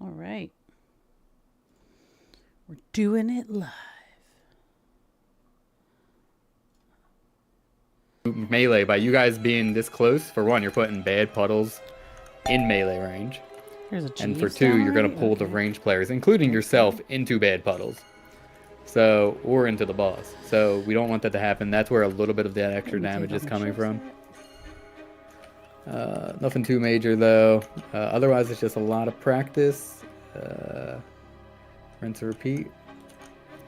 All right. We're doing it live. Melee, by you guys being this close, for one, you're putting bad puddles in melee range. There's a And for Jeeves two, down you're going to already? pull the Okay. range players, including yourself, into bad puddles. So, or into the boss. So we don't want that to happen. That's where a little bit of that extra Let me damage take is off my coming shoes from. there. Nothing too major though. Otherwise, it's just a lot of practice. Rinse and repeat.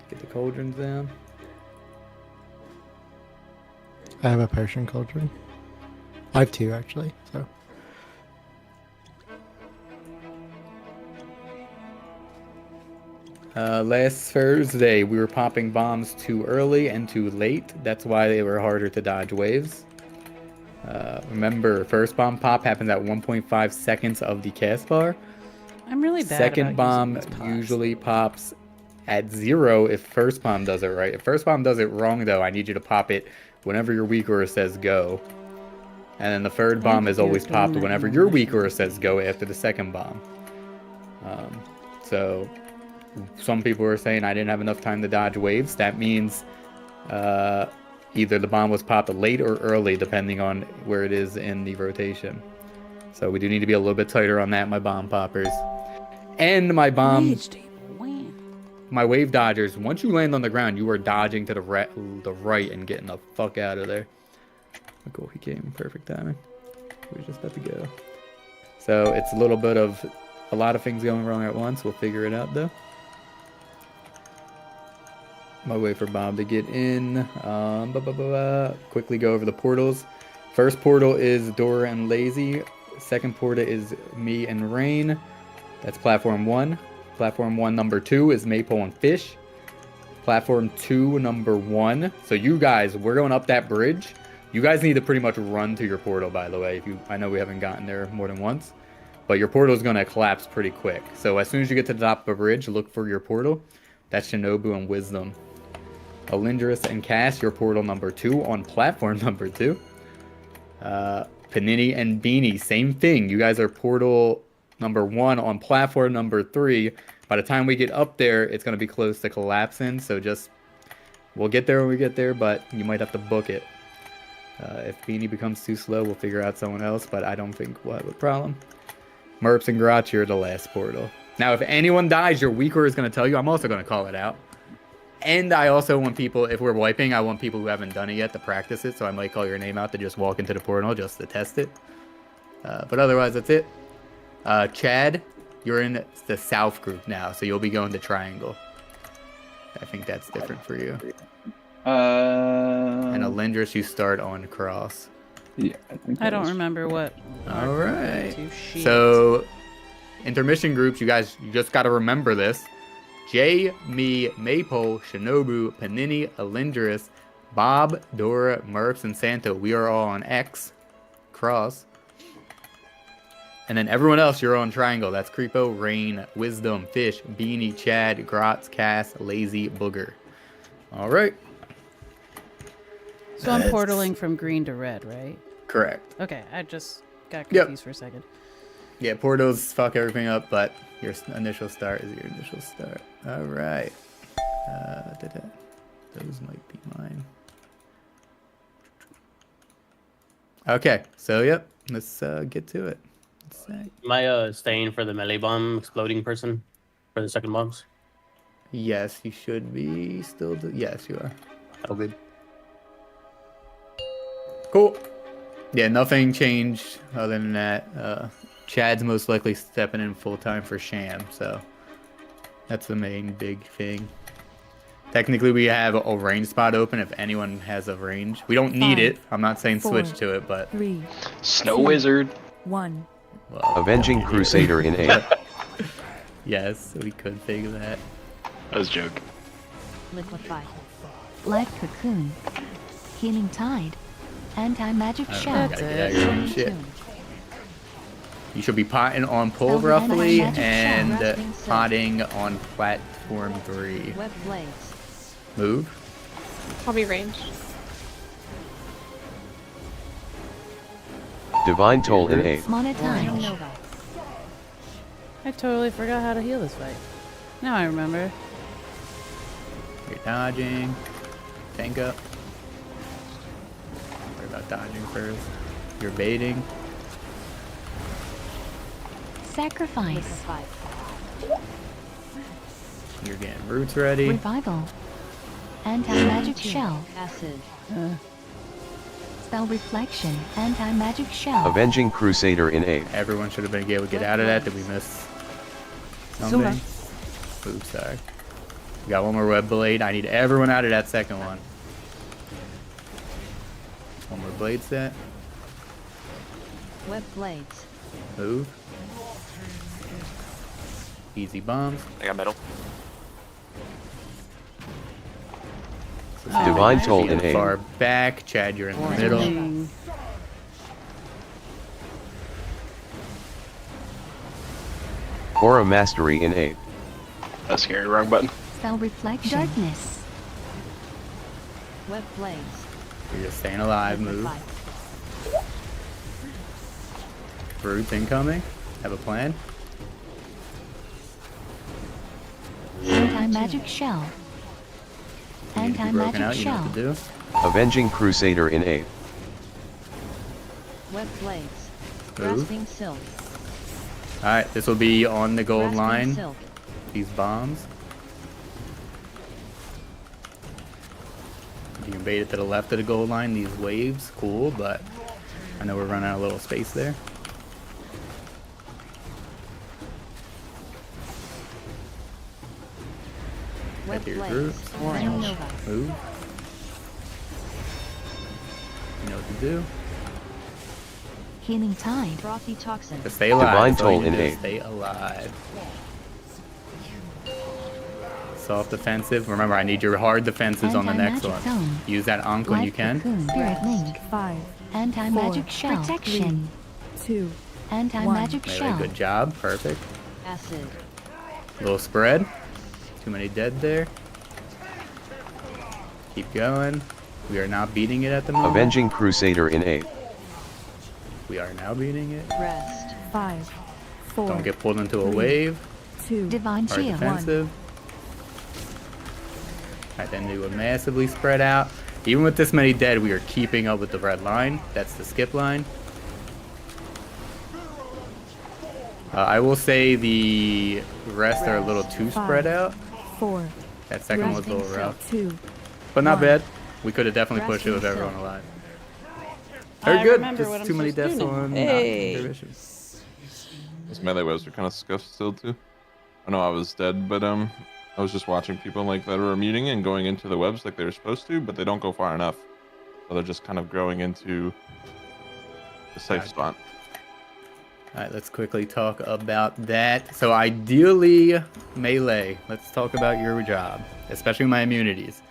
Get the cauldrons down. I have a potion cauldron. I have two actually, so. Last Thursday, we were popping bombs too early and too late. That's why they were harder to dodge waves. Remember, first bomb pop happens at 1.5 seconds of the cast bar. I'm really bad Second about bomb using these pods. usually pops at 0 if first bomb does it right. If first bomb does it wrong, though, I need you to pop it whenever your weak aura says go. And then the third bomb is always popped whenever your weak aura says go after the second bomb. So some people were saying I didn't have enough time to dodge waves. That means either the bomb was popped late or early, depending on where it is in the rotation. So we do need to be a little bit tighter on that, my bomb poppers. And my bomb, my wave dodgers, once you land on the ground, you are dodging to the right and getting the fuck out of there. Cool, he came. Perfect timing. We were just about to go. So it's a little bit of a lot of things going wrong at once. We'll figure it out, though. My way for Bob to get in. Quickly go over the portals. First portal is Dora and Lazy. Second portal is me and Rain. That's platform 1. Platform 1 number 2 is Maypole and Fish. Platform 2 number 1. So you guys, we're going up that bridge. You guys need to pretty much run to your portal, by the way. I know we haven't gotten there more than once, but your portal is going to collapse pretty quick. So as soon as you get to the top of the bridge, look for your portal. That's Shinobu and Wisdom. Alindris and Cass, your portal number 2 on platform number 2. Panini and Beanie, same thing. You guys are portal number 1 on platform number 3. By the time we get up there, it's going to be close to collapsing. So we'll get there when we get there, but you might have to book it. If Beanie becomes too slow, we'll figure out someone else, but I don't think we'll have a problem. Merps and Garach, you're the last portal. Now, if anyone dies, your weaker is going to tell you. I'm also going to call it out. And I also want people, if we're wiping, I want people who haven't done it yet to practice it, so I might call your name out to just walk into the portal just to test it. But otherwise, that's it. Chad, you're in the South group now, so you'll be going to Triangle. I think that's different for you. And Alindris, you start on Cross. Yeah, I don't remember what. All right. So, intermission groups, you just got to remember this. Jay, me, Maypole, Shinobu, Panini, Alindris, Bob, Dora, Merps, and Santo. We are all on X, Cross. And then everyone else, you're on Triangle. That's Creepo, Rain, Wisdom, Fish, Beanie, Chad, Grotz, Cass, Lazy, Booger. All right. So I'm portaling from green to red, right? Correct. Okay, I just got confused for a second. Yeah, portals fuck everything up, but your initial start is your initial start. All right. Those might be mine. Okay, so yep, let's get to it. Am I staying for the melee bomb exploding person for the second bombs? Yes, you should be still. Yes, you are. Oh, good. Cool. Yeah, nothing changed other than that. Chad's most likely stepping in full time for Sham, so that's the main big thing. Technically, we have a range spot open if anyone has a range. We don't need it. I'm not saying switch to it, but 3, Snow Wizard. 1. Well, Avenging Crusader in A. yes, we could figure that. That was a joke. Liquefy. Light cocoon. Healing tide. Anti-magic shell. That's Yeah, your own shit. Tune. You should be potting on pole Spell roughly magic shell. and Wrapping silk. potting on platform 3. Web blades. Move. I'll be ranged. Divine Toll in A. Monotone Nova. I totally forgot how to heal this fight. Now I remember. You're dodging. Tank up. Worry about dodging first. You're baiting. Sacrifice. You're getting roots ready. Revival. Anti-magic shell. Acid. Spell reflection. Anti-magic shell. Avenging Crusader in 8. Everyone should have been able to get out of that. Did we miss something? Oops, sorry. We got one more web blade. I need everyone out of that second one. One more blade set. Web blades. Move. Easy bombs. I got metal. Divine Toll in 8. Far back. Chad, you're in the middle. Dang. Aura Mastery in 8. That's scary. Wrong button. Spell reflection. Darkness. Web blades. You're just staying alive. Move. Roots incoming. Have a plan. Anti-magic shell. You need to be broken Anti-magic out. You know shell. what to do. Avenging Crusader in 8. Web blades. Move. Grasping silk. Alright, this will be on the gold Grasping line. silk. These bombs. You can bait it to the left of the gold line. These waves, cool, but I know we're running out of little space there. Web Head to your blades. groups. Orange. Move. You know what to do. Healing tide. Frothy toxin. Just stay alive. Divine That's all you Toll in need to do. 8. Stay alive. Soft defensive. Remember, I need your hard defenses on the next one. Anti-magic zone. Use that Ankh when you Life can. cocoon. Spirit link. 5, Anti-magic 4, shell. Protection. 2, Anti-magic Melee, shell. good job. Perfect. Acid. Little spread. Too many dead there. Keep going. We are not beating it at the moment. Avenging Crusader in 8. We are now beating it. Rest. 5, 4, Don't get pulled into a wave. 2, Divine Hard shield. defensive. Alright, then they were massively spread out. Even with this many dead, we are keeping up with the red line. That's the skip line. I will say the rest are a little too spread out. 4, That second was a little Resting rough. 2, But not 1. bad. We could have definitely pushed it with Resting everyone silk. alive. I Very good. remember what Just I'm too many supposed to deaths do now. on Hey. intermission. Those melee webs are kind of scuffed still too. I know I was dead, but I was just watching people like that are muting and going into the webs like they're supposed to, but they don't go far enough. So they're just kind of growing into the safe Gotcha. spot. All right, let's quickly talk about that. So ideally, melee. Let's talk about your job, especially my immunities.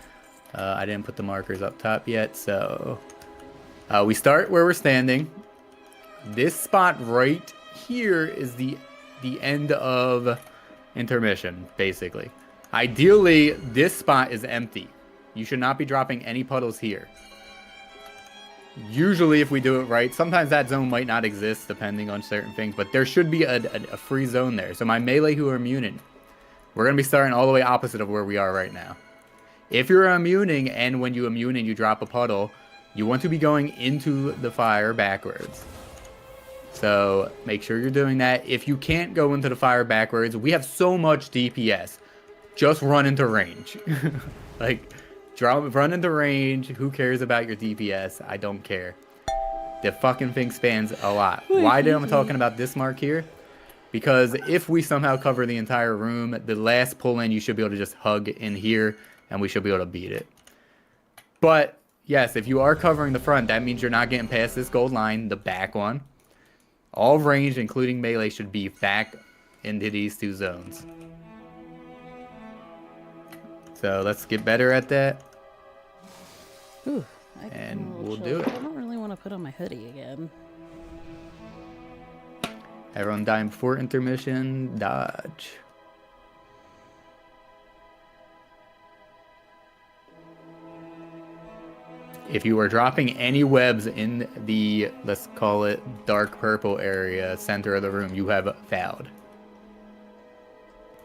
I didn't put the markers up top yet, so we start where we're standing. This spot right here is the end of intermission, basically. Ideally, this spot is empty. You should not be dropping any puddles here. Usually, if we do it right, sometimes that zone might not exist depending on certain things, but there should be a free zone there. So my melee who are immuning, we're going to be starting all the way opposite of where we are right now. If you're immuning and when you immune and you drop a puddle, you want to be going into the fire backwards. So make sure you're doing that. If you can't go into the fire backwards, we have so much DPS. Just run into range. Like, run into range. Who cares about your DPS? I don't care. The fucking thing spans a lot. Why am I talking about this mark here? Because if we somehow cover the entire room, the last pull in, you should be able to just hug in here, and we should be able to beat it. But, yes, if you are covering the front, that means you're not getting past this gold line, the back one. All range, including melee, should be back into these two zones. So let's get better at that. Ooh, And we'll do it. I don't really want to put on my hoodie again. Everyone dying before intermission. Dodge. If you are dropping any webs in the, let's call it, dark purple area, center of the room, you have fouled.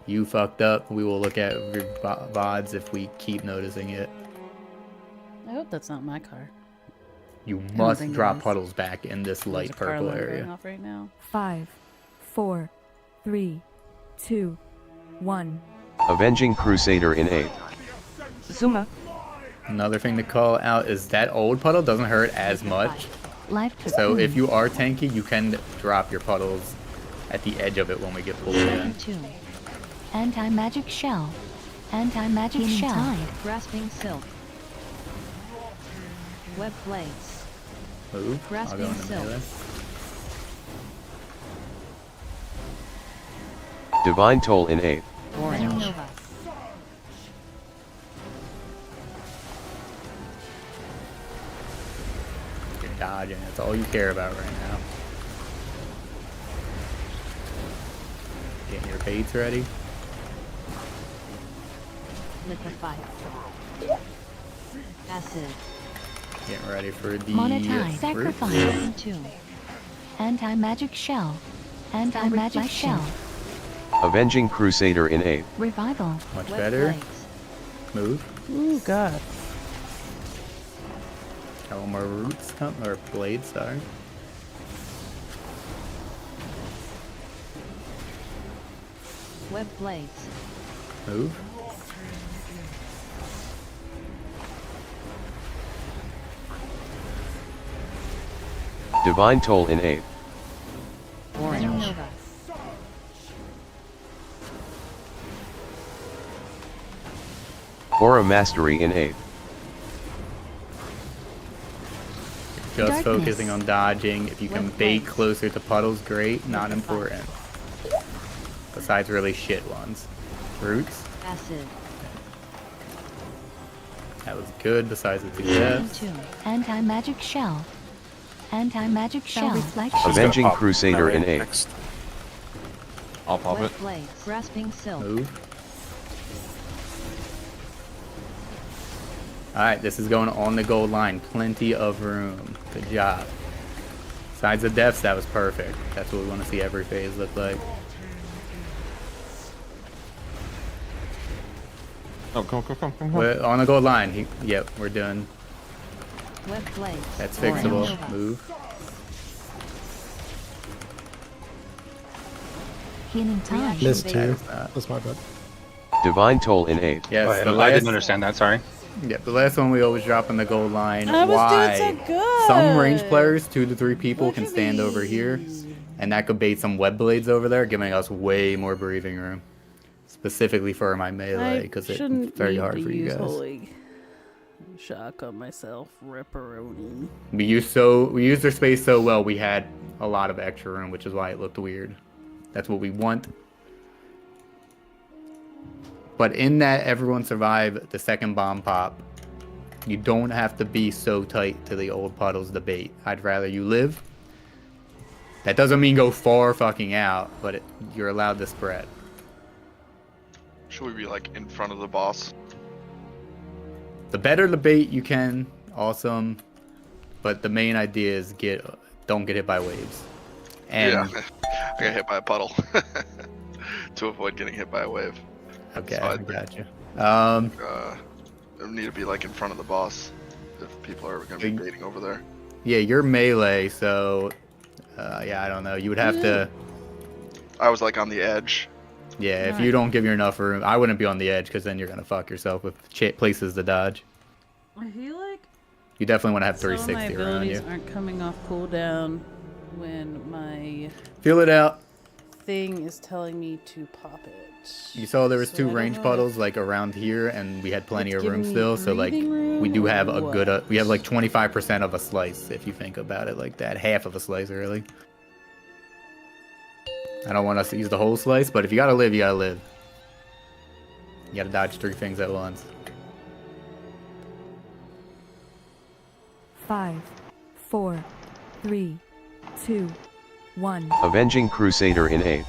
You fucked up. We will look at your VODs if we keep noticing it. I hope that's not my car. You don't must think it drop is. puddles back in this There's light a car purple alarm going area. off right now. 5, 4, 3, 2, 1. Avenging Crusader in 8. Zuma. Another thing to call out is that old puddle doesn't hurt as much. Life cocoon. So if you are tanky, you can drop your puddles at the edge of it when we get pulled in. 2. Anti-magic shell. Anti-magic Healing shell. tide. Grasping silk. Web blades. Move. I'll Grasping go into silk. melee. Divine Toll in 8. Nova. You're dodging. That's all you care about right now. Getting your baits ready. Liquefy. Acid. Getting ready for the Monetize. fruit. Sacrifice. Tomb. Anti-magic shell. Anti-magic shell. Avenging Crusader in 8. Revival. Much Web better. blades. Move. Ooh, God. Got one more roots or blades, sorry. Web blades. Move. Divine Toll in 8. Nova. Aura Mastery in 8. Just Darkness. focusing on dodging. If you can Web bait blades. closer to puddles, great. Not important. Besides really shit ones. Roots. Acid. That was good besides the 2 deaths. Tomb. Anti-magic shell. Anti-magic shell. Reflection. Avenging Crusader in 8. Next. I'll pop it. Web blades. Grasping silk. Move. Alright, this is going on the gold line. Plenty of room. Good job. Besides the deaths, that was perfect. That's what we want to see every phase look like. Oh, come. We're on the gold line. Yep, we're done. Web blades. That's fixable. Nova. Move. Healing tide. Missed Reaction 2. phase. That's my bad. Divine Toll in 8. Yes, I the didn't last, understand that. Sorry. the last one we always drop on the gold line. I was Why? doing so good. Some range players, 2 to 3 people, Look can at stand me. over here, and that could bait some web blades over there, giving us way more breathing room. Specifically for my melee, because it's very hard for you guys. Holy shock on myself, ripperoni. We used their space so well, we had a lot of extra room, which is why it looked weird. That's what we want. But in that everyone survive the second bomb pop, you don't have to be so tight to the old puddles to bait. I'd rather you live. That doesn't mean go far fucking out, but you're allowed to spread. Should we be like in front of the boss? The better the bait you can, awesome. But the main idea is don't get hit by waves. And Yeah, I got hit by a puddle to avoid getting hit by a wave. okay, So I got you. I need to be like in front of the boss if people are going to be baiting over there. Yeah, you're melee, so yeah, I don't know. You would have to. I was like on the edge. Yeah, if you don't give you enough room, I wouldn't be on the edge because then you're gonna fuck yourself with places to dodge. I feel like You definitely want to have some of my 360 around abilities you. aren't coming off cooldown when my Feel it out. thing is telling me to pop it. You saw there was So I 2 don't range know puddles if like around here, and we had plenty it's of room giving me still. So like breathing room we do or have a good. what? We have like 25% of a slice if you think about it like that. Half of a slice really. I don't want us to use the whole slice, but if you gotta live, you gotta live. You gotta dodge 3 things at once. 5, 4, 3, 2, 1. Avenging Crusader in 8.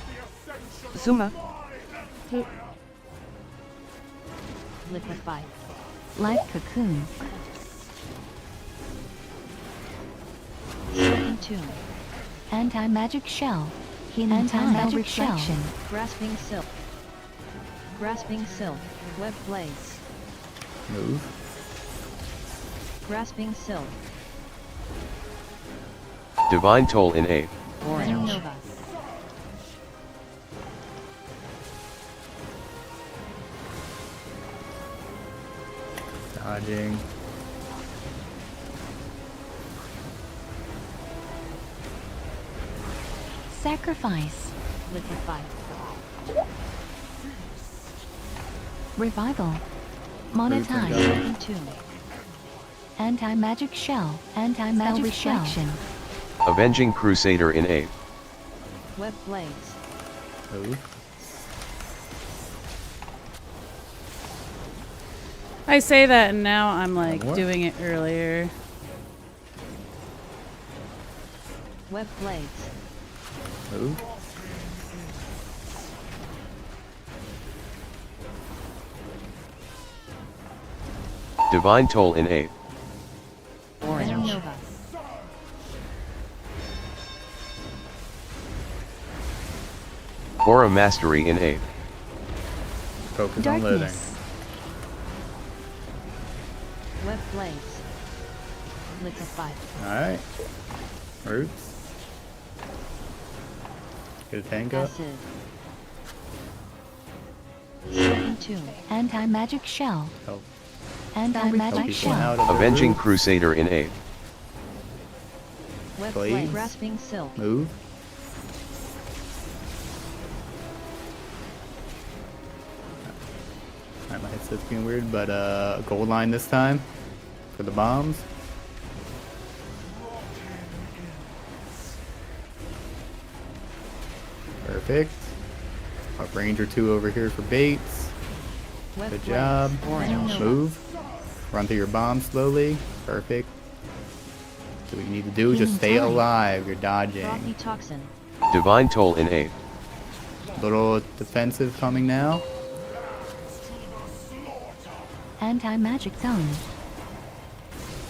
Zuma. Liquefy. Life cocoon. Shocking tomb. Anti-magic shell. Healing tide. Reflection. Grasping silk. Grasping silk. Web blades. Move. Grasping silk. Divine Toll in 8. Venom Nova. Dodging. Sacrifice. Liquefy. Revival. Move and Monetize. go. Broken tomb. Anti-magic shell. Anti-magic reflection. Avenging Crusader in 8. Web blades. Move. I say that and now I'm like more? doing it earlier. Web blades. Move. Divine Toll in 8. Venom Nova. Aura Mastery in 8. Focus on living. Darkness. Web blades. Liquefy. Alright. Roots. Get a tank up. Acid. Broken tomb. Anti-magic shell. Help. Anti-magic Help people shell. out of the Avenging roots. Crusader in 8. Web Blades. blades. Grasping silk. Move. Alright, my headset's being weird, but gold line this time for the bombs. Perfect. A ranger 2 over here for baits. Web Good blades. job. Venom Nova. Move. Run through your bomb slowly. Perfect. Do what you need to do. Just Healing stay time. alive. You're Frothy dodging. toxin. Divine Toll in 8. Little defensive coming now. Anti-magic zone.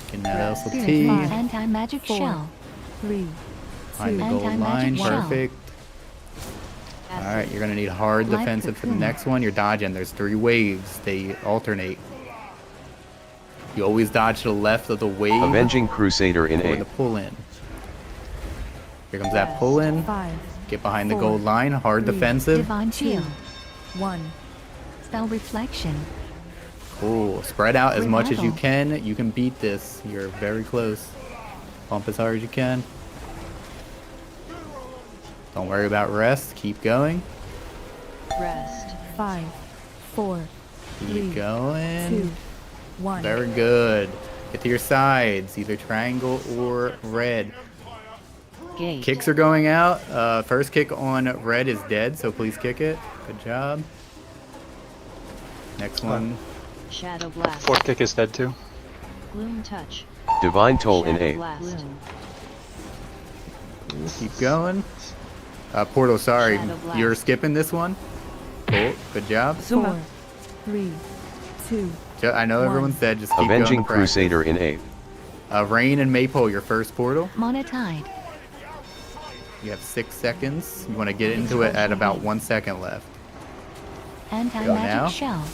Getting that Spirit SLT. fire. Anti-magic 4, shell. 3, Behind the 2, gold line. Anti-magic shell. Perfect. Acid. Alright, you're gonna need hard Life defensive for the cocoon. next one. You're dodging. There's 3 waves. They alternate. You always dodge to the left of the wave Avenging Crusader in or 8. the pull in. Here comes that pull in. 5, Get behind the 4, gold line. Hard 3, defensive. Divine shield. 1. Spell reflection. Cool. Spread out as much as you Revival. can. You can beat this. You're very close. Pump as hard as you can. Don't worry about rest. Keep going. Rest. 5, 4, Keep 3, going. 2, 1. Very good. Get to your sides, either triangle or red. Gate. Kicks are going out. First kick on red is dead, so please kick it. Good job. Next one. Shadow blast. Fourth kick is dead too. Gloom touch. Divine Toll in Shadow 8. blast. Ooh, keep going. Portal, sorry. Shadow blast. You're skipping this one. Cool. Good job. 4, 3, 2, I know One. everyone's dead. Just keep Avenging going to practice. Crusader in 8. Rain and Maypole, your first portal. Monotide. You have 6 seconds. You want to get into it at about 1 second left. now. Anti-magic shell.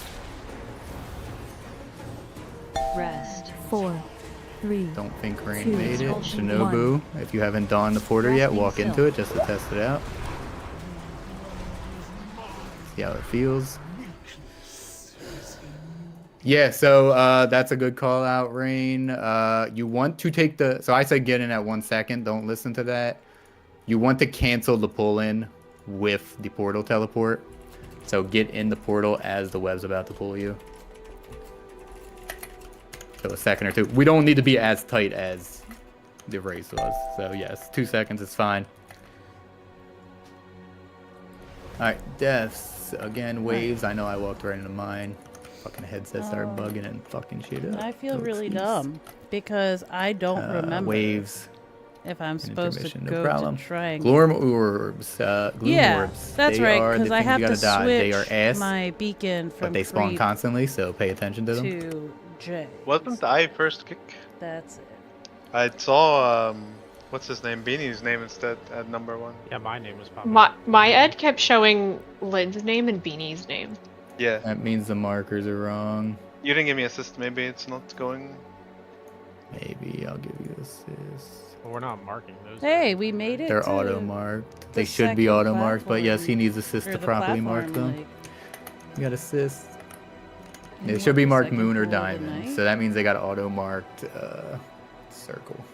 Rest. 4, 3, Don't think Rain Two. made it. Expulsion. Shinobu, if you haven't donned the porter yet, walk Grasping into it just to test it out. See how it feels. Yeah, so that's a good call out, Rain. You want to take the... So I said get in at 1 second. Don't listen to that. You want to cancel the pull-in with the portal teleport. So get in the portal as the web's about to pull you. So a second or two. We don't need to be as tight as the race was. So yes, 2 seconds is fine. Alright, deaths. Again, waves. I know I walked right into mine. Fucking headset started bugging and fucking shit up. I feel No really excuse. dumb because I don't remember Waves. if I'm supposed to Intermission, go no problem. to triangle. Gloom orbs. Gloom Yeah, orbs. that's They right, are the because I things have you to gotta dodge. They are switch ass, my beacon from but they spawn creep constantly, so pay attention to them. to J. Wasn't I first kick? That's it. I saw what's his name? Beanie's name instead at number 1. Yeah, my name was popping. My Ed kept showing Lid's name and Beanie's name. Yeah. That means the markers are wrong. You didn't give me assist. Maybe it's not going. Maybe I'll give you assist. Well, we're not marking those. Hey, we made it. They're to auto marked. They the should be second auto marked, but yes, he platform. needs assist Or to the properly mark platform, them. like, You got assist. and It what, should be the marked second moon or floor of the diamond. night? So that means they got auto marked circle.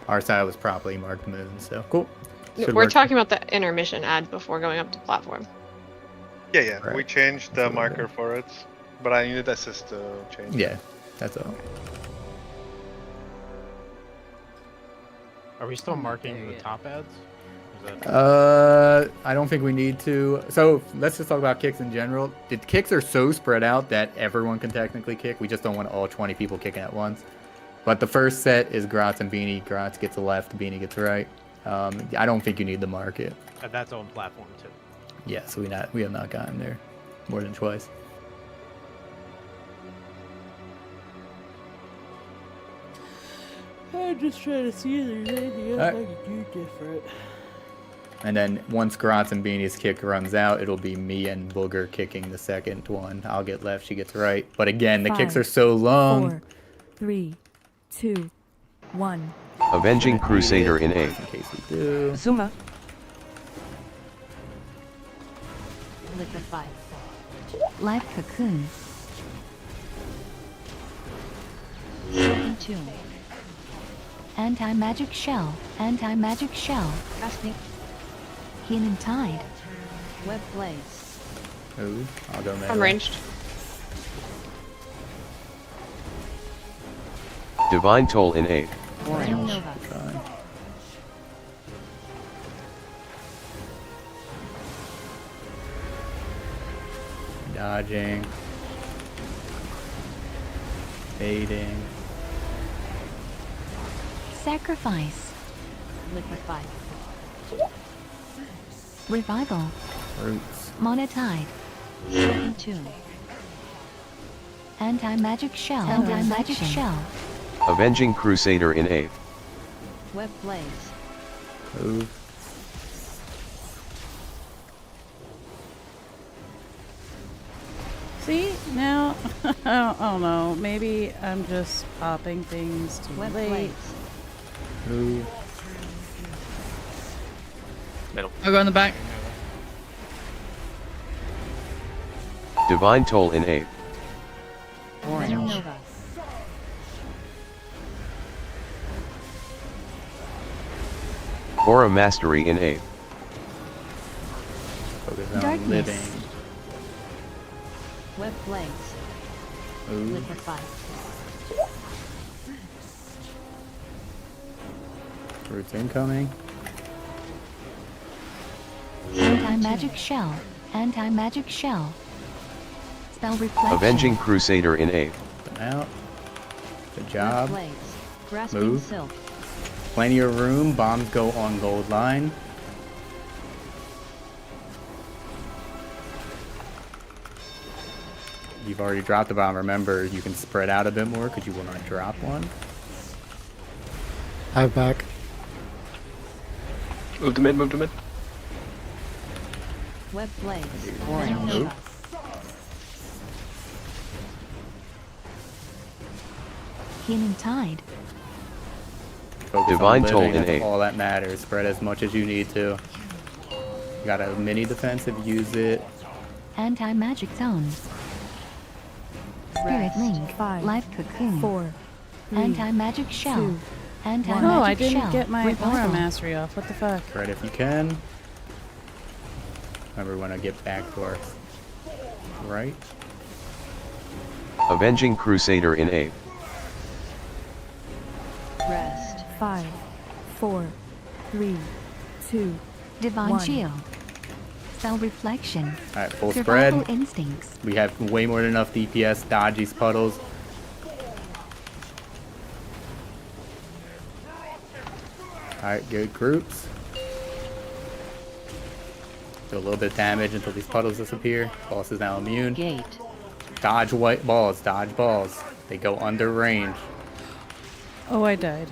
Our side was properly marked moon, so cool. Should We're work. talking about the intermission ad before going up to platform. Yeah, yeah. Right. We changed the That's what we're marker for it, but I needed assist to change. Yeah, that's all. Are we still marking the top ads? Is that... I don't think we need to. So let's just talk about kicks in general. The kicks are so spread out that everyone can technically kick. We just don't want all 20 people kicking at once. But the first set is Gratz and Beanie. Gratz gets left, Beanie gets right. I don't think you need to mark it. And that's on platform too. Yeah, so we have not gotten there more than twice. I'm just trying to see if there's anything else Alright. I can do different. And then once Gratz and Beanie's kick runs out, it'll be me and Booger kicking the second one. I'll get left, she gets right. But again, the kicks 5, are so long. 4, 3, 2, 1. Avenging Crusader in 8. In case we do. Zuma. Liquefy. Live cocoon. Shocking Tomb. Anti-magic shell. Anti-magic shell. Casting. Keenan tide. Web Blaze. Ooh, I'll go melee. I'm ranged. Divine Toll in 8. Orange. Nova. Fine. Dodging. Fading. Sacrifice. Liquefy. Revival. Roots. Monotide. Shocking Tomb. Anti-magic shell. Anti-magic shell. Avenging Crusader in 8. Web Blaze. Move. See, now, I don't know. Maybe I'm just popping things too Web late. Blaze. Move. Middle. I'll go in the back. Divine Toll in 8. Orange. Nova. Aura Mastery in 8. Focus on Darkness. living. Web Blaze. Move. Liquefy. Roots incoming. Anti-magic shell. Anti-magic shell. Spell reflection. Avenging Crusader in 8. Them out. Good Web job. Blaze. Grasping Move. Silk. Plenty of room. Bombs go on gold line. You've already dropped the bomb. Remember, you can spread out a bit more because you will not drop one. I have back. Move to mid, move to mid. Web Blaze. Orange. Nova. Keenan tide. Focus Divine on Toll living, in that's 8. all that matters. Spread as much as you need to. You got a mini defensive, use it. Anti-magic zone. Spirit Rest. link. 5, Live cocoon. 4, 3, Anti-magic shell. 2, Anti-magic No, I shell. didn't get my Revival. aura mastery off. What the fuck? Spread if you can. Remember when I get back to our right. Avenging Crusader in 8. Rest. 5, 4, 3, 2, Divine 1. shield. Spell reflection. Alright, full Survival spread. instincts. We have way more than enough DPS. Dodge these puddles. Alright, good groups. Do a little bit of damage until these puddles disappear. Boss is now immune. Gate. Dodge white balls, dodge balls. They go under range. Oh, I died.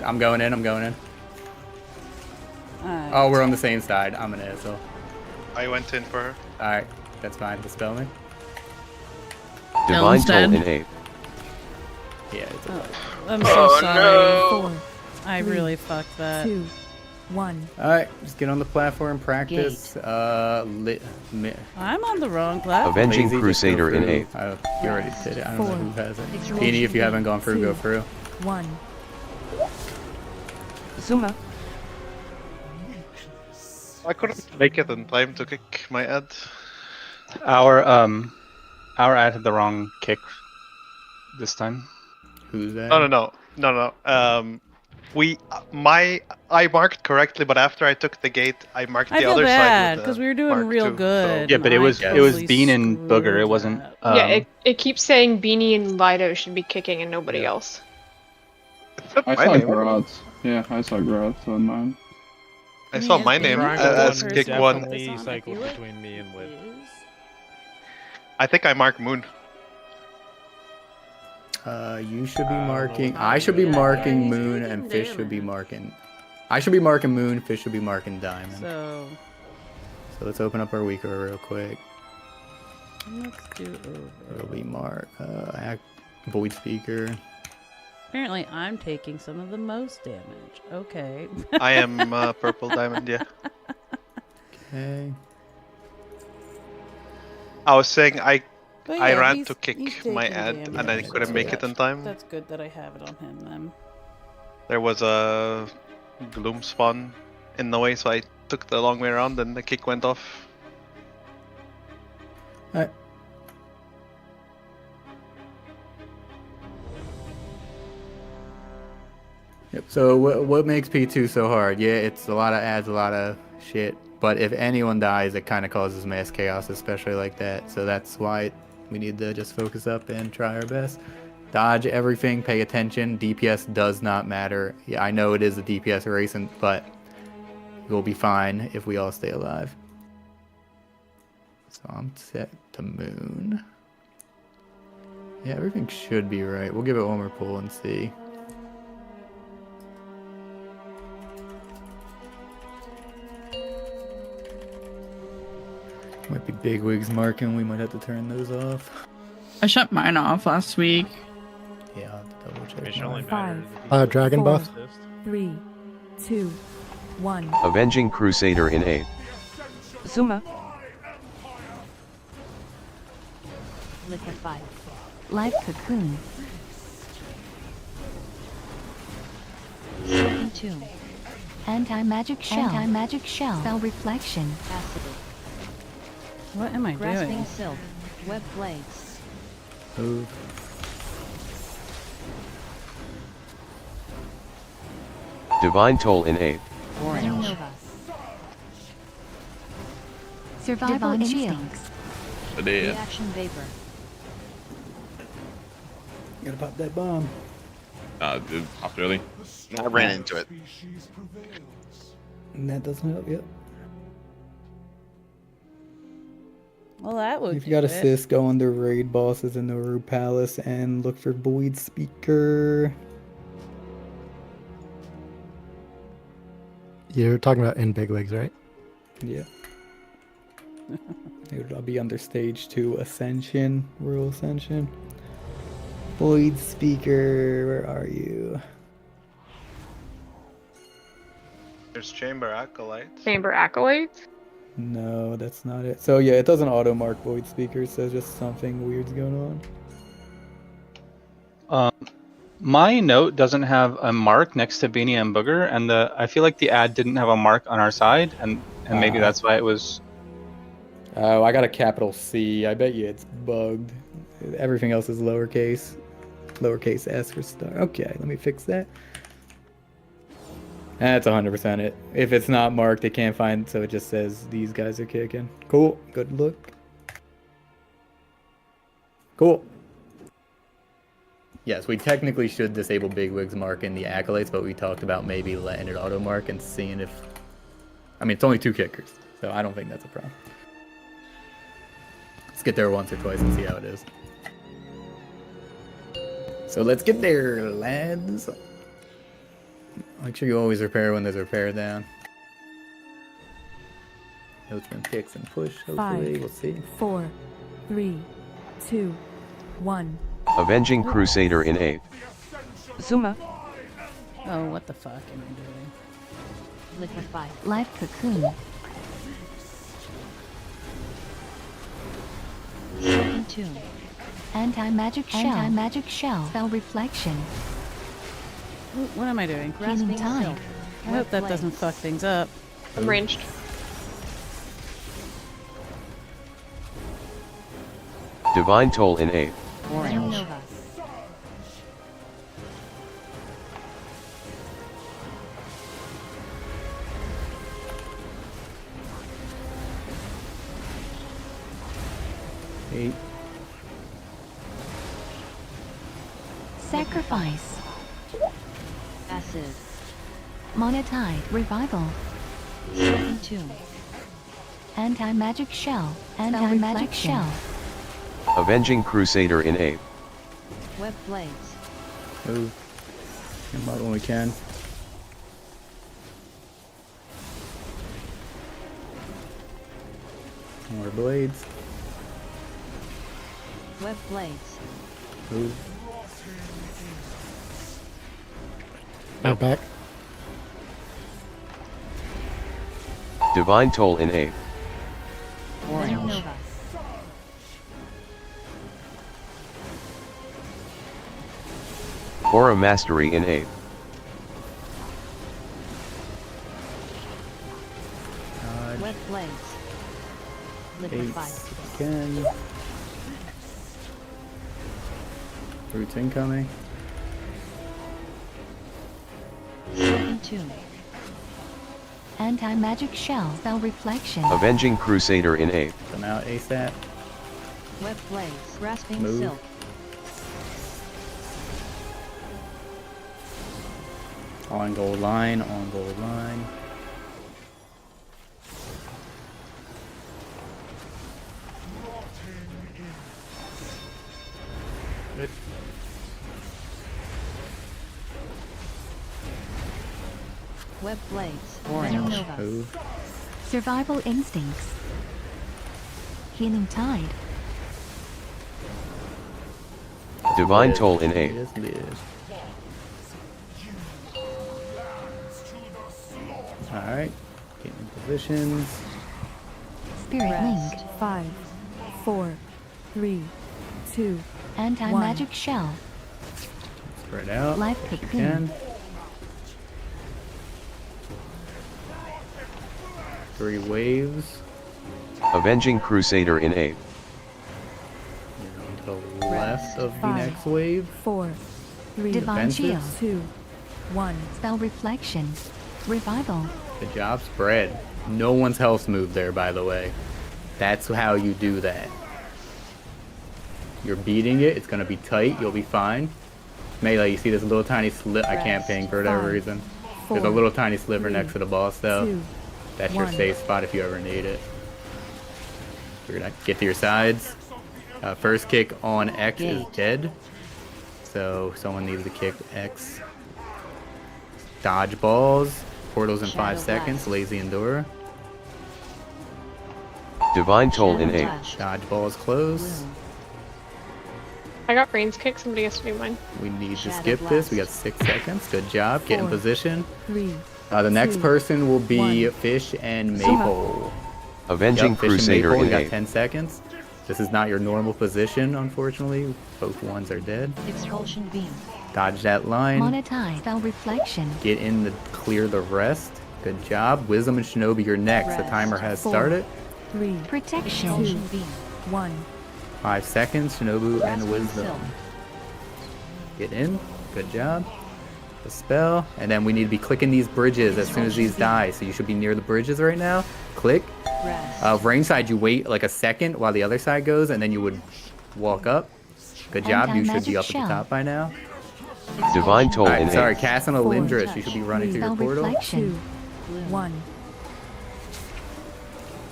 I'm going in, I'm going in. Alright. Oh, we're on the same side. I'm an asshole. I went in for her. Alright, that's fine. Dispel me. Divine Toll in A. Yeah, it's I'm so sorry. 4, I 3, really fucked that. 2, 1. Alright, just get on the platform, practice. I'm on the wrong platform. Avenging Lazy, just Crusader go in through. A. You already did it. I don't know 4, who has it. Beanie, if you haven't gone through, go through. 1. Zuma. I couldn't make it in time to kick my ad. Our ad had the wrong kick this time. Who's that? No. I marked correctly, but after I took the gate, I marked I the feel other bad side because we were doing mark real too, good. Yeah, but it and was I it was totally Bean and screwed Booger. It wasn't. that. Yeah, it keeps saying Beanie and Lido should be kicking and nobody else. I saw Grots. Yeah, I saw Grots on mine. I saw my name as kick one. Definitely cycled between me and Whip. I think I marked Moon. You should be marking. I should be marking Moon, and Fish should be marking. I should be marking Moon. Fish should be marking Diamond. So let's open up our weaker real quick. let's do over. It'll be Void Speaker. Apparently, I'm taking some of the most damage. Okay. I am purple diamond. Yeah. Okay. I was saying I But I yeah, ran he's- to kick he's my taking ad damage. and I couldn't make it in time. That's good that I have it on him then. There was a gloom spawn in the way, so I took the long way around and the kick went off. Alright. Yep. So what makes P2 so hard? Yeah, it's a lot of ads, a lot of shit. But if anyone dies, it kind of causes mass chaos, especially like that. So that's why we need to just focus up and try our best. Dodge everything, pay attention. DPS does not matter. Yeah, I know it is a DPS race, but we'll be fine if we all stay alive. So I'm set to Moon. Yeah, everything should be right. We'll give it one more pull and see. Might be bigwigs marking. We might have to turn those off. I shut mine off last week. Yeah, I'll have to double check. It should only 5, matter. Dragon 4, buff. 3, 2, 1. Avenging Crusader in A. Zuma. Liquefy. Life cocoon. Silken tomb. Anti-magic shell. Anti-magic shell. Spell reflection. Acid. What am I Grasping doing? silk. Web blades. Move. Divine Toll in A. Nova. Survival instincts. Reaction vapor. You gotta pop that bomb. It popped early. I ran into it. And that doesn't help yet. Well, that would. If you got assist, go under raid bosses in the Rue Palace and look for Void Speaker. You're talking about in bigwigs, right? Yeah. I'll be under stage 2 Ascension, Rural Ascension. Void Speaker, where are you? There's Chamber Acolyte. Chamber Acolytes? No, that's not it. So yeah, it doesn't auto mark Void Speaker, so just something weird's going on. My note doesn't have a mark next to Beanie and Booger, and I feel like the ad didn't have a mark on our side, and maybe that's why it was. Oh, I got a capital C. I bet you it's bugged. Everything else is lowercase. Lowercase s for star. Okay, let me fix that. That's 100% it. If it's not marked, it can't find, so it just says these guys are kicking. Cool. Good look. Cool. Yes, we technically should disable bigwigs mark in the accolades, but we talked about maybe letting it auto mark and seeing if. I mean, it's only 2 kickers, so I don't think that's a problem. Let's get there once or twice and see how it is. So let's get there, lads. Make sure you always repair when there's a repair down. Postman picks and push, hopefully. 5, We'll see. 4, 3, 2, 1. Avenging Crusader in 8. Zuma. Oh, what the fuck am I doing? Liquefy. Life cocoon. Shocking tune. Anti-magic shell. Anti-magic shell. Spell reflection. What am I doing? Healing tide. I hope that doesn't fuck things up. I'm ranged. Divine Toll in 8. Venom Nova. Eight. Sacrifice. Acid. Monetide. Revival. Shocking tune. Anti-magic shell. Anti-magic shell. Avenging Crusader in 8. Web blades. Move. Come out when we can. More blades. Web blades. Move. Now back. Divine Toll in 8. Venom Nova. Aura Mastery in 8. Web blades. Liquefy. Again. Roots incoming. Shocking tune. Anti-magic shell. Spell reflection. Avenging Crusader in 8. Come out ASAP. Web blades. Grasping Move. silk. On gold line, on gold line. Good. Web blades. Venom Nova. Move. Survival instincts. Healing tide. Divine Toll in 8. Yes, it is. Alright. Getting in positions. Spirit Rest. link. 5, 4, 3, 2. Anti-magic shell. Spread out. Life if you cocoon. can. 3 waves. Avenging Crusader in 8. To the left of the 5, next wave. 4, 3, Divine Defensive. shield. 2, 1. Spell reflection. Revival. Good job, spread. No one's health moved there, by the way. That's how you do that. You're beating it. It's going to be tight. You'll be fine. Melee, you see this little tiny slit. I can't ping for whatever 5, reason. There's a 4, little tiny sliver 3, next to the boss, though. 2, That's your 1. safe spot if you ever need it. We're going to get to your sides. First kick on X is dead. So someone needs to kick X. Dodge balls. Portals in 5 seconds. Lazy Endura. Divine Toll in 8. Dodge balls close. I got brains kick. Somebody has to do mine. We need to skip this. We got 6 seconds. Good job. Get in 4, position. 3. The next 2, person will be 1. Fish and Maple. Avenging Yep, Fish and Crusader Maple, in you got 8. 10 seconds. This is not your normal position, unfortunately. Both ones are dead. Expulsion beam. Dodge that line. Monetide. Spell reflection. Get in to clear the rest. Good job. Wisdom and Shinobi, you're next. The Rest. timer has 4, started. 3, Protection. Expulsion beam. 1. 5 seconds. Shinobu and Grasping Wisdom. silk. Get in. Good job. The spell. And then we need to be clicking these bridges as soon as these die. So you should be near the bridges right now. Click. Rest. Ringside, you wait like a second while the other side goes, and then you would walk up. Good job. You should be Anti-magic up at the shell. top by now. Divine Toll in Alright, 8. sorry. Casting a 4, Lindress. You should be running through your Spell portal. reflection. 2, 1.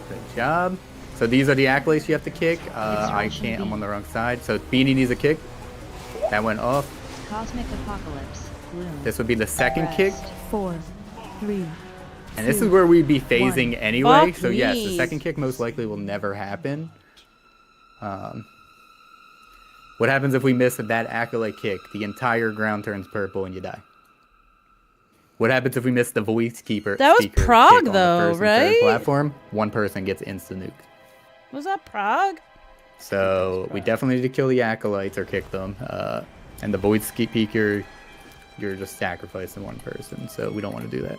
Good job. So these are the accolades you have to kick. I can't. I'm on the wrong side. So Beanie needs a kick. That went off. Cosmic apocalypse. Gloom. This would be the second kick. 4, 3, And this is where we'd be phasing One. anyway. Fuck So yes, the me. second kick most likely will never happen. What happens if we miss that acolyte kick? The entire ground turns purple and you die. What happens if we miss the voice keeper? That was speaker Prague, kick on the though, first and third right? platform? One person gets insta nuked. Was that Prague? So we definitely need to kill the acolytes or kick them. And the void speaker, you're just sacrificing one person. So we don't want to do that.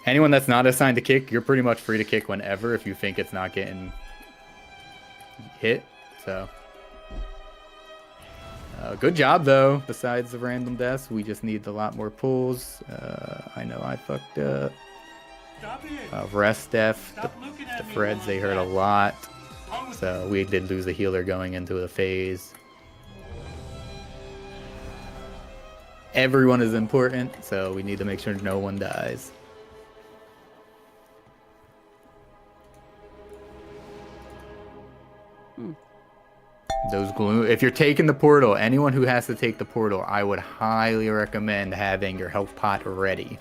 Anyone that's not assigned to kick, you're pretty much free to kick whenever if you think it's not getting hit. So good job though. Besides the random deaths, we just need a lot more pulls. I know I fucked up. Rest death, the Freds, they hurt a lot. So we did lose a healer going into the phase. Everyone is important, so we need to make sure no one dies. Those gloom. If you're taking the portal, anyone who has to take the portal, I would highly recommend having your health pot ready.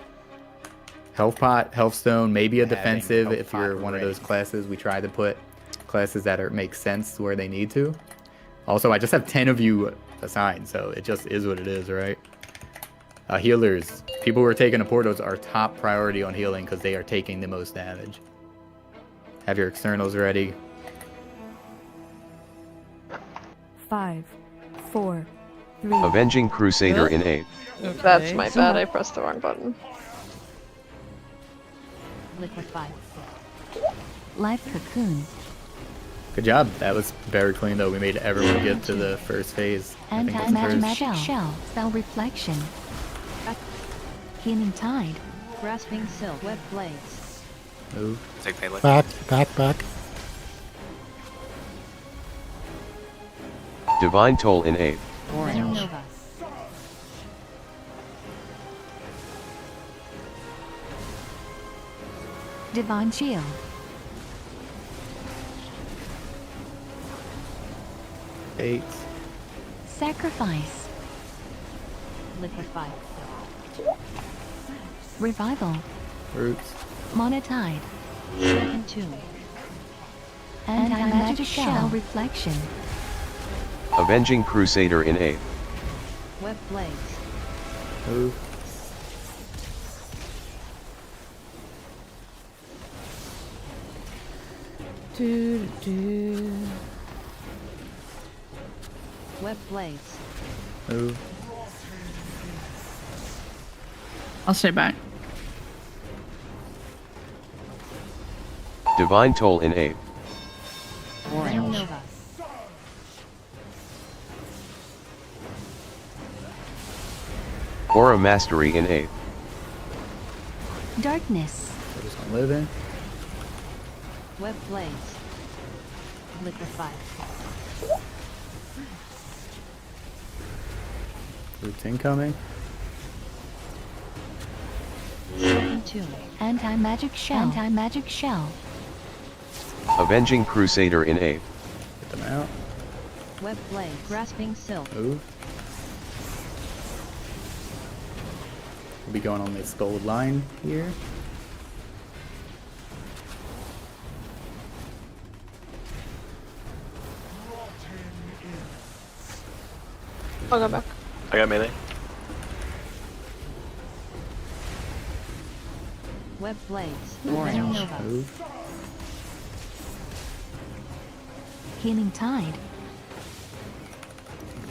Health pot, health stone, maybe a defensive if you're one of those classes. We try to put classes that make sense where they need to. Also, I just have 10 of you assigned, so it just is what it is, right? Healers. People who are taking the portals are top priority on healing because they are taking the most damage. Have your externals ready. 5, 4, 3. Avenging Crusader in 8. That's my bad, I pressed the wrong button. Liquefy. Live cocoon. Good job. That was very clean, though. We made everyone get to the first phase. Anti-magic shell. Spell reflection. Healing tide. Grasping silk. Web blades. Move. Take melee. Back. Divine Toll in 8. Nova. Divine shield. Eight. Sacrifice. Liquefy. Revival. Roots. Monotide. Second tomb. Anti-magic shell reflection. Avenging Crusader in 8. Web blades. Move. Web blades. Move. I'll stay back. Divine Toll in 8. Nova. Aura Mastery in 8. Darkness. We're just gonna live in. Web blades. Liquefy. Roots incoming. Second tomb. Anti-magic shell. Anti-magic shell. Avenging Crusader in 8. Get them out. Web blades. Grasping silk. Move. We'll be going on this gold line here. I'll go back. I got melee. Web blades. Nova. Move. Healing tide.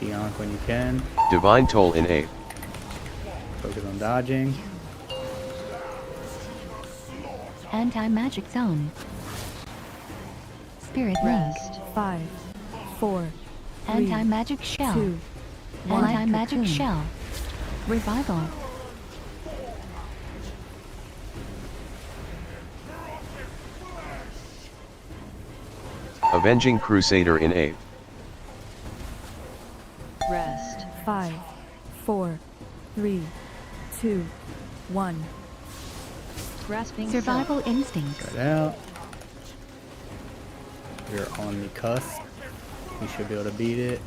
The Ankh when you can. Divine Toll in 8. Focus on dodging. Anti-magic zone. Spirit link. Rest. 5, 4, 3, Anti-magic shell. 2, 1. Anti-magic Cocoon. shell. Revival. Avenging Crusader in 8. Rest. 5, 4, 3, 2, 1. Grasping Survival instinct. Cut out. We're on the cusp. We should be able to beat it.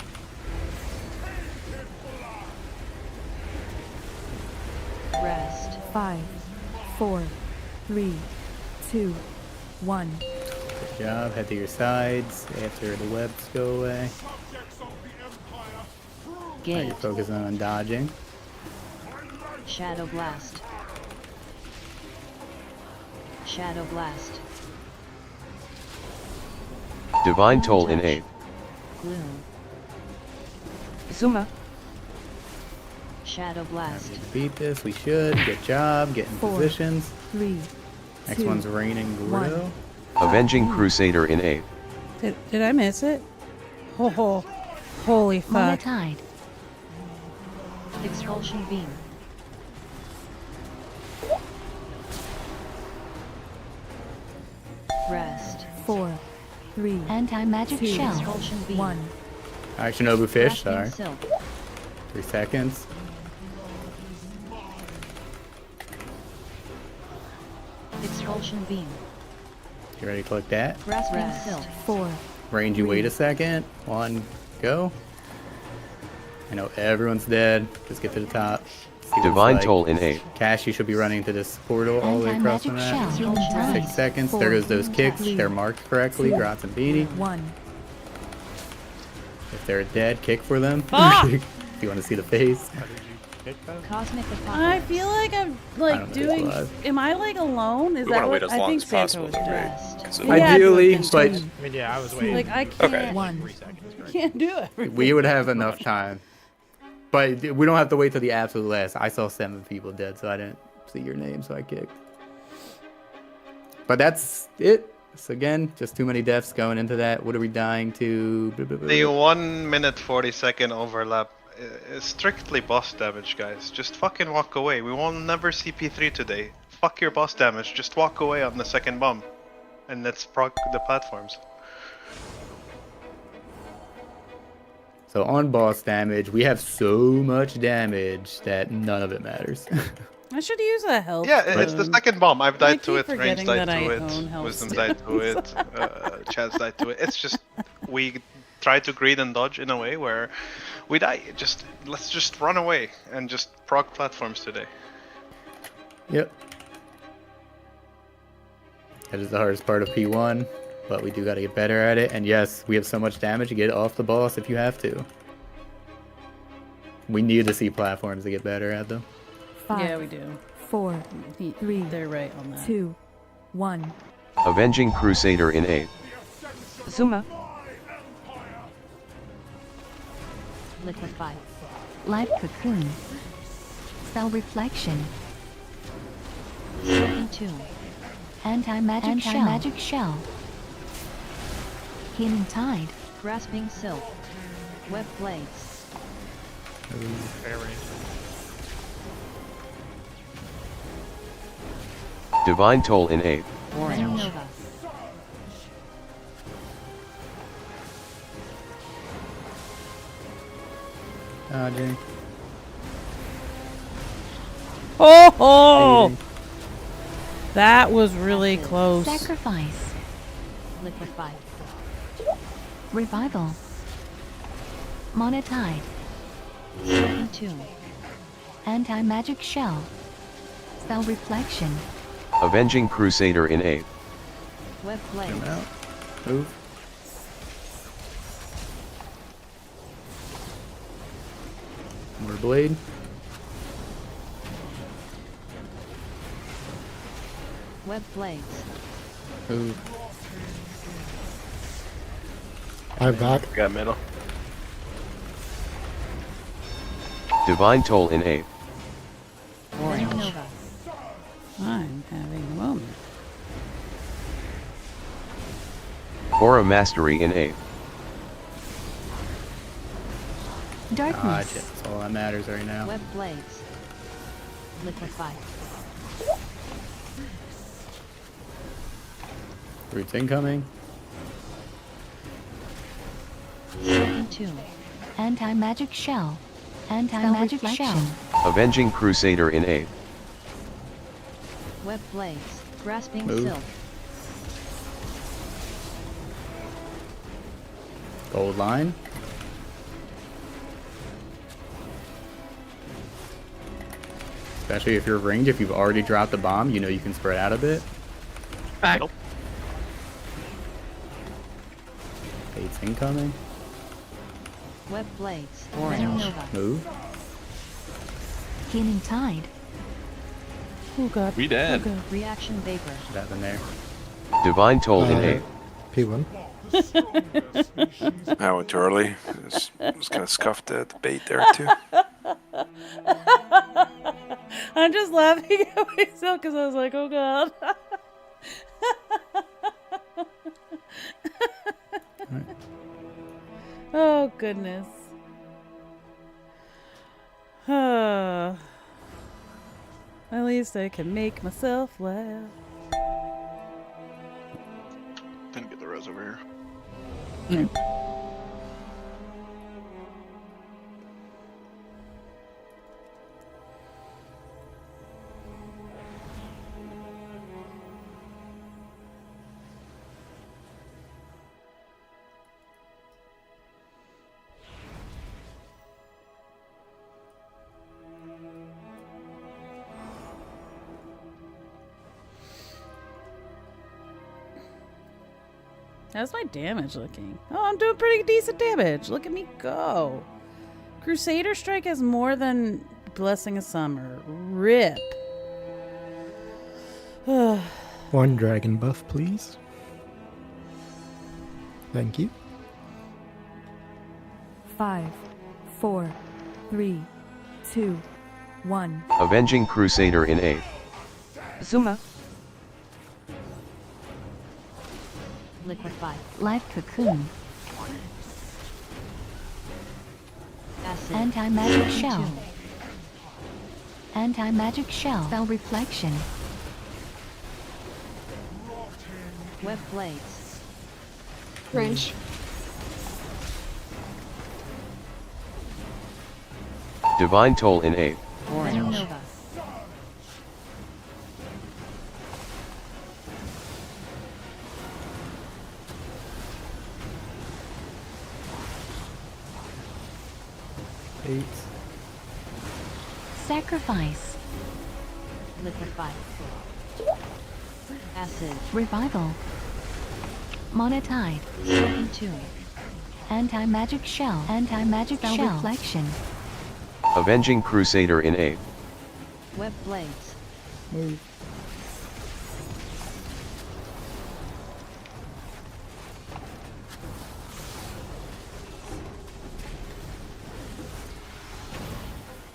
silk. Rest. 5, 4, 3, 2, 1. Good job. Head to your sides after the webs go away. Now you're focusing on dodging. Shadow Blast. Shadow Blast. Divine Toll in 8. Gloom. Zuma. Shadow Blast. Beat this. We should. Good job. Get in 4, positions. 3, Next 2, one's Raining Gordo. Avenging Crusader in 8. Did I miss it? Oh, holy fuck. Monotide. Expulsion Beam. Rest. 4, 3, Anti-magic 2, shell. Expulsion Beam. 1. Alright, Shinobu Fish. Grasping Sorry. Silk. 3 seconds. Expulsion Beam. You ready to collect that? Grasping Rest. Silk. 4, Range, you wait a second. 1, go. I know everyone's dead. Just get to the top. See what it's Divine like. Toll in 8. Cash, you should be running to this portal all the way across the Anti-magic map. shell. Healing tide. 6 seconds. 4, There goes those kicks. 3, They're marked correctly. 2, Grots and Beanie. 1. If they're dead, kick for them. Ah! If you want to see the face. How did you kick that? Cosmic Apocalypse. I feel like I'm I like don't know doing. if it's live. Am I like alone? Is We that want to what wait as I long think as Santo possible, was though, doing? right? Yeah, So- Ideally, it's but been I mean, yeah, I was waiting. like I for can't. 1. 3 seconds. Right? Can't do everything. we would have enough time. But we don't have to wait till the absolute last. I saw 7 people dead, so I didn't see your name, so I kicked. But that's it. So again, just too many deaths going into that. What are we dying to? The 1 minute 40-second overlap is strictly boss damage, guys. Just fucking walk away. We will never CP3 today. Fuck your boss damage. Just walk away on the second bomb. And let's proc the platforms. So on boss damage, we have so much damage that none of it matters. I should use a health. Yeah, it's the second bomb. I've died to keep it, Range forgetting died that I to own it, health Wisdom died to it, Chance died to it. It's just, we try to greed and dodge in a way where we die. Let's just run away and just proc platforms today. Yep. That is the hardest part of P1, but we do got to get better at it. And yes, we have so much damage, get off the boss if you have to. We need to see platforms to get better at them. 5, Yeah, we do. 4, 3, They're right on that. 2, 1. Avenging Crusader in 8. Zuma. Liquefy. Life cocoon. Spell reflection. Shocking Tomb. Anti-magic shell. Healing tide. Grasping Silk. Web Blades. Fair range. Divine Toll in 8. Nova. Dodging. Oh! That was really close. Sacrifice. Liquefy. Revival. Monotide. Shocking Tomb. Anti-magic shell. Spell reflection. Avenging Crusader in 8. Web Blades. Come out. Move. More blade. Web Blades. Move. I'm back. Got middle. Divine Toll in 8. Nova. I'm having a moment. Aura Mastery in 8. Dodge Darkness. it. That's all that matters right now. Web Blades. Liquefy. Roots incoming. Shocking Tomb. Anti-magic shell. Anti-magic shell. Avenging Crusader in 8. Web Blades. Grasping Move. Silk. Gold line. Especially if you're ringed, if you've already dropped the bomb, you know you can spread out a bit. Back. Bait's incoming. Web blades. Nova. Move. Healing tide. Oh god. We dead. Oh god. Reaction vapor. What happened there? Divine Toll in A. P1. I went too early. I was kind of scuffed at the bait there too. I'm just laughing at myself because I was like, oh god. Oh goodness. At least I can make myself laugh. Didn't get the res over here. How's my damage looking? Oh, I'm doing pretty decent damage. Look at me go. Crusader Strike has more than Blessing of Summer. Rip. One dragon buff, please. Thank you. 5, 4, 3, 2, 1. Avenging Crusader in A. Zuma. Liquefy. Life cocoon. Acid. Anti-magic shell. Tune. Anti-magic shell. Spell reflection. Web blades. Range. Divine Toll in A. Nova. Eight. Sacrifice. Liquefy. Acid. Revival. Monotide. Silken tune. Anti-magic shell. Anti-magic shell. Reflection. Avenging Crusader in A. Web blades. Move.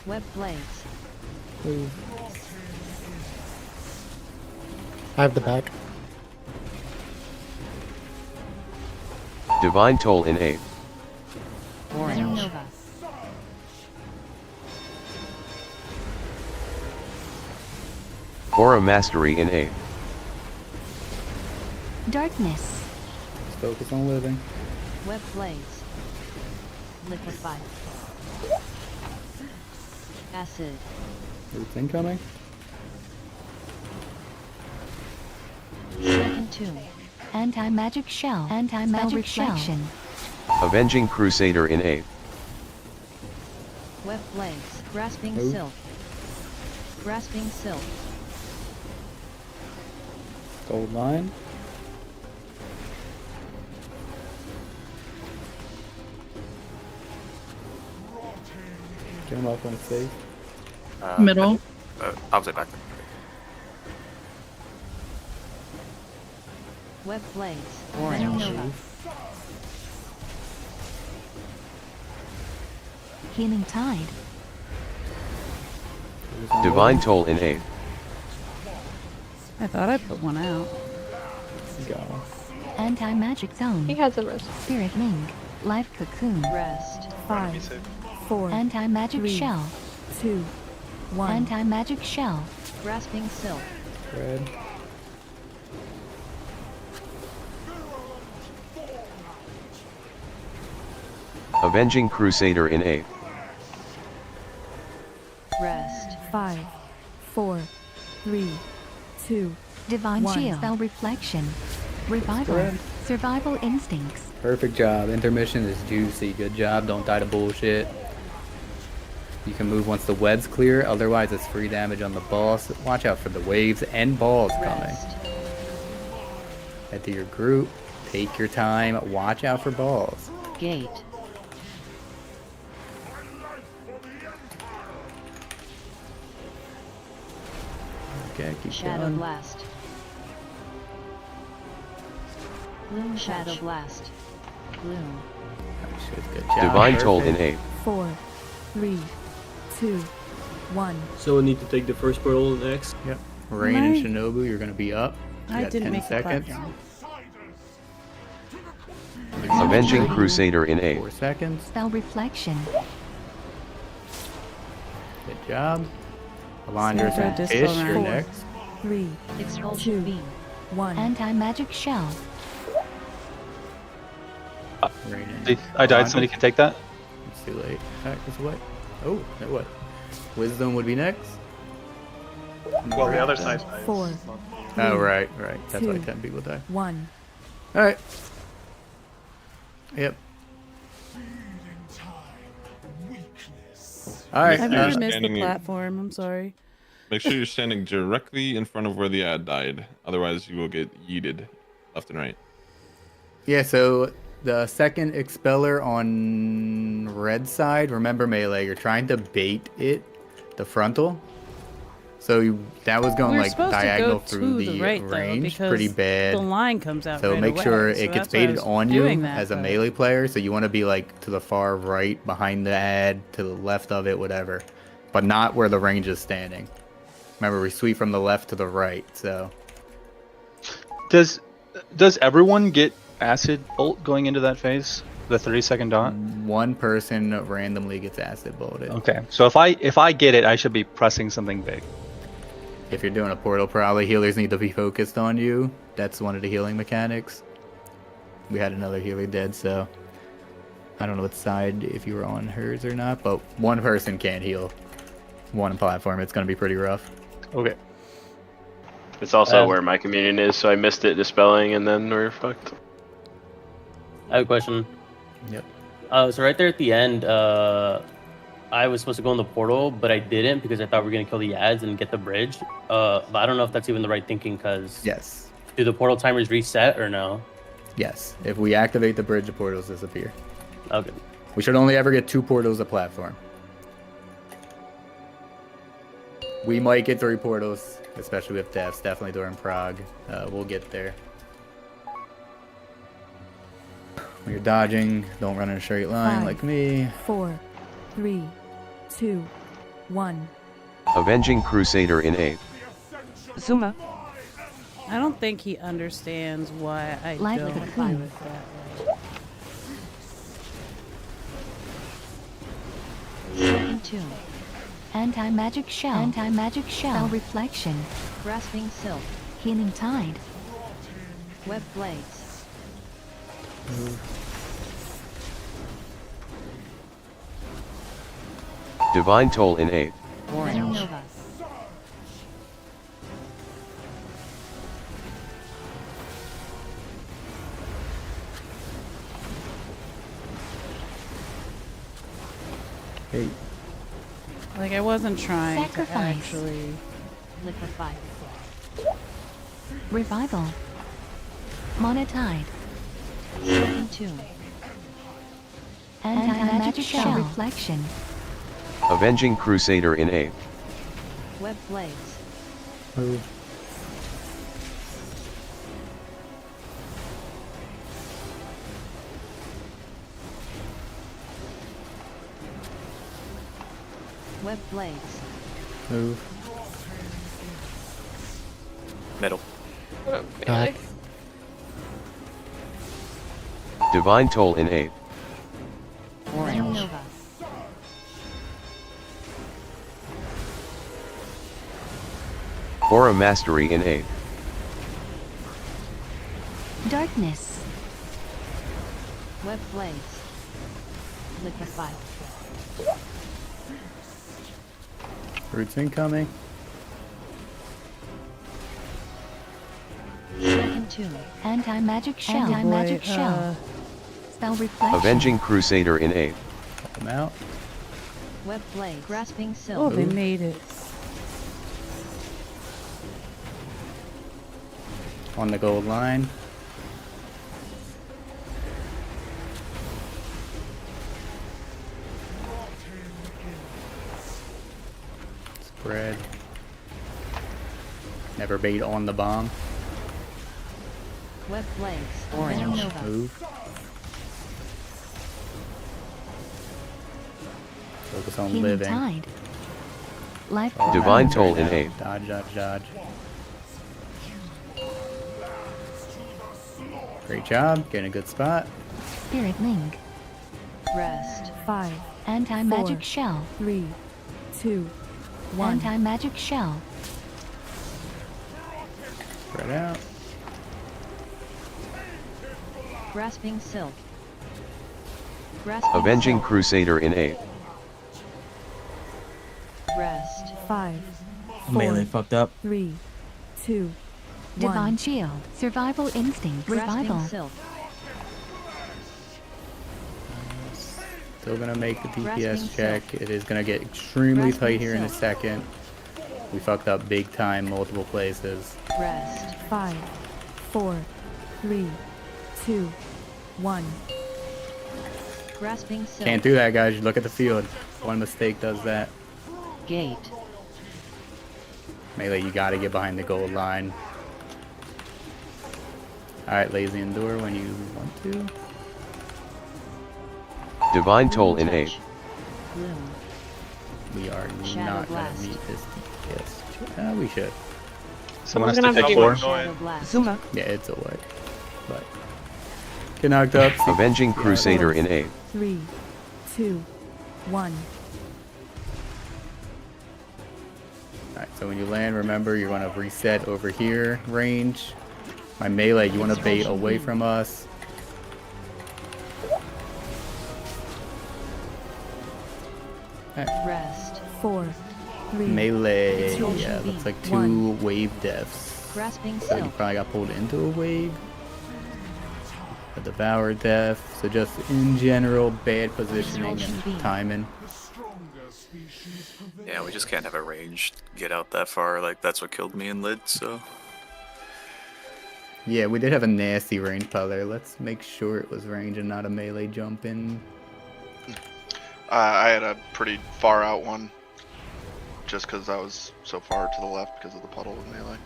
Web blades. Move. I have the back. Divine Toll in A. Nova. Aura Mastery in A. Darkness. Let's focus on living. Web blades. Liquefy. Acid. Roots incoming. Silken tune. Anti-magic shell. Anti-magic reflection. Avenging Crusader in A. Web blades. Grasping Move. silk. Grasping silk. Gold line. Get him up when it's safe. Middle. I'll say back. Web blades. Nova. Healing tide. Divine Toll in A. I thought I put one out. Go. Anti-magic zone. He has a rest. Spirit link. Life cocoon. Rest. 5, 4, Anti-magic 3, shell. 2, 1. Anti-magic shell. Grasping silk. Red. Avenging Crusader in A. Rest. 5, 4, 3, 2, Divine 1. shield. Spell reflection. Revival. Red. Survival instincts. Perfect job. Intermission is juicy. Good job. Don't die to bullshit. You can move once the web's clear, otherwise it's free damage on the boss. Watch out for the waves and balls coming. Rest. Head to your group, take your time, watch out for balls. Gate. Okay, keep Shadow going. Blast. Gloom Shadow Blast. Gloom. Good job. Divine Toll in Perfect. 8. 4, 3, 2, 1. So we need to take the first portal next. Yep. Rain and Shinobu, you're gonna be up. You I got didn't 10 make the seconds. platform. Avenging Crusader in 8. 4 seconds. Spell Reflection. Good job. Alondra's Sandra, and Disco Tish, you're round. next. 3, Expulsion 2, Beam. 1. Anti-magic shell. Rain and I died. Alondra. Somebody can take that. It's too late. Heck, it's what? Oh, no, what? Wisdom would be next. Well, the other side dies. 4, Oh, right. That's why 2, 10 people die. 1. Alright. Yep. Alright. I've Yeah. never missed the Standing in- platform. I'm sorry. Make sure you're standing directly in front of where the ad died. Otherwise, you will get yeeted left and right. Yeah, so the second expeller on red side, remember melee, you're trying to bait it, the frontal. So that was going We're like supposed diagonal to go through to the right though, range, because pretty bad. the line comes out. So right make away, sure so it gets that's why I baited was on you doing that, as a but- melee player. So you want to be like to the far right, behind the ad, to the left of it, whatever, but not where the range is standing. Remember, we sweep from the left to the right. So Does everyone get acid bolt going into that phase? The 30-second dot. one person randomly gets acid bolted. Okay, so if I get it, I should be pressing something big. If you're doing a portal, probably healers need to be focused on you. That's one of the healing mechanics. We had another healer dead, so I don't know what side if you were on hers or not, but one person can't heal one platform. It's going to be pretty rough. Okay. It's also where my communion is, so I missed it dispelling, and then we're fucked. I have a question. Yep. So right there at the end, I was supposed to go in the portal, but I didn't because I thought we were gonna kill the ads and get the bridge. But I don't know if that's even the right thinking, because Yes. do the portal timers reset or no? Yes. If we activate the bridge, the portals disappear. Okay. We should only ever get 2 portals a platform. We might get 3 portals, especially with deaths, definitely during Prague. We'll get there. When you're dodging, don't run in a straight line 5, like me. 4, 3, 2, 1. Avenging Crusader in 8. Zuma. I don't think he understands why I Like don't the do queen. it that way. Second Tomb. Anti-magic shell. Anti-magic shell. Spell Reflection. Grasping Silk. Healing Tide. Web Blades. Divine Toll in 8. Venom Nova. Hey. Like I wasn't trying to Sacrifice. actually. Liquefy. Revival. Monotide. Second Tomb. Anti-magic shell. Reflection. Avenging Crusader in 8. Web Blades. Web Blades. Move. Middle. Back. Divine Toll in 8. Venom Nova. Aura Mastery in 8. Darkness. Web Blades. Liquefy. Roots incoming. Second Tomb. Anti-magic shell. Oh boy, Anti-magic shell. Spell Reflection. Avenging Crusader in 8. Help them out. Web blade. Grasping Oh, silk. they made it. On the gold line. Spread. Never bait on the bomb. Web blades. Orange. Nova. Move. Focus on Healing living. tide. Life Oh, Divine dodge Toll right in now. 8. Dodge, dodge, dodge. Great job. Getting a good spot. Spirit link. Rest. 5, Anti-magic 4, shell. 3, 2, 1. Anti-magic shell. Spread out. Grasping silk. Grasping Avenging silk. Crusader in 8. Rest. 5, Melee fucked up. 3, 2, 1. Divine shield. Survival instinct. Grasping Revival. silk. Still gonna make the Grasping DPS check. It is gonna get extremely Grasping tight here in a silk. second. We fucked up big time, multiple places. Rest. 5, 4, 3, 2, 1. Grasping silk. Can't do that, guys. Look at the field. One mistake does that. Gate. Melee, you gotta get behind the gold line. Alright, lazy endure when you want to. Divine Toll in 8. Bloom. We are Shadow not Blast. gonna meet this DPS. We should. Someone has gonna to have take to do 4. Shadow blast. Zuma. Yeah, it's a way. But get knocked up. Avenging Yeah, Crusader in 8. 3, 2, 1. Alright, so when you land, remember you're gonna reset over here, range. My melee, you wanna bait away from us. Rest. 4, 3. Melee, Explosion yeah, beam. looks like 2 One. wave deaths. Grasping So you silk. probably got pulled into a wave. A devour death. So just in general, bad positioning Explosion beam. and timing. Yeah, we just can't have a ranged get out that far. Like, that's what killed me in Lid, so. Yeah, we did have a nasty range pile there. Let's make sure it was range and not a melee jump in. I had a pretty far out one. Just because I was so far to the left because of the puddle with melee.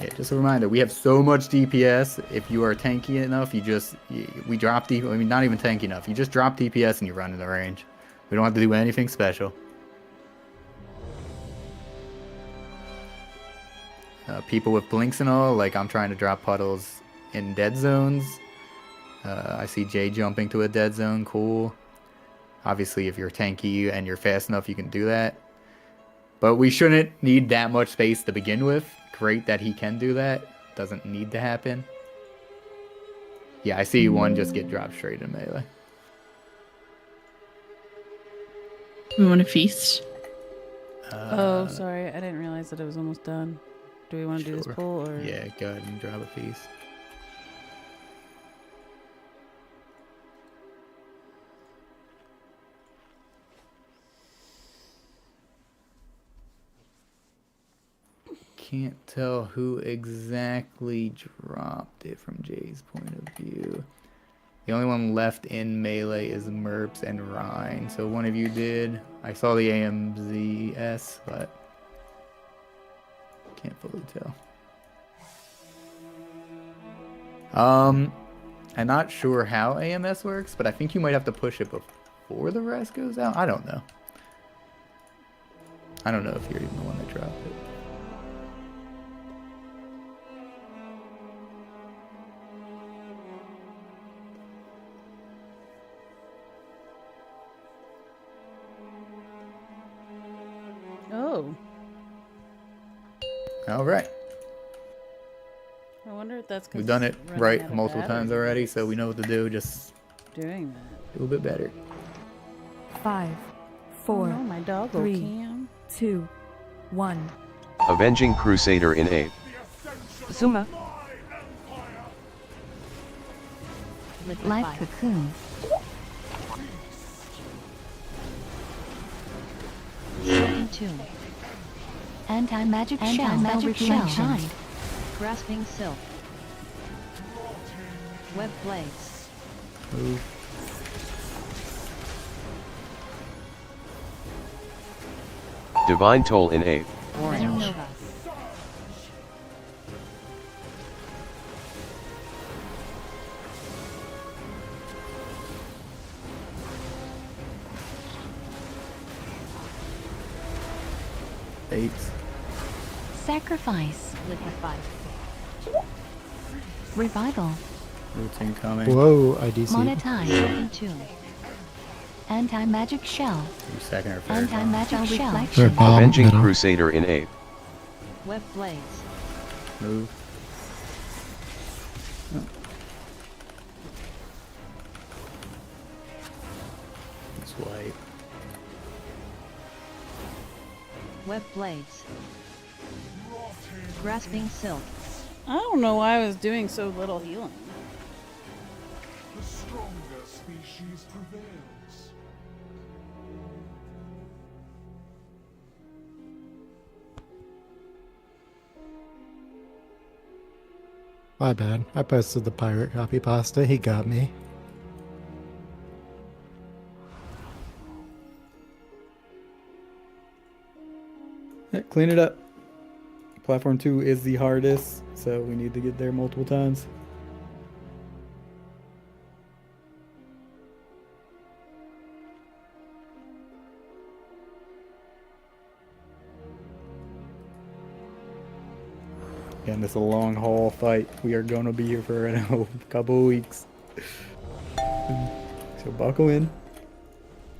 Yeah, just a reminder, we have so much DPS. If you are tanky enough, we drop DPS. I mean, not even tanky enough. You just drop DPS and you run in the range. We don't have to do anything special. People with blinks and all, like I'm trying to drop puddles in dead zones. I see Jay jumping to a dead zone, cool. Obviously, if you're tanky and you're fast enough, you can do that. But we shouldn't need that much space to begin with. Great that he can do that. Doesn't need to happen. Yeah, I see one just get dropped straight in melee. We want to feast. Oh, sorry. I didn't realize that it was almost done. Do we want to do this Sure. pull or? Yeah, go ahead and drop a piece. Can't tell who exactly dropped it from Jay's point of view. The only one left in melee is Merps and Rhine. So one of you did. I saw the AMZS, but can't fully tell. I'm not sure how AMS works, but I think you might have to push it before the rest goes out. I don't know. I don't know if you're even the one that dropped it. Oh. All right. I wonder if that's 'cause We've done it running out right of multiple times battery already, so we know what to do. Just doing that. do a bit better. 5, 4, no, my doggo 3, Cam. 2, 1. Avenging Crusader in 8. Zuma. Life cocoon. Broken tomb. Anti-magic shell. Anti-magic shell. Grasping silk. Web blades. Move. Divine Toll in 8. Nova. Eight. Sacrifice. Liquefy. Revival. Roots incoming. Whoa, IDC. Monetize. Broken tomb. Anti-magic shell. You second or third. Anti-magic shell. Third bomb, Avenging middle. Crusader in 8. Web blades. Move. Oh. It's white. Web blades. Grasping silk. I don't know why I was doing so little healing. The stronger species prevails. My bad. I posted the pirate copy pasta. He got me. Yeah, clean it up. Platform 2 is the hardest, so we need to get there multiple times. Again, this is a long haul fight. We are going to be here for a couple of weeks. So buckle in.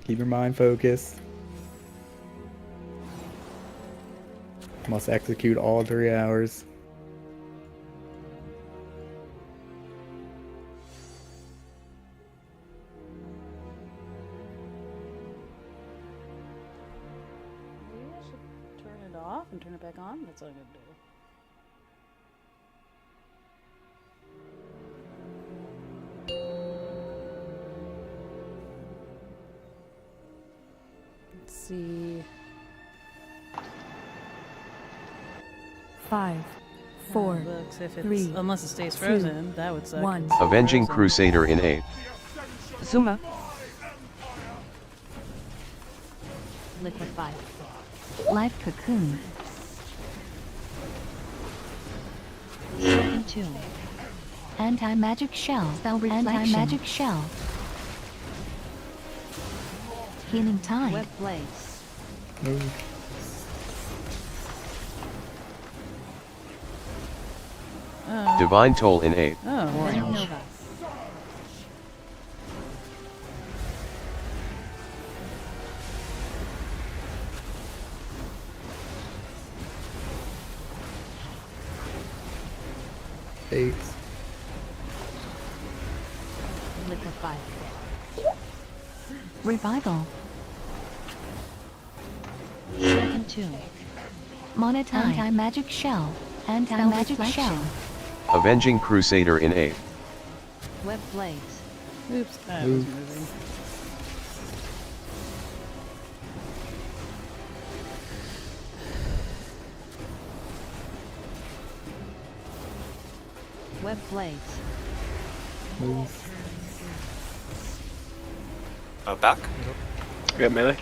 Keep your mind focused. Must execute all 3 hours. Maybe I should turn it off and turn it back on. That's what I'm gonna do. Let's see. 5, 4, It looks if it's 3, unless it stays 2, frozen, that would suck. 1. Avenging Crusader in 8. Zuma. Liquefy. Life cocoon. Broken tomb. Anti-magic shell. Spell reflection. Anti-magic shell. Healing tide. Web blades. Divine Toll in 8. Oh, Nova. Eight. Liquefy. Revival. Broken tomb. Monetize. Anti-magic shell. Anti-magic shell. Avenging Crusader in 8. Web blades. Oops, that was moving. Web blades. Move. Back. Got melee.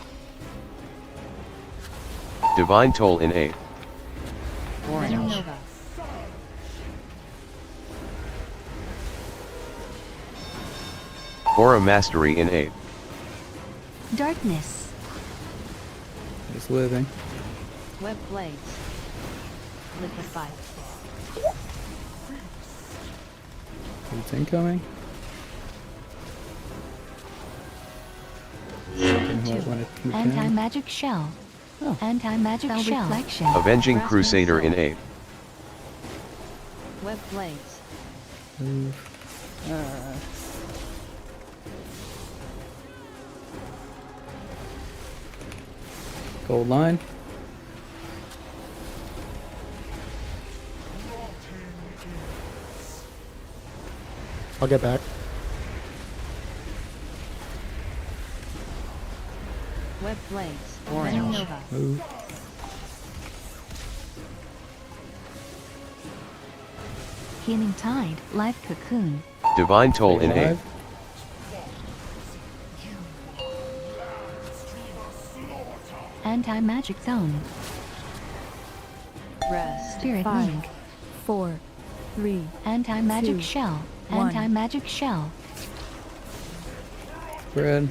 Divine Toll in 8. Nova. Aura Mastery in 8. Darkness. Just living. Web blades. Liquefy. Roots incoming. Anti-magic shell. Oh. Anti-magic shell. Reflection. Avenging Grasping Crusader in silk. 8. Web blades. Move. Gold line. I'll get back. blades. Orange. Venom Nova. Move. Healing Tide. Life Cocoon. Divine Toll in 8. Revive. Anti-magic zone. Rest. Spirit 5, link. 4, 3, Anti-magic 2, shell. 1. Anti-magic shell. Spread.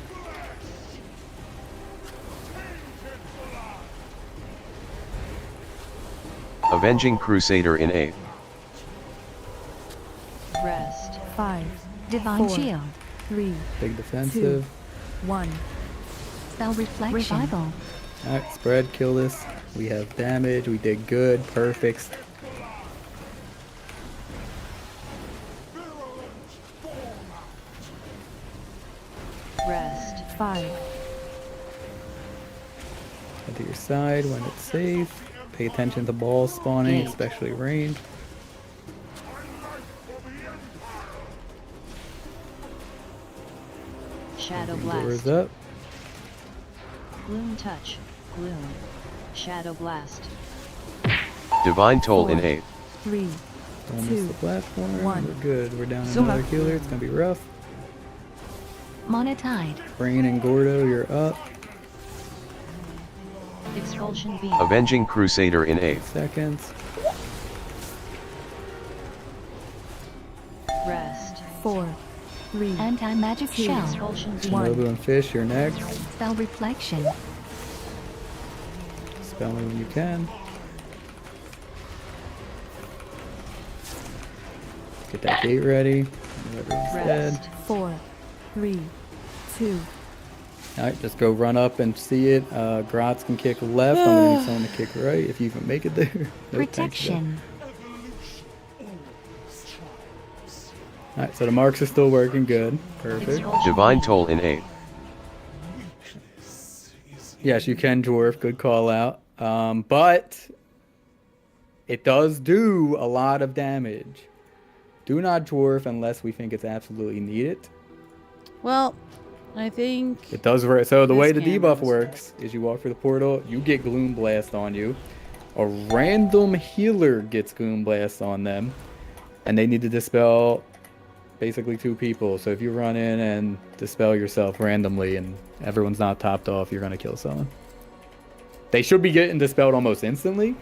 Avenging Crusader in 8. Rest. 5, Divine 4, shield. 3, Big defensive. 1. Spell reflection. Revival. Alright, spread, kill this. We have damage, we did good, perfect. Rest. 5, Head to your side when it's safe. Pay attention to balls spawning, Gate. especially range. Shadow Doors Blast. up. Gloom Touch. Gloom. Shadow Blast. Divine Toll in 4, 8. 3, Don't miss 2, the platform. 1. We're good. We're down Zoom another up. healer. It's gonna be rough. Monotide. Brain and Gordo, you're up. Expulsion Beam. Avenging Crusader in 8. Seconds. Rest. 4, 3, Anti-magic 2, shell. Expulsion Beam. Shinobu and Fish, you're next. Spell reflection. Spell me when you can. Get that gate ready. Everyone's dead. Rest. 4, 3, 2, Alright, just go run up and see it. Grotz can kick left. I'm gonna need someone to kick right if you even make it there. Nope, thanks, Protection. Alright, so the marks are still working good. Perfect. Expulsion Divine Beam. Toll in 8. Yes, you can dwarf. Good call out. But it does do a lot of damage. Do not dwarf unless we think it's absolutely needed. Well, I think It does work. So the way the This debuff canvas. works is you walk through the portal, you get Gloom Blast on you. A random healer gets Gloom Blast on them. And they need to dispel basically 2 people. So if you run in and dispel yourself randomly and everyone's not topped off, you're going to kill someone. They should be getting dispelled almost instantly.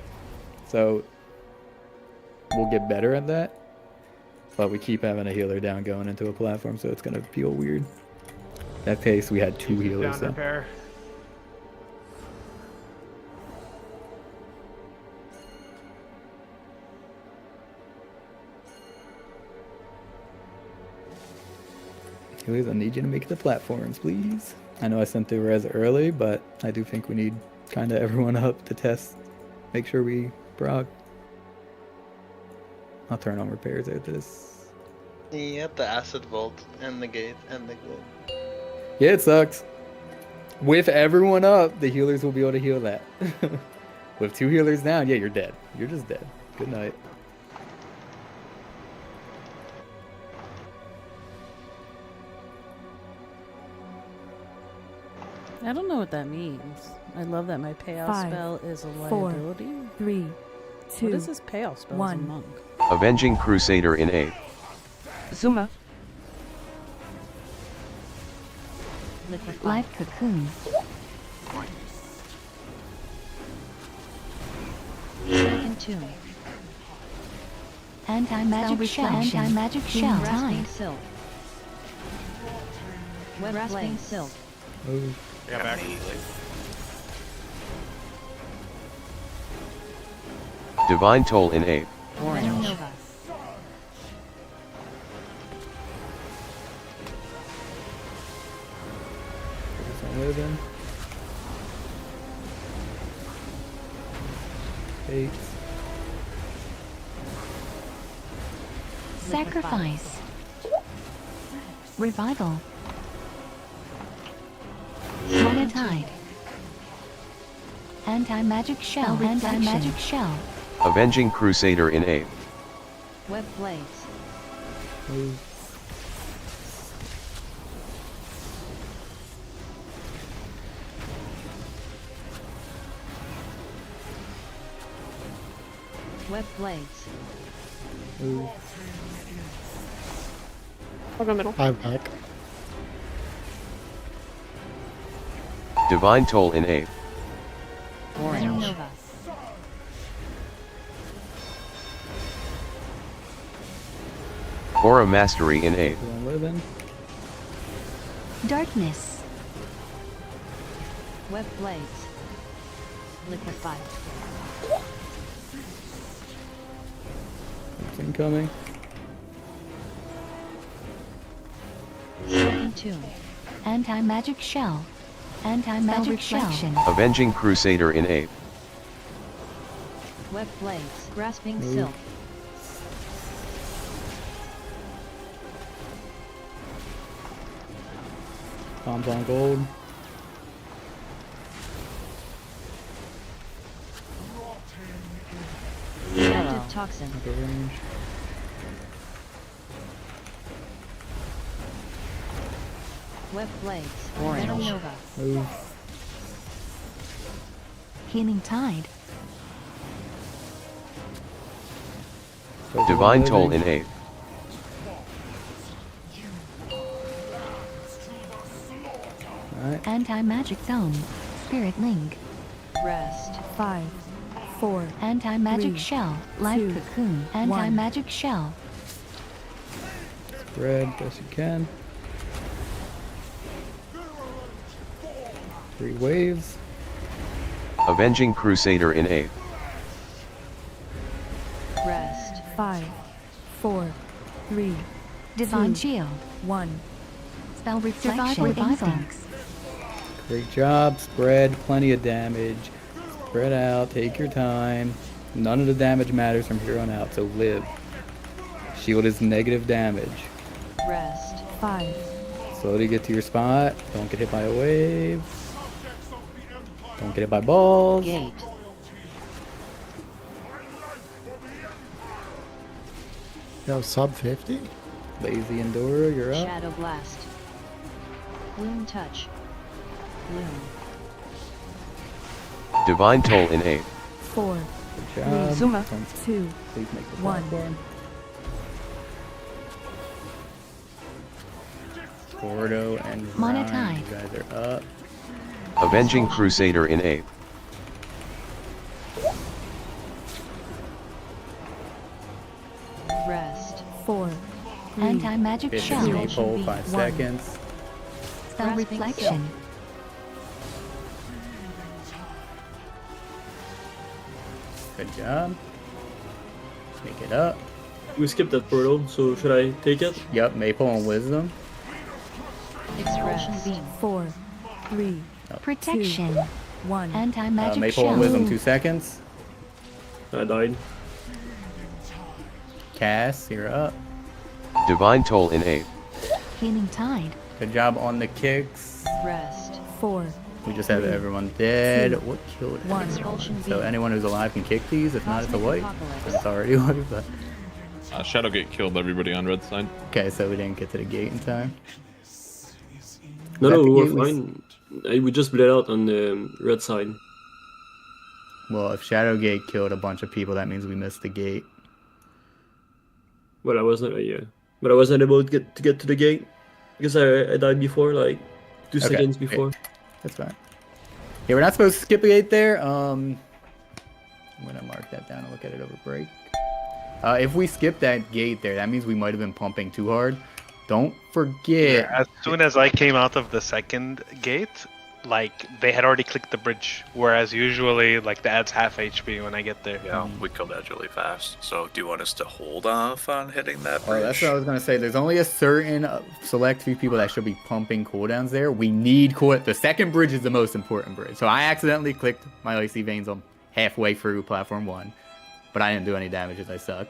So we'll get better at that. But we keep having a healer down going into a platform, so it's going to feel weird. That case, we had 2 healers. Down So. repair. Healers, I need you to make the platforms, please. I know I sent the res early, but I do think we need kind of everyone up to test. Make sure we proc. I'll turn on repairs after this. Yeah, the acid vault and the gate and the gloom. Yeah, it sucks. With everyone up, the healers will be able to heal that. With 2 healers down, yeah, you're dead. You're just dead. Good night. I don't know what that means. I love that my payoff 5, spell is a 4, liability. 3, 2, What is this payoff spell as a 1. monk? Avenging Crusader in 8. Zuma. Life Cocoon. Second Tomb. Anti-magic shell. reflection. Anti-magic shell. Grasping Tide. Silk. Web Grasping Silk. Oh. I got back. Divine Toll in 8. Venom Nova. Focus on living. Fate. Sacrifice. Revival. Monotide. Anti-magic shell. Anti-magic shell. Avenging Crusader in 8. Web Blades. Oh. Web blades. I'll go middle. I'm back. Divine Toll in 8. Venom Nova. Aura Mastery in 8. Darkness. Web blades. Liquefy. It's incoming. Silken Tomb. Anti-magic shell. Anti-magic reflection. Avenging Crusader in 8. Web blades. Grasping silk. Bombs on gold. Active toxin. Go range. Web blades. Venom Nova. Move. Healing tide. Divine Toll in 8. Alright. Anti-magic zone. Spirit link. Rest. 5, 4, Anti-magic 3, shell. Live 2, cocoon. Anti-magic shell. Spread best you can. 3 waves. Avenging Crusader in 8. Rest. 5, 4, 3, Divine 2, shield. 1. Spell reflection. Instincts. Great job. Spread. Plenty of damage. Spread out. Take your time. None of the damage matters from here on out, so live. Shield is negative damage. Rest. 5. Slowly get to your spot. Don't get hit by a wave. Don't get hit by balls. Gate. Yo, sub 50? Lazy Endura, you're up. Shadow blast. Bloom touch. Bloom. Divine Toll in 8. 4, Good job. Zuma. Don't 2, please make the 1. platform. Gordo and Ryan, Monotide. you guys are up. Avenging Crusader in 8. Rest. 4, 3, Anti-magic Hit shell. the maypole, 5 1. seconds. Spell Grasping reflection. Good job. Make it up. We skipped that portal, so should I take it? Yep, Maple and Wisdom. Expulsion beam. 4, 3, Protection. 1. Anti-magic Maple shell. and Wisdom, 2 seconds. I died. Cass, you're up. Divine Toll in 8. Healing tide. Good job on the kicks. Rest. 4, We just have everyone dead. 2, What killed 1. everyone? Expulsion So beam. anyone who's alive can kick these. If not, it's a Cosmic wipe. apocalypse. It's already a wipe, but... Shadowgate killed everybody on red side. Okay, so we didn't get to the gate in time. No, That no, the we gate were was- fine. We just bled out on the red side. Well, if Shadowgate killed a bunch of people, that means we missed the gate. Well, I wasn't, yeah. But I wasn't able to get to the gate because I died before, like 2 Okay, seconds okay. before. That's fine. Yeah, we're not supposed to skip a gate there. I'm gonna mark that down and look at it over break. If we skip that gate there, that means we might have been pumping too hard. Don't forget. As soon as I came out of the second gate, like they had already clicked the bridge, whereas usually like the ad's half HP when I get there. Yeah, we killed that really fast. So do you want us to hold off on hitting that bridge? Oh, that's what I was gonna say. There's only a certain select few people that should be pumping cooldowns there. We need the second bridge is the most important bridge. So I accidentally clicked my icy veins on halfway through platform 1, but I didn't do any damage as I suck.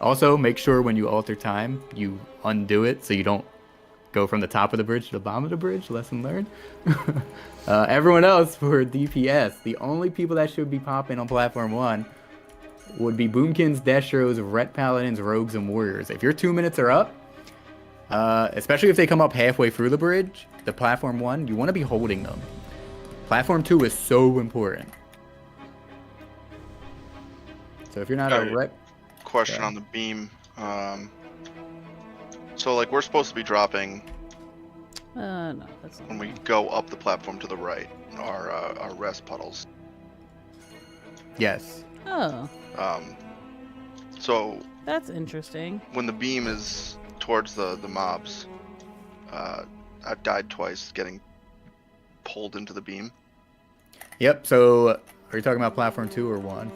Also, make sure when you alter time, you undo it so you don't go from the top of the bridge to the bottom of the bridge. Lesson learned. Everyone else for DPS, the only people that should be popping on platform 1 would be Boomkins, Destros, Ret Paladins, Rogues, and Warriors. If your 2 minutes are up, especially if they come up halfway through the bridge, the platform 1, you want to be holding them. Platform 2 is so important. So if you're not Alright. a rep, Question on the beam. So like we're supposed to be dropping No, that's not. when we go up the platform to the right. Our rest puddles. yes. Oh, So that's interesting. when the beam is towards the mobs, I've died twice getting pulled into the beam. Yep. So are you talking about platform 2 or 1?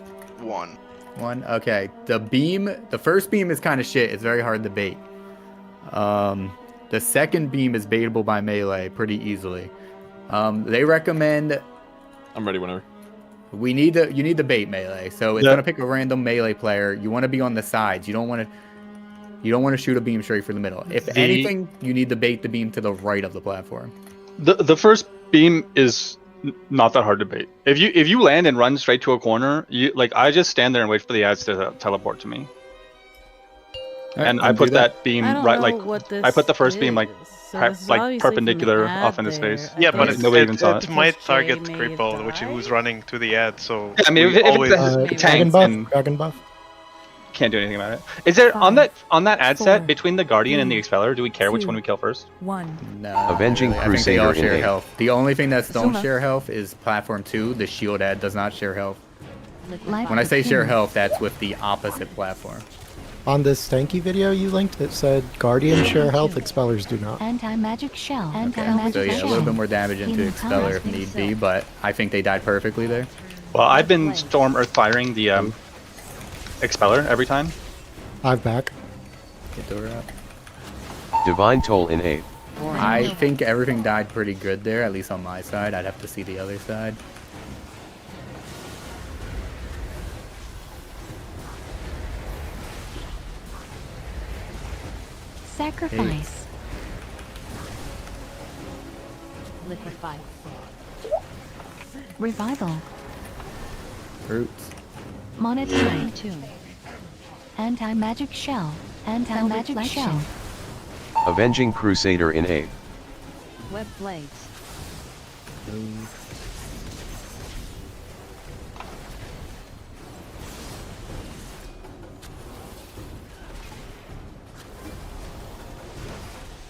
One. Okay. The first beam is kind of shit. It's very hard to bait. The second beam is baitable by melee pretty easily. They recommend. I'm ready whenever. You need the bait melee. So it's gonna pick a random melee player. You want to be on the sides. You don't want to shoot a beam straight for the middle. If anything, you need to bait the beam to the right of the platform. The first beam is not that hard to bait. If you land and run straight to a corner, I just stand there and wait for the ads to teleport to me. Right, and I put that beam I don't right, know what this I put the first beam is. So this is obviously from perpendicular the ad off in his there. face. Yeah, but Like, nobody even saw it it. might Because target Jay may have Creepo, which who's running to the ad. So Yeah, I mean, we if always it's a Dragon tank, buff. then Dragon buff. can't do anything about it. Is there on that ad 4, set between the Guardian and the 3, Expeller? Do we care which 2, one we kill first? 1. No. Avenging not really. I think they all Crusader in share A. health. The only thing that don't Suma. share health is platform 2. The shield ad does not share health. Liquefy. When I say share health, that's with the opposite platform. On this stanky video you linked, it said Guardians share health, Expellers do not. Anti-magic shell. Okay. Anti-magic So yeah, a shell. little bit more damage into Expeller if need be, but I think they died perfectly there. Well, I've been Storm Earth firing the Expeller every time. I've back. Get the door up. Divine Toll in A. I think everything died pretty good there, at least on my side. I'd have to see the other side. Sacrifice. Liquefy. Revival. Roots. Monetize. Tune. Anti-magic shell. Anti-magic shell. Avenging Crusader in A. Web blades.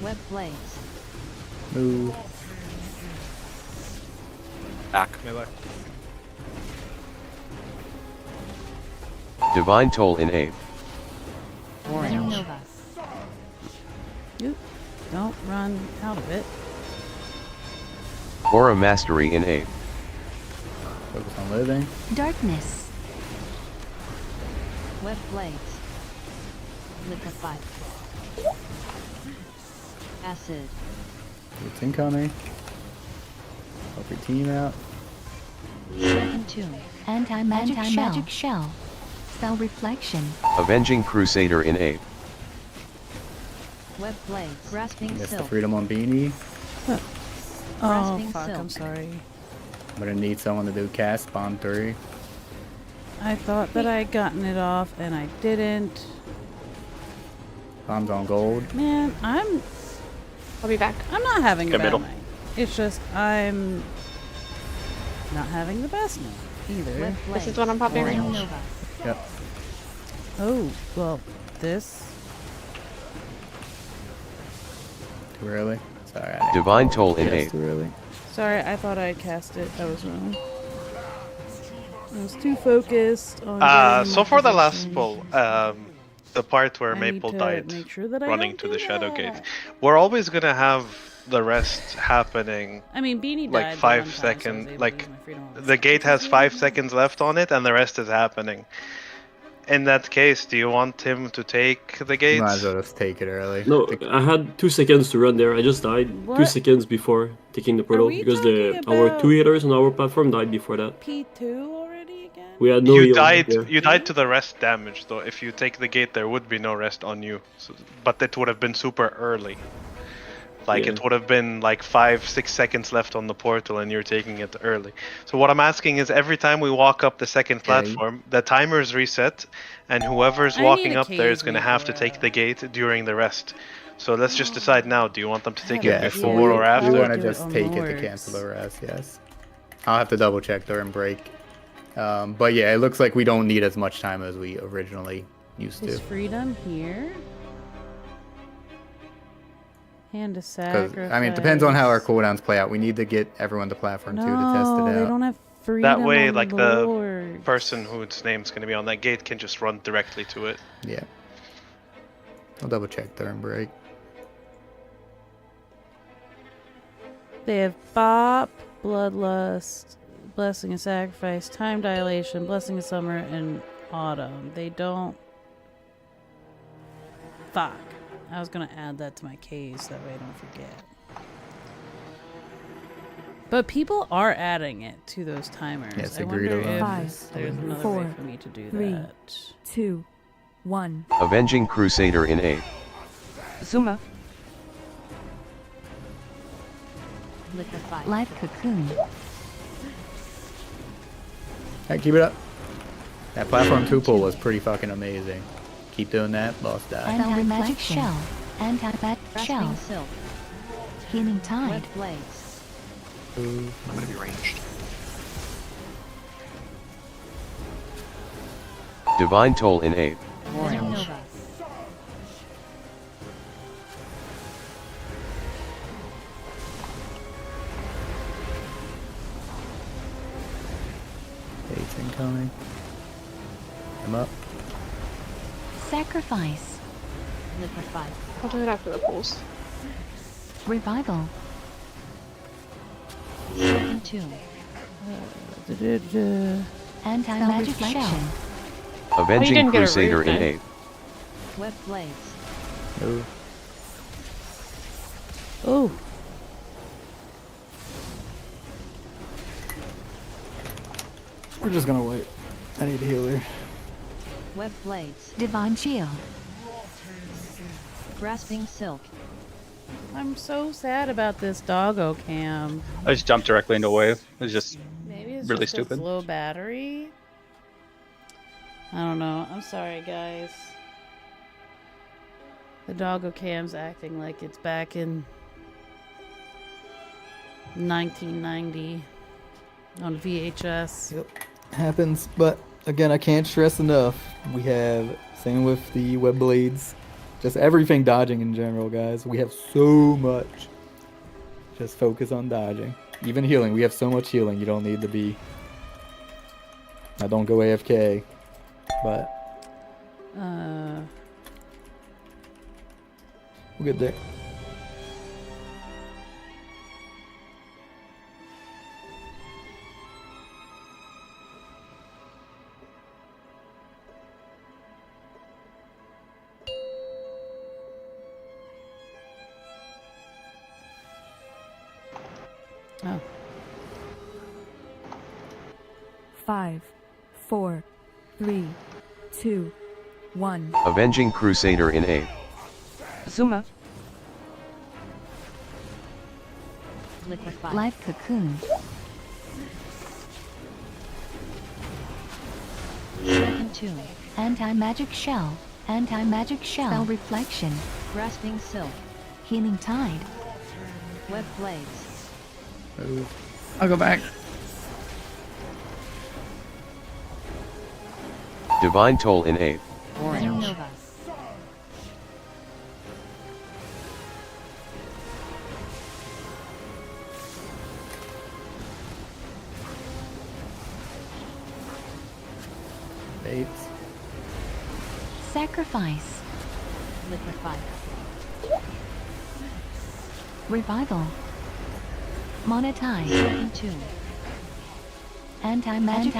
Web blades. Move. Back. Melee. Divine Toll in A. Nova. Oop. Don't run out of it. Aura Mastery in A. Focus on living. Darkness. Web blades. Liquefy. Acid. It's incoming. Help your team out. Second tune. Anti-magic shell. Spell reflection. Avenging Crusader in A. Web blades. Grasping Missed the silk. freedom on Beanie. Oh, Grasping fuck, silk. I'm sorry. I'm gonna need someone to do cast bomb 3. I thought that I had gotten it off, and I didn't. Bomb's on gold. Man, I'll be back. I'm not having a Get bad middle. night. It's just I'm not having the best night either. Web This blades. is what I'm popping right now. Nova. Yep. Oh, well, this. Too early. Sorry. I didn't Divine Toll in guess A. too early. Sorry, I thought I had cast it. I was wrong. I was too focused on. getting So my for the last position. pull, the part where I need Maple to died make sure that I running don't to do the Shadow Gate, that. we're always gonna have the rest happening I mean, Beanie died. like the 5 one time, so I was seconds. able to Like use my freedom on the gate has second 5 time. seconds left on it, and the rest is happening. In that case, do you want him to take the You gates? might as well just take it early. No, I had 2 seconds to run there. I just died 2 What? seconds before taking the portal we because talking our about 2 healers on our platform died before that. P2 already again? We had no You heal died. there. You died to the rest damage, though. If you take the gate, there would be no rest on you. So, but it would have been super early. Like Yeah. it would have been like 5-6 seconds left on the portal, and you're taking it early. So what I'm asking is, every time we walk up the second platform, the timer's reset, and whoever's I need walking a up there is cave gonna have to take the gate during the rest. So let's just decide now. Do you want them to take it Yeah, before or after? You want to Do it just on take it to Lords. cancel the rest, yes. I'll have to double check during break. But yeah, it looks like we don't need as much time as we originally used Is to. freedom here? Hand to Because sacrifice. I mean, it depends on how our cooldowns play out. We need to get everyone to platform 2 to test it No, out. they don't have freedom. That way, on like the Lord. person whose name's gonna be on that gate can just run directly to it. Yeah. I'll double check Therm Break. They have Bop, Bloodlust, Blessing of Sacrifice, Time Dilation, Blessing of Summer, and Autumn. They don't. Fuck. I was gonna add that to my case, that way I don't forget. But people are adding it to those timers. Yes, I agreed wonder if on. there's another 4, way for me to do 3, that. 2, 1. Avenging Crusader in A. Zuma. Liquefy. Live cocoon. Hey, keep it up. That platform 2 pull was pretty fucking amazing. Keep doing that, boss die. Anti-magic shell. Anti-magic shell. Grasping silk. Healing tide. Web blades. I'm gonna be ranged. Divine Toll in A. Nova. Bait's incoming. I'm up. Sacrifice. Liquefy. I'll do it after the pulls. Revival. Shocking tomb. Anti-magic shell. Avenging didn't get a Crusader root in then. A. Web blades. Ooh. Oh. We're just gonna wait. I need a healer. Web blades. Divine shield. Grasping silk. I'm so sad about this doggo cam. I just jumped directly into a wave. It was just Maybe it's really just stupid. a slow battery. I don't know. I'm sorry, guys. The doggo cam's acting like it's back in 1990 on VHS. Yep. Happens, but again, I can't stress enough. We have, same with the web blades, just everything dodging in general, guys. We have so much. Just focus on dodging. Even healing, we have so much healing. You don't need to be. Now, don't go AFK, but we'll get there. Oh. 5, 4, 3, 2, 1. Avenging Crusader in A. Zuma. Liquefy. Live cocoon. Shocking tomb. Anti-magic shell. Anti-magic shell. Spell reflection. Grasping silk. Healing tide. Web blades. I'll go back. Divine Toll in A. Nova. Baits. Sacrifice. Liquefy. Revival. Monetize. Shocking tomb. Anti-magic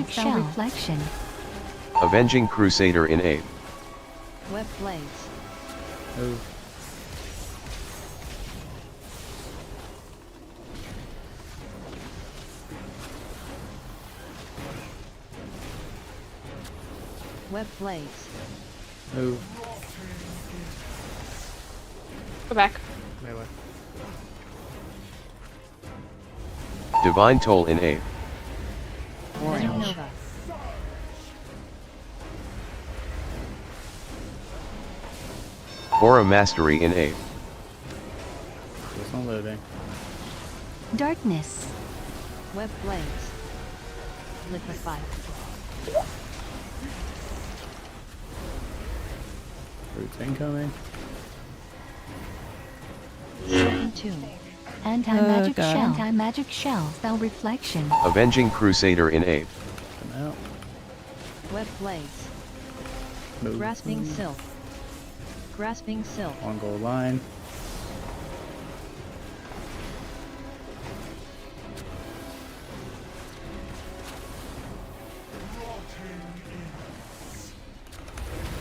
shell. Reflection. Avenging Crusader in A. Web blades. Web blades. Move. Go back. Melee. Divine Toll in A. Nova. Aura Mastery in A. Just on living. Darkness. Web blades. Liquefy. Roots incoming. Shocking Tomb. Anti-magic God. shell. Anti-magic shell. Spell reflection. Avenging Crusader in A. Come out. Web Blades. Move. Grasping Silk. Grasping Silk. On goal line.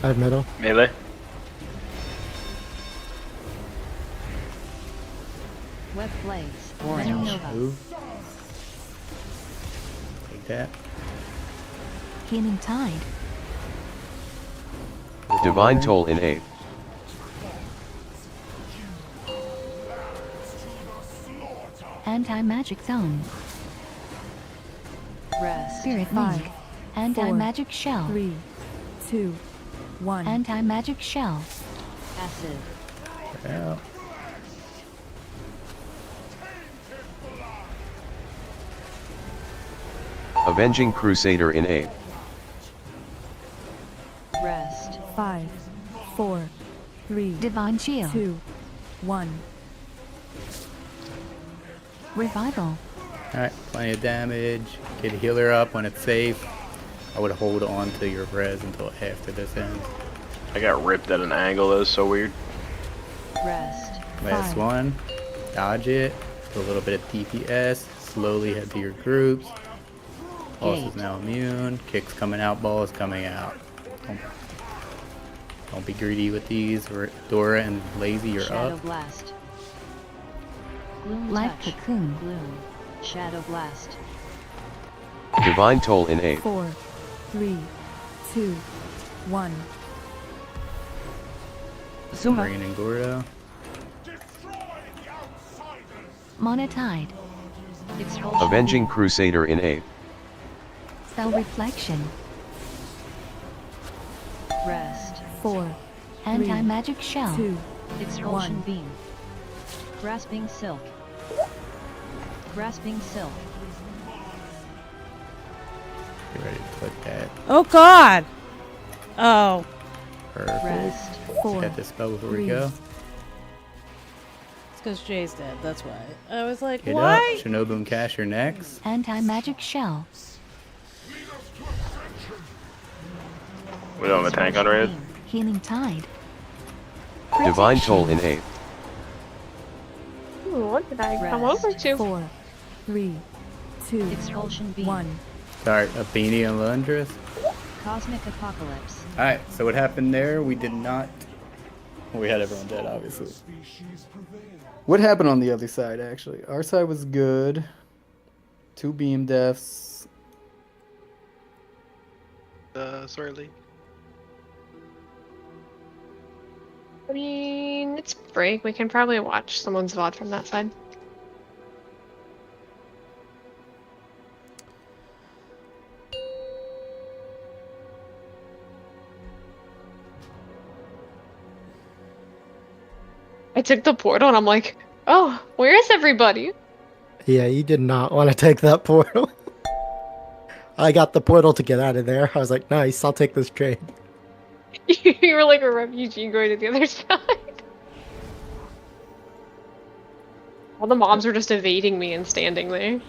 I have middle. Melee. Web Blades. Orange. Nova. Move. Take that. Healing tide. Divine Toll in A. Anti-magic zone. Rest. Spirit Five, link. Anti-magic shell. 3, 2, 1. Anti-magic shell. Acid. Yeah. Avenging Crusader in A. Rest. 5, 4, 3, Divine shield. 2, 1. Revival. Alright, plenty of damage. Get a healer up when it's safe. I would hold on to your res until after this ends. I got ripped at an angle. That was so weird. Rest. Last 5. one. Dodge it. Do a little bit of DPS. Slowly head to your groups. Pulse is Gate. now immune. Kicks coming out. Ball is coming out. Don't be greedy with these. Dora and Lazy, you're Shadow up. Blast. Gloom Light Touch. cocoon. Gloom. Shadow Blast. Divine Toll in A. 4, 3, 2, 1. Bringing in Gordo. Monotide. Expulsion. Avenging Crusader in A. Spell reflection. Rest. 4, Anti-magic shell. 2, Expulsion 1. Beam. Grasping Silk. Grasping Silk. Get ready to put that. Oh God. Oh. Perfect. Rest. 4, Got this spell before we 3. go. It's because Jay's dead. That's why. I was like, Get why? up. Shinobu Cash, you're next. Anti-magic shell. We don't have a tank on red. Beam. Healing tide. Divine Toll in A. Ooh, what did I come Rest. over to? 4, 3, 2, Expulsion Beam. 1. Sorry, a Beanie and Lundress. Cosmic Apocalypse. Alright, so what happened there? We did not. Well, we had everyone dead, obviously. What happened on the other side, actually? Our side was good. 2 beam deaths. Sorry, Lee. I mean, it's break. We can probably watch someone's VOD from that side. I took the portal and I'm like, oh, where is everybody? Yeah, you did not want to take that portal. I got the portal to get out of there. I was like, nice, I'll take this trade. You were like a refugee going to the other side. All the mobs were just evading me and standing there.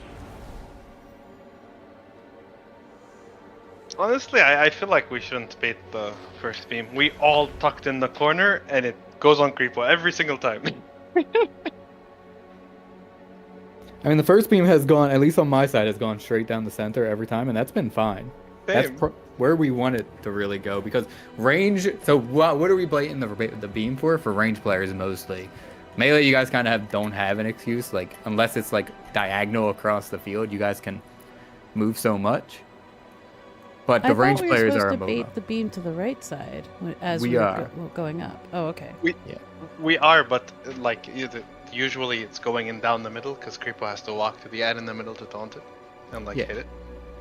Honestly, I feel like we shouldn't bait the first beam. We all tucked in the corner, and it goes on creepo every single time. I mean, the first beam has gone, at least on my side, has gone straight down the center every time, and that's been fine. That's Same. where we want it to really go, because range. So what are we baiting the beam for? For range players mostly. Melee, you guys kind of don't have an excuse, like unless it's like diagonal across the field, you guys can move so much. But the I range thought we were players supposed are to a bait the beam to the right side as We we were are. going up. Oh, okay. We are, but like usually it's going in down the middle because creepo has to walk to the ad in the middle to taunt it and like Yeah. hit it.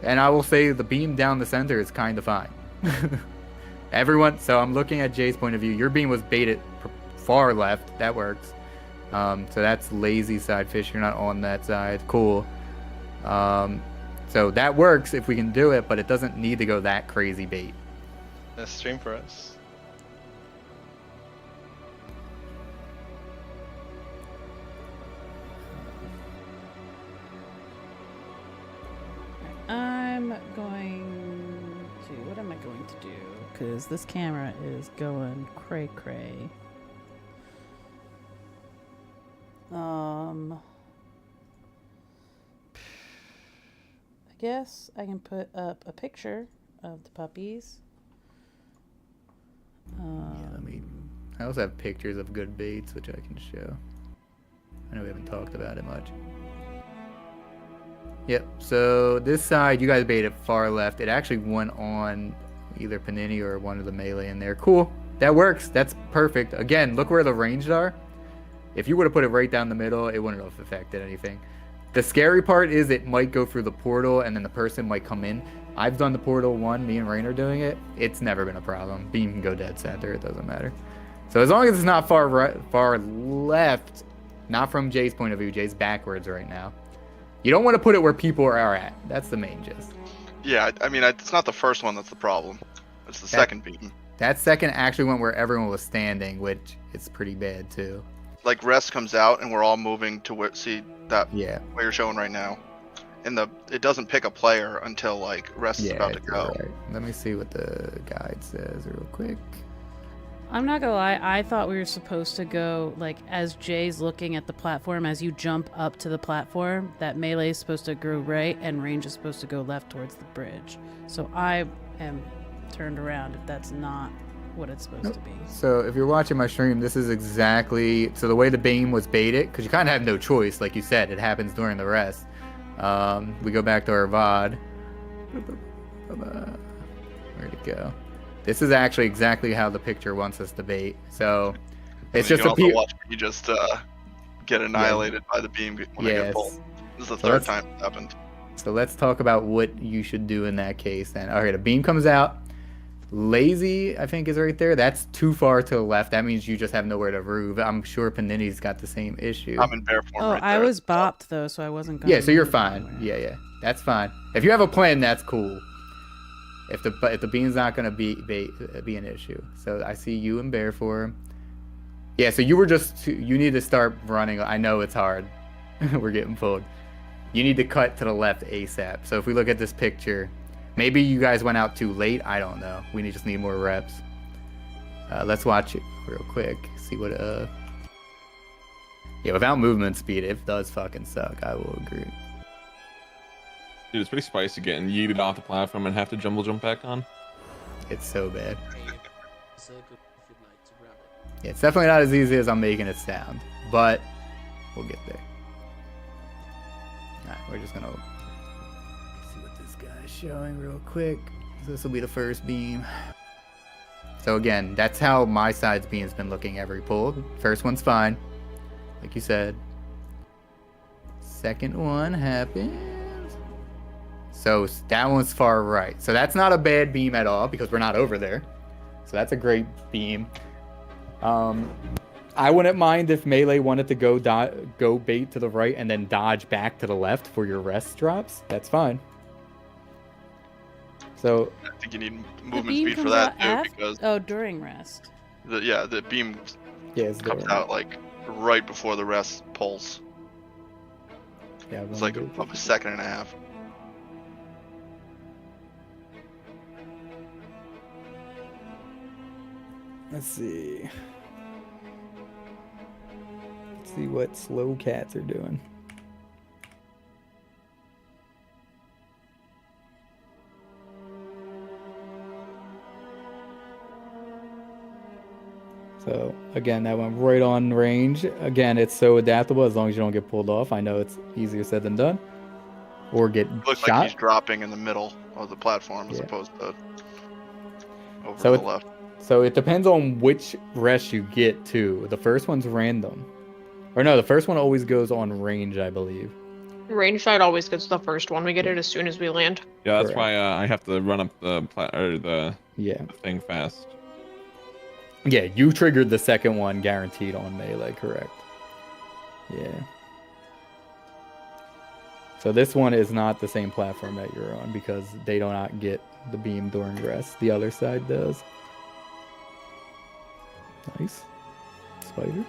And I will say the beam down the center is kind of fine. Everyone, so I'm looking at Jay's point of view. Your beam was baited far left. That works. So that's lazy side fish. You're not on that side. Cool. So So that works if we can do it, but it doesn't need to go that crazy bait. That's stream for us. I'm going to. What am I going to do? Because this camera is going cray cray. I guess I can put up a picture of the puppies. I also have pictures of good baits, which I can show. I know we haven't talked about it much. Yep, so this side, you guys baited far left. It actually went on either Panini or one of the melee in there. Cool, that works. That's perfect. Again, look where the ranged are. If you would have put it right down the middle, it wouldn't have affected anything. The scary part is it might go through the portal and then the person might come in. I've done the portal one, me and Rain are doing it. It's never been a problem. Beam can go dead center, it doesn't matter. So as long as it's not far right, far left, not from Jay's point of view, Jay's backwards right now. You don't want to put it where people are at. That's the main gist. Yeah, I mean, it's not the first one that's the problem. It's the second beam. That second actually went where everyone was standing, which is pretty bad too. Like rest comes out and we're all moving to where, see that Yeah. where you're showing right now. And it doesn't pick a player until like rest is about to go. Right. Let me see what the guide says real quick. I'm not gonna lie, I thought we were supposed to go, like, as Jay's looking at the platform, as you jump up to the platform, that melee is supposed to go right and range is supposed to go left towards the bridge. So I am turned around if that's not what it's supposed to be. So if you're watching my stream, this is exactly, so the way the beam was baited, because you kind of have no choice, like you said, it happens during the rest. We go back to our VOD. Where'd it go? This is actually exactly how the picture wants us to bait. So it's you just can a also watch me just get annihilated by the beam when I get pulled. This is the third time it's happened. So let's talk about what you should do in that case then. All right, a beam comes out. Lazy, I think, is right there. That's too far to the left. That means you just have nowhere to move. I'm sure Panini's got the same issue. I'm in bear form Oh, right there. I was bopped though, so I wasn't going. Yeah, so you're fine. Yeah, that's fine. If you have a plan, that's cool. If the beam's not gonna be an issue. So I see you in bear form. Yeah, so you need to start running. I know it's hard. We're getting pulled. You need to cut to the left ASAP. So if we look at this picture, maybe you guys went out too late. I don't know. We just need more reps. Let's watch it real quick. See what yeah, without movement speed, it does fucking suck. I will agree. Dude, it's pretty spicy getting yeeted off the platform and have to jump back on. It's so bad. Yeah, it's definitely not as easy as I'm making it sound, but we'll get there. Alright, we're just gonna see what this guy's showing real quick. So this will be the first beam. So again, that's how my side's beam's been looking every pull. First one's fine, like you said. Second one happens. So that one's far right. So that's not a bad beam at all because we're not over there. So that's a great beam. I wouldn't mind if melee wanted to go bait to the right and then dodge back to the left for your rest drops. That's fine. So I think you need movement speed for that too, because during rest. The beam comes out like right before the rest pulls. Yeah, it's like a second and a half. let's see. Let's see what slow cats are doing. So again, that went right on range. Again, it's so adaptable as long as you don't get pulled off. I know it's easier said than done. Or get Looks shot. like he's dropping in the middle of the platform as opposed to over So to the left. So it depends on which rest you get too. The first one's random. Or no, the first one always goes on range, I believe. Range side always gets the first one. We get it as soon as we land. Yeah, that's why I have to run up the thing fast. Yeah, you triggered the second one guaranteed on melee, correct? Yeah. So this one is not the same platform that you're on because they do not get the beam during rest. The other side does. Nice. Spider.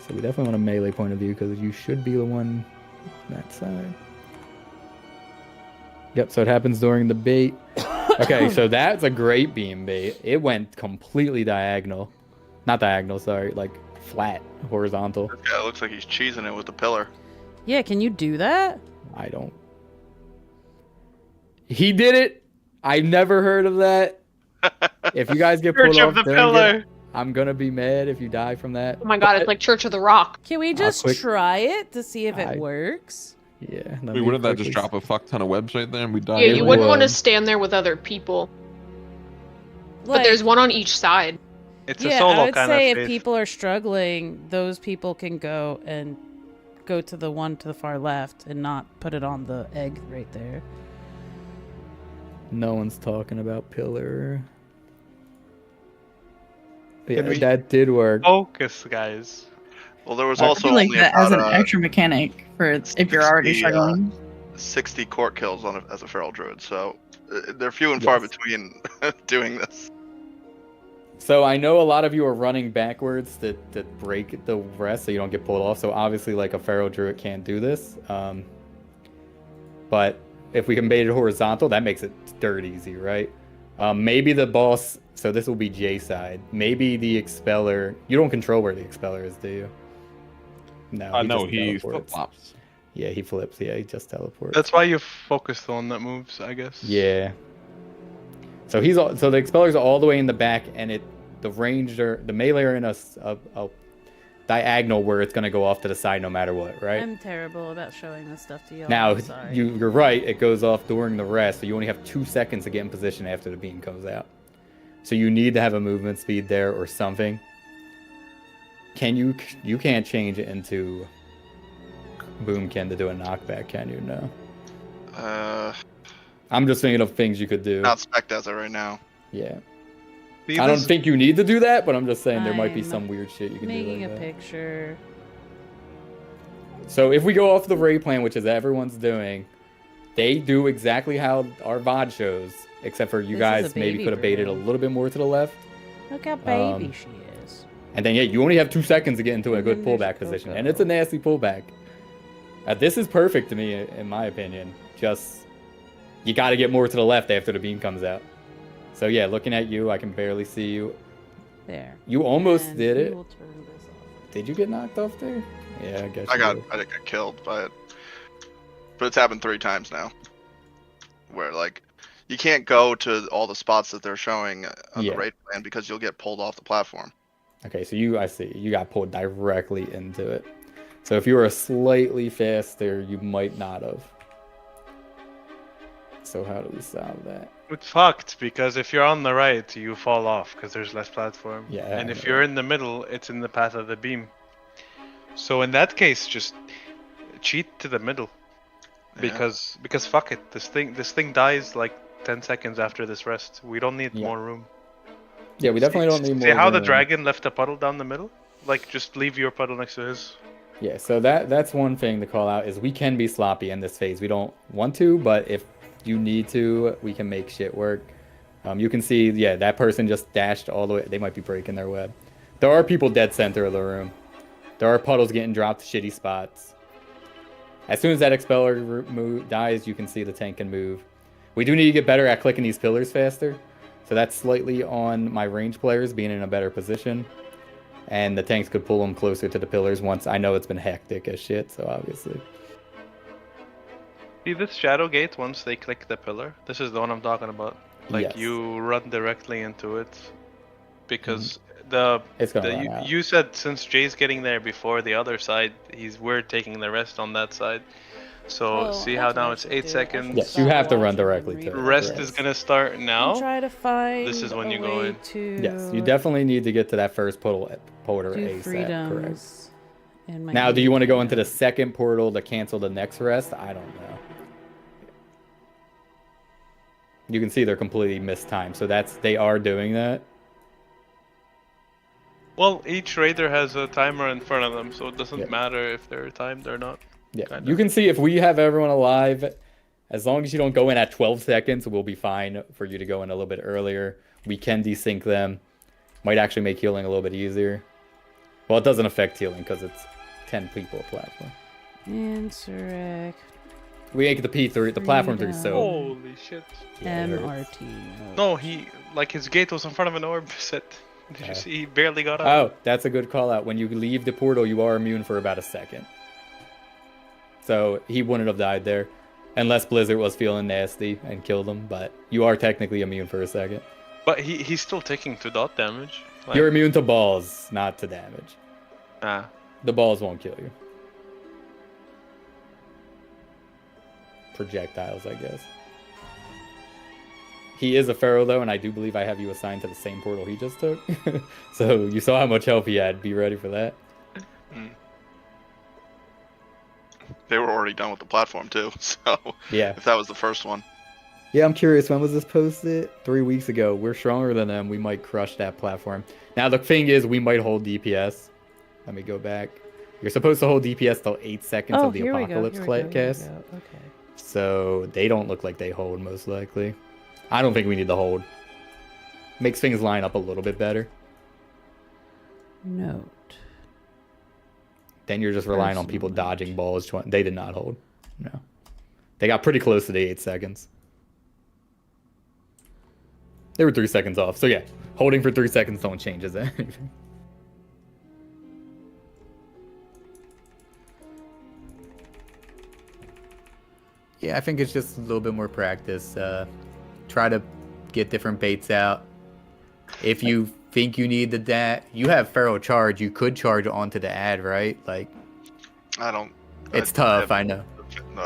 So we definitely want a melee point of view because you should be the one on that side. Yep, so it happens during the bait. Okay, so that's a great beam bait. It went completely diagonal. Not diagonal, sorry, like flat, horizontal. Yeah, it looks like he's cheesing it with the pillar. Yeah, can you do that? I don't. He did it. I've never heard of that. If you guys get pulled Church of off the during Pillar. it, I'm gonna be mad if you die from that. Oh my god, it's like Church of the Rock. Can we just quick- try it to see if it works? Yeah. Wait, wouldn't that just drop a fuck ton of webs right there and we die? Yeah, you wouldn't want to would. stand there with other people. But Like- there's one on each side. It's Yeah, a solo I would kind say of if faith. people are struggling, those people can go and go to the one to the far left and not put it on the egg right there. No one's talking about pillar. Yeah, Can we- that did work. Focus, guys. Well, there was I also feel like only that as an about, extra mechanic for if you're already 60, struggling. 60 court kills on as a feral druid, so they're few and far Yes. between doing this. So I know a lot of you are running backwards to break the rest so you don't get pulled off. So obviously, like a feral druid can't do this. But if we can bait it horizontal, that makes it dirt easy, right? Maybe the boss. So this will be J side. Maybe the expeller. You don't control where the expeller is, do you? No. No, just he teleports. flip-flops. Yeah, he flips. Yeah, he just teleports. That's why you focus the one that moves, I guess. Yeah. So so the expeller's all the way in the back, and the ranger, the melee are in a diagonal where it's gonna go off to the side no matter what, right? I'm terrible about showing this stuff to y'all. Now I'm sorry. you're right. It goes off during the rest, so you only have 2 seconds to get in position after the beam comes out. So you need to have a movement speed there or something. You can't change it into Boomkin to do a knockback, can you? No. I'm just thinking of things you could do. Not spec as it right now. Yeah. I don't think you need to do that, but I'm just saying there might be I'm some weird shit you can do. making like a that. picture. So if we go off the raid plan, which is everyone's doing, they do exactly how our VOD shows, except for you This is guys a maybe baby could have baited a bird. little bit more to the left. Look how baby she is. And then, yeah, you only have 2 seconds to get into a And good then there's pullback position. And it's a nasty pullback. This is perfect to me, in my opinion. Just, you got to get more to the left after the beam comes out. So, yeah, looking at you, I can barely see you. There. You almost And did we it. will turn this off. Did you get knocked off there? Yeah, I guess I you got did. killed by it. But it's happened 3 times now. Where like you can't go to all the spots that they're showing on Yeah. the raid plan because you'll get pulled off the platform. Okay, so I see. You got pulled directly into it. So if you were slightly faster, you might not have. So how do we solve that? It's fucked because if you're on the right, you fall off because there's less platform. Yeah, And I if know. you're in the middle, it's in the path of the beam. So in that case, just cheat to the middle. Because fuck it, this thing dies like 10 seconds after this rest. We don't need more room. Yeah, we definitely don't need more. See how the room. dragon left a puddle down the middle? Like just leave your puddle next to his. Yeah, so that's one thing to call out is we can be sloppy in this phase. We don't want to, but if you need to, we can make shit work. You can see, yeah, that person just dashed all the way. They might be breaking their web. There are people dead center of the room. There are puddles getting dropped to shitty spots. As soon as that expeller dies, you can see the tank can move. We do need to get better at clicking these pillars faster. So that's slightly on my range players being in a better position. And the tanks could pull them closer to the pillars once. I know it's been hectic as shit, so obviously. See this shadow gate once they click the pillar? This is the one I'm talking about. Like Yes. you run directly into it. Because It's gonna run out. you said since Jay's getting there before the other side, we're taking the rest on that side. So see how now it's 8 seconds. Yes, you have to run directly to it. Rest is gonna start now. Try to find. This is when you a go way in. To Yes, you definitely need to get to that first portal do ASAP, correct. freedoms. in my Now, do you want to go game. into the second portal to cancel the next rest? I don't know. You can see they're completely mistimed, so they are doing that. Well, each raider has a timer in front of them, so it doesn't Yeah. matter if they're timed or not. Yeah, Kinda. you can see if we have everyone alive, as long as you don't go in at 12 seconds, we'll be fine for you to go in a little bit earlier. We can desync them. Might actually make healing a little bit easier. Well, it doesn't affect healing because it's 10 people a platform. Ansurek. We make the P3, the platform 3, so... Holy shit. Yeah, it hurts. MRT. No, his gate was in front of an orb set. Did you see? He barely got out. Oh, that's a good call out. When you leave the portal, you are immune for about a second. So he wouldn't have died there. Unless Blizzard was feeling nasty and killed him, but you are technically immune for a second. But he's still taking 2 dot damage. Like, You're immune to balls, not to damage. Ah. The balls won't kill you. Projectiles, I guess. He is a Pharaoh, though, and I do believe I have you assigned to the same portal he just took. So you saw how much health he had. Be ready for that. They were already done with the platform too, so Yeah. if that was the first one. Yeah, I'm curious. When was this posted? 3 weeks ago. We're stronger than them. We might crush that platform. Now, the thing is, we might hold DPS. Let me go back. You're supposed to hold DPS till 8 seconds of the Apocalypse cast. Okay. So they don't look like they hold, most likely. I don't think we need to hold. Makes things line up a little bit better. Note. Then you're just relying on people dodging balls. They did not hold. No. They got pretty close to the 8 seconds. They were 3 seconds off. So yeah, holding for 3 seconds don't change anything. Yeah, I think it's just a little bit more practice. Try to get different baits out. If you think you need you have Pharaoh charge. You could charge onto the ad, right? Like, I don't. It's tough. I know.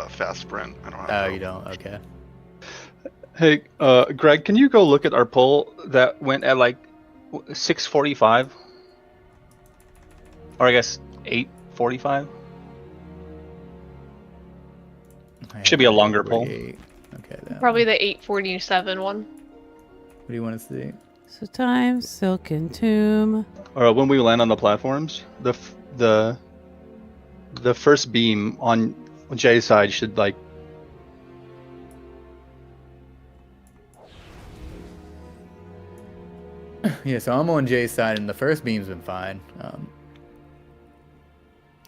Fast sprint. I don't have. Oh, you don't. Okay. Hey, Greg, can you go look at our poll that went at like 6:45, or I guess 8:45? Should be a longer poll. Okay. Probably the 847 one. What do you want to see? So time, Silken Tomb. Or when we land on the platforms, the first beam on Jay's side should like. Yeah, so I'm on Jay's side, and the first beam's been fine.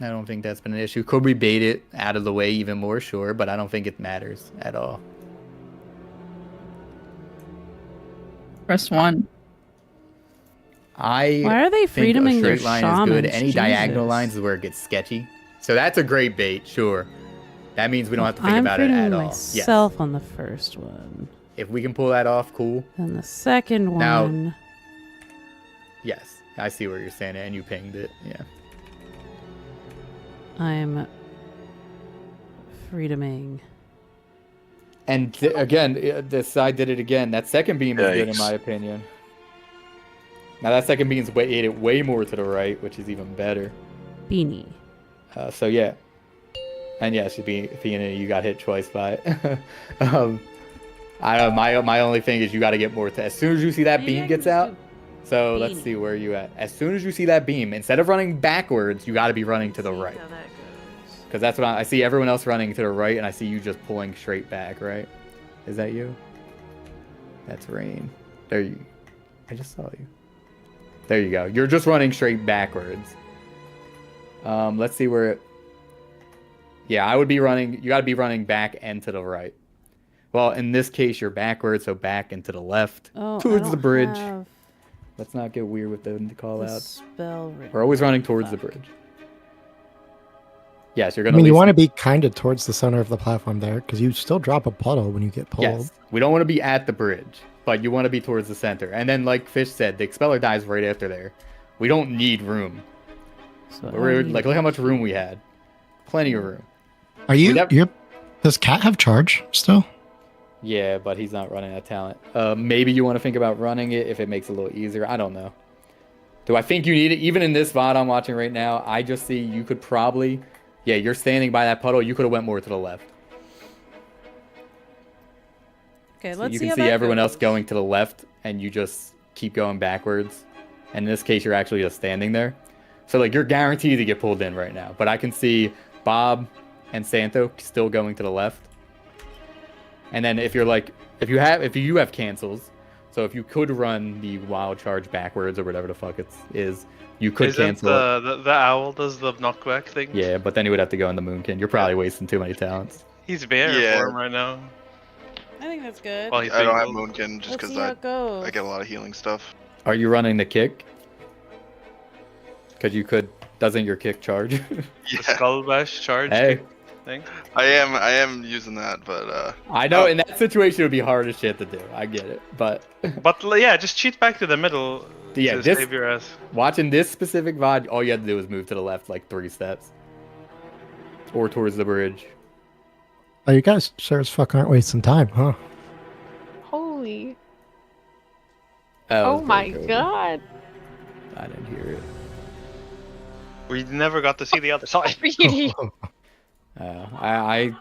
I don't think that's been an issue. Could we bait it out of the way even more? Sure, but I don't think it matters at all. Press 1. Why are they think a freedoming their straight line is good. shamans? Any diagonal Jesus. lines is where it gets sketchy. So that's a great bait, sure. That means we don't have to think I'm about it at freedoming all. Yes. myself on the first one. If we can pull that off, cool. And the second Now- one. Yes, I see where you're saying it, and you pinged it. Yeah. I'm freedoming. And again, the side did it again. That second beam is good in Yikes. my opinion. Now that second beam's ate it way more to the right, which is even better. Beanie. So yeah. And yes, Fiona, you got hit twice by it. My only thing is you got to get more. As soon as you see that beam gets out. So let's see where you at. As soon as you see that beam, instead of running backwards, you got to be running to the right. Because that's what I see everyone else running to the right, and I see you just pulling straight back, right? Is that you? That's Rain. There you. I just saw you. There you go. You're just running straight backwards. Let's see where it... Yeah, I would be running... You got to be running back and to the right. Well, in this case, you're backwards, so back and to the left. Oh, towards the bridge. Have Let's not get weird with the call-outs. spell We're always running towards the bridge. Yes, you're I going mean, you want to be kind of towards the center of the platform there, because you still drop a puddle when you get pulled. Yes, we don't want to be at the bridge, but you want to be towards the center. And then, like Fish said, the Expeller dies right after there. We don't need room. So Like, look how much room we had. Plenty of room. Are you? Does Cat have charge still? Yeah, but he's not running that talent. Maybe you want to think about running it if it makes it a little easier. I don't know. Do I think you need it? Even in this VOD I'm watching right now, I just see you could probably... Yeah, you're standing by that puddle. You could have went more to the left. Okay, So let's you see can how see that everyone goes. else going to the left, and you just keep going backwards. And in this case, you're actually just standing there. So like you're guaranteed to get pulled in right now. But I can see Bob and Santo still going to the left. And then if you're like, if you have cancels, so if you could run the wild charge backwards or whatever the fuck is, you could cancel it. The owl does the knockback thing? Yeah, but then you would have to go into Moonkin. You're probably wasting too many talents. He's bare form right now. I think that's good. Well, he's I don't being have Moonkin just Let's because see how it goes. I get a lot of healing stuff. Are you running the kick? Because you could. Doesn't your kick charge? The skull bash charge Hey. thing. I am using that, but I know in that situation it would be hard as shit to do. I get it, but yeah, just cheat back to the middle. yeah, to this save your ass. watching this specific VOD, all you had to do was move to the left like 3 steps, or towards the bridge. Oh, you guys sure as fuck aren't wasting time, huh? Holy. Oh, Oh my god. I didn't hear it. We never got to see the other side. Really? I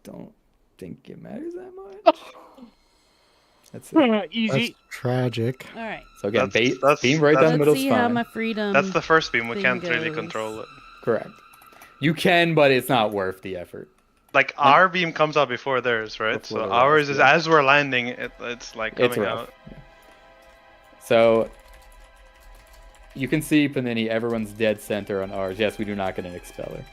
don't think it matters that much. That's it. That's tragic. All right. So again, That's- beam right down the middle Let's is see how fine. my freedom. That's the first beam. We thing can't really goes. control it. Correct. You can, but it's not worth the effort. Like our beam comes out before theirs, right? Before So theirs, ours is yeah. as we're landing. It's like It's coming rough. out. So you can see Panini, everyone's dead center on ours. Yes, we do not get an expeller.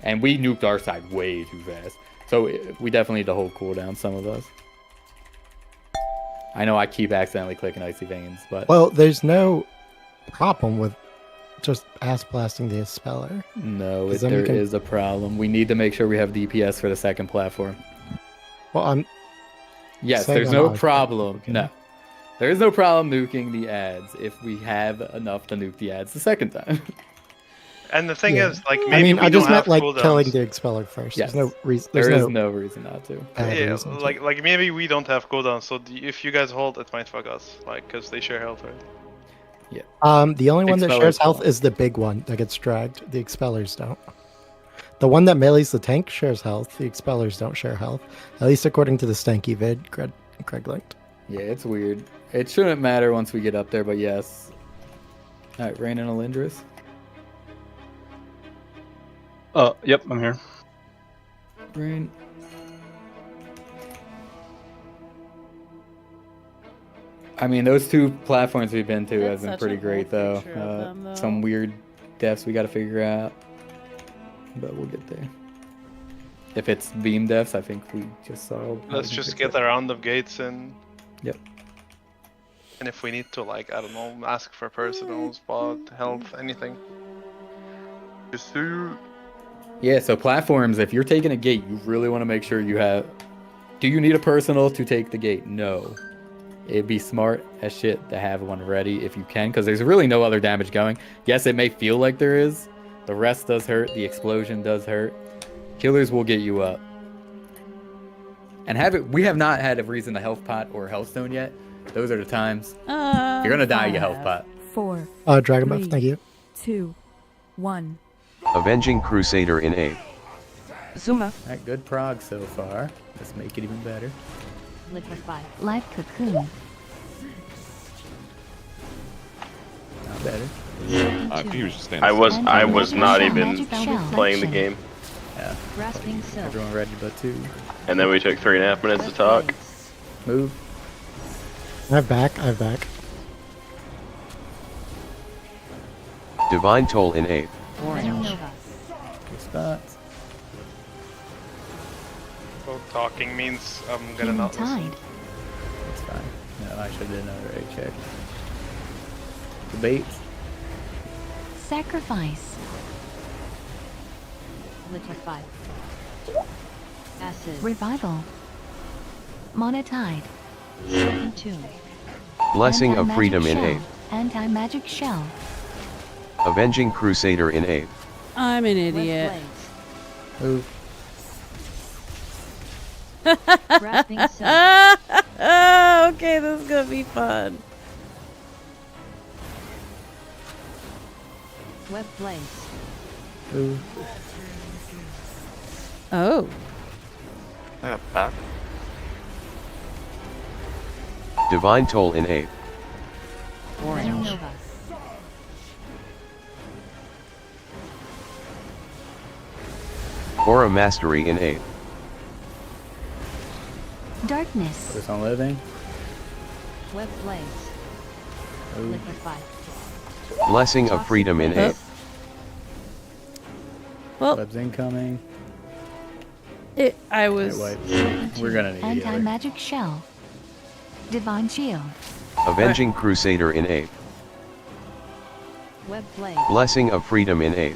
And we nuked our side way too fast. So we definitely need to hold cooldown, some of us. I know I keep accidentally clicking Icy Veins, but Well, there's no problem with just ass blasting the expeller. no, 'Cause then there we can- is a problem. We need to make sure we have DPS for the second platform. Well, I'm Yes, saying there's I'm no not- problem. No. There is no problem nuking the ads if we have enough to nuke the ads the second time. And the thing Yeah. is, like, maybe I mean, we I just don't meant have like cooldowns. killing the expeller first. Yes. There's no reason. There There's is no reason not to. bad Yeah, reason to. like maybe we don't have cooldowns, so if you guys hold, it might fuck us, like, because they share health, right? The only one that Expellers shares health don't. is the big one that gets dragged. The expellers don't. The one that melees the tank shares health. The expellers don't share health. At least according to the stanky vid Craig linked. Yeah, it's weird. It shouldn't matter once we get up there, but yes. Alright, Rain and Alindris. Yep, I'm here. Rain. I mean, those 2 platforms we've been to That's have been such pretty a great, cool though. picture of them, though. Some weird deaths we gotta figure out. But we'll get there. If it's beam deaths, I think we just saw. Let's just get a round of gates and. Yep. And if we need to, like, I don't know, ask for personal spot, health, anything. Just do. Yeah, so platforms, if you're taking a gate, you really want to make sure you have... Do you need a personal to take the gate? No. It'd be smart as shit to have one ready if you can, because there's really no other damage going. Yes, it may feel like there is. The rest does hurt. The explosion does hurt. Killers will get you up. And we have not had a reason to health pot or health stone yet. Those are the times. If you're gonna die, you get health pot. 4, Dragon buff, 3, thank you. 2, 1. Avenging Crusader in A. Zuma. Alright, good prog so far. Let's make it even better. Liquefy. Life cocoon. Not better. I think he was just standing. I was not even Magic shell. playing the game, Yeah. Grasping Silk. Everyone ready but 2. and then we took 3.5 minutes to talk. Move. I have back. Divine Toll in A. Nova. Good spots. So talking means I'm gonna Human not listen. tide. That's fine. No, I should have did another A check. Debate. Sacrifice. Liquefy. Acid. Revival. Monotide. Broken Tomb. Blessing of Anti-magic Freedom in shell. A. Anti-magic shell. Avenging Crusader in A. I'm an Red idiot. Blaze. Move. Grasping Silk. Okay, this is gonna be fun. Web Blaze. Move. Oh. I got back. Divine Toll in A. Venom Nova. Aura Mastery in 8. Darkness. Focus on living. Web Blaze. Ooh. Liquefy. Blessing of Freedom in 8. Well, Webs incoming. I was. We're gonna need healer. Anti-magic shell. Divine shield. Avenging Crusader in 8. Web Blaze. Blessing of Freedom in 8.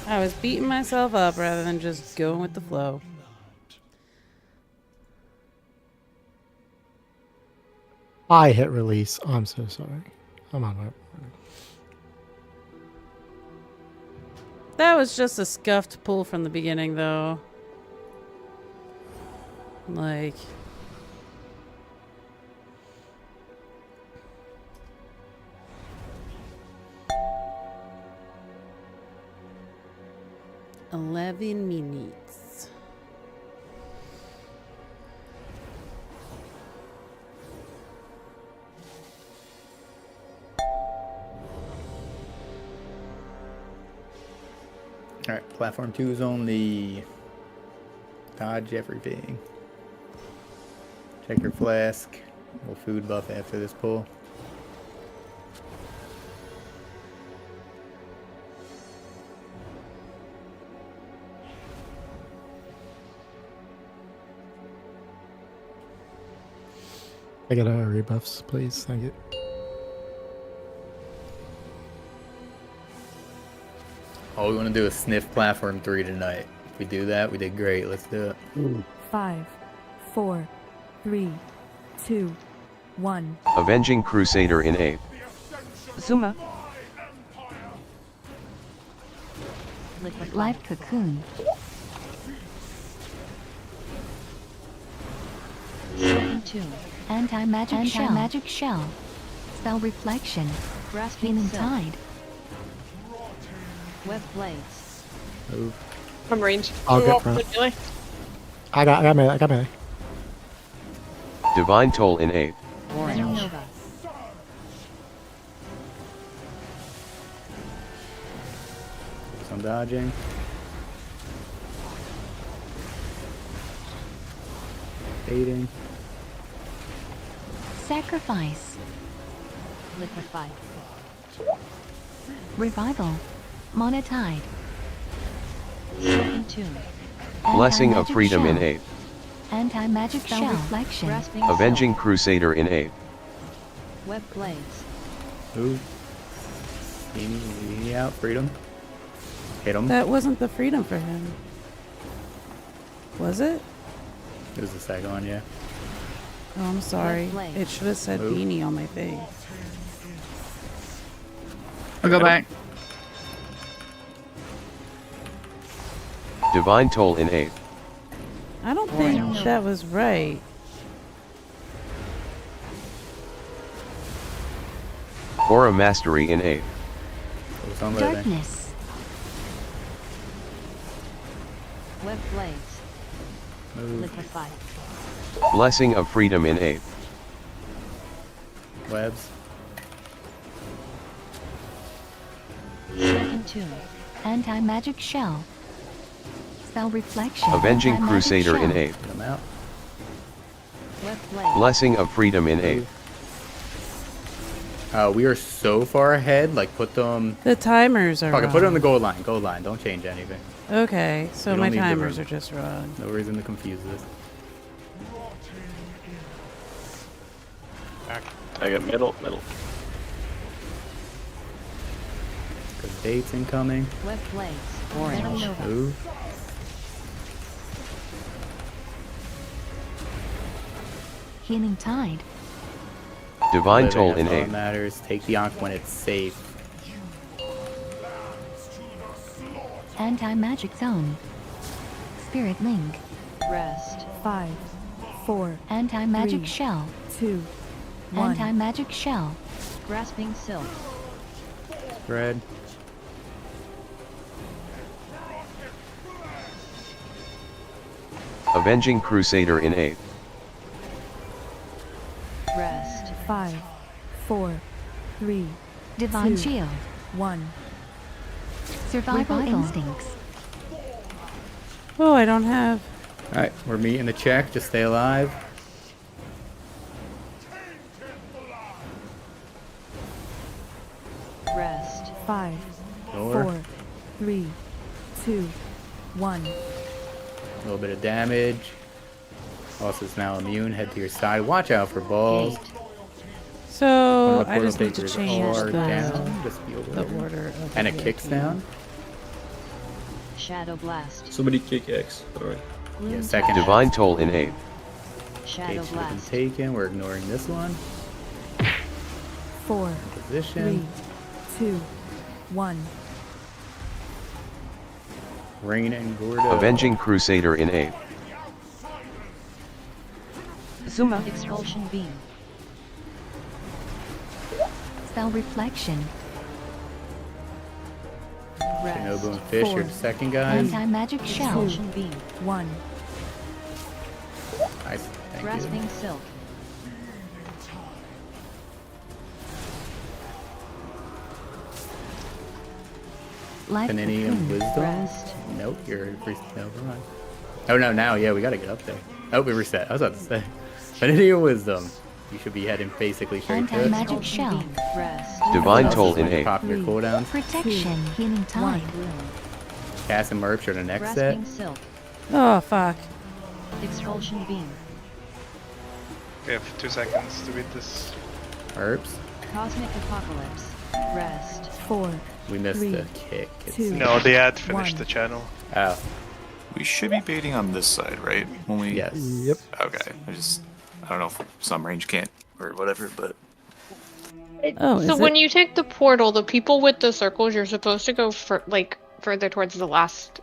I was beating myself up rather than just going with the flow. I hit release. Oh, I'm so sorry. I'm on my. That was just a scuffed pull from the beginning, though. Like. "11 minutes. Alright, platform 2 is only. Dodge everything. Check your flask. We'll food buff after this pull. I get rebuffs, please. Thank you. All we want to do is sniff platform 3 tonight. If we do that, we did great. Let's do it. 5, 4, 3, 2, 1. Avenging Crusader in 8. Zuma. Liquefy. Life cocoon. Shocking Tune. Anti-magic shell. Spell reflection. Grasping Healing Silk. tide. Web Blaze. Move. I'm range. I'll get Oh, front. really? I got melee. Divine Toll in 8. Venom Nova. Some dodging. Baiting. Sacrifice. Liquefy. Revival. Monetide. Shocking Tune. Blessing of Anti-magic Freedom in shell. 8. Anti-magic shell. Reflection. Grasping Avenging Silk. Crusader in 8. Web Blaze. Move. Easy out. Freedom. Hit him. That wasn't the freedom for him. Was it? It was the second one, yeah. Oh, I'm sorry. Blade. It should have said Move. beanie on my thing. I'll go back. Divine Toll in 8. I don't think that was right. Aura Mastery in 8. Focus on living. Darkness. Web Blaze. Move. Liquefy. Blessing of Freedom in 8. Webs. Shocking Tune. Anti-magic shell. Spell reflection. Avenging Anti-magic Crusader in shell. 8. Get him out. Web Blaze. Blessing of Freedom in 8. We are so far ahead. Like, put them. The timers are Fuck it, wrong. put it on the goal line. Goal line. Don't change anything. Okay, so You don't my need the timers room. are just wrong. No reason to confuse this. I got middle. Good dates incoming. Web Blaze. Venom Nova. Move. Healing tide. Divine Living, Toll that's in all that 8. matters. Take the Ankh when it's safe. Anti-magic zone. Spirit link. Rest. 5, 4, Anti-magic 3, shell. 2, 1. Anti-magic shell. Grasping Silk. Spread. Avenging Crusader in 8. Rest. 5, 4, 3, Divine 2, Shield. 1. Survival instincts. Oh, I don't have. All right, we're meeting the check. Just stay alive. Rest. 5, Door. 4, 3, 2, 1. A little bit of damage. Boss now immune. Head to your side. Watch out for balls. So One of the I just portal need to takers change are the, down. Just be aware. the order of And the it kicks hurricane. down. Shadow Blast. Somebody kick X. Alright. Yeah, second. Divine Toll in 8. Shadow Gates have been Blast. taken. We're ignoring this one. 4, Position. 3, 2, 1. Rain and Gordo. Avenging Crusader in 8. Zuma. Expulsion Beam. Spell Reflection. Shinobu and Fish are the second guys. Anti-magic shell. Expulsion Beam. 1. Nice. Thank Grasping you. Silk. Life Panini and Cocoon. Wisdom. Rest. Nope, you're no, come on. Oh no, now yeah, we gotta get up there. Oh, we reset. I was about to say. Panini and Wisdom. You should be heading basically straight to it. Anti-magic shell. Rest. Divine Toll in 8. Pop your 3, cooldowns. Protection. Healing Tide. Cast and Merch are the next set. Grasping Silk. Oh fuck. Expulsion Beam. We have 2 seconds to beat this. Herbs. Cosmic Apocalypse. Rest. 4. We missed 3, the kick. 2, No, the ad finished 1. the channel. Oh, We should be baiting on this side, right? When we. yes. Yep. Okay. I don't know if some range can't or whatever, but Oh, So is when it? you take the portal, the people with the circles, you're supposed to go for like further towards the last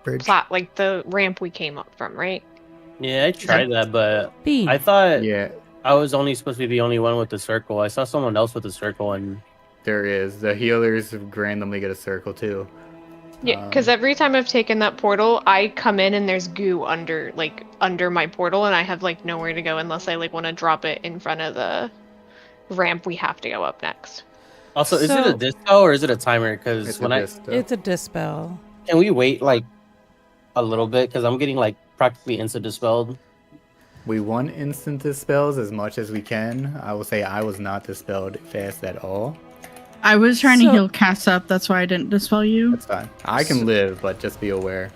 Bridge. plot, like the ramp we came up from, right? Yeah, I tried that, but Bean. I thought Yeah, I was only supposed to be the only one with the circle. I saw someone else with the circle, and there is. The healers randomly get a circle too. Yeah, because every time I've taken that portal, I come in and there's goo under my portal, and I have like nowhere to go unless I like want to drop it in front of the ramp we have to go up next. also, is it So- a dispel or is it a timer? Because It's when a I dispel. It's a dispel. can we wait like a little bit? Because I'm getting like practically instant dispelled. We want instant dispels as much as we can. I will say I was not dispelled fast at all. I was trying So- to heal Cass up. That's why I didn't dispel you. That's fine. I can live, but just be aware.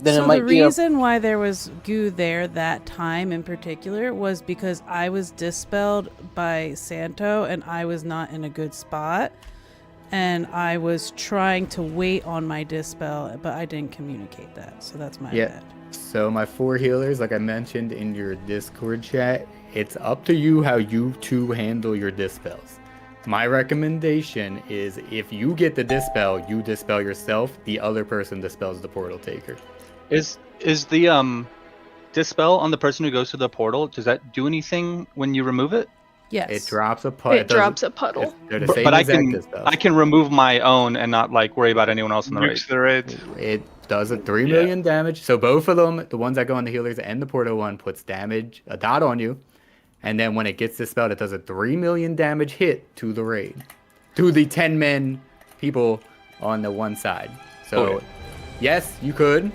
Then So it might the be a reason why there was goo there that time in particular was because I was dispelled by Santo and I was not in a good spot. And I was trying to wait on my dispel, but I didn't communicate that. So that's my Yeah. bad. So my 4 healers, like I mentioned in your Discord chat, it's up to you how you two handle your dispels. My recommendation is if you get the dispel, you dispel yourself. The other person dispels the portal taker. Is the dispel on the person who goes to the portal? Does that do anything when you remove it? Yes. It drops a puddle. It drops a puddle. They're the same But I exact can dispels. remove my own and not like worry about anyone else in the raid. Nukes the raid. It does a 3 million damage. So both of them, the ones that go on the healers and the portal one, puts damage, a dot on you. And then when it gets dispelled, it does a 3 million damage hit to the raid. To the 10 men people on the one side. So, Okay. yes, you could.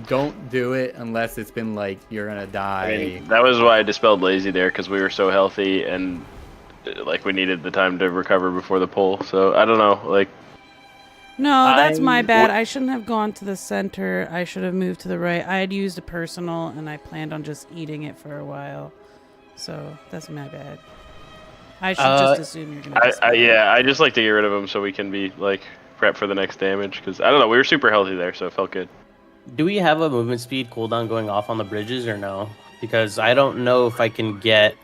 Don't do it unless it's been like you're gonna die. I mean, that was why I dispelled Lazy there, because we were so healthy and like we needed the time to recover before the pull. So I don't know, like. No, that's my bad. I shouldn't have gone to the center. I should have moved to the right. I had used a personal and I planned on just eating it for a while. So that's my bad. I should just assume you're gonna dispel. Yeah, I just like to get rid of them so we can be like prep for the next damage, because I don't know, we were super healthy there, so it felt good. Do we have a movement speed cooldown going off on the bridges or no? Because I don't know if I can get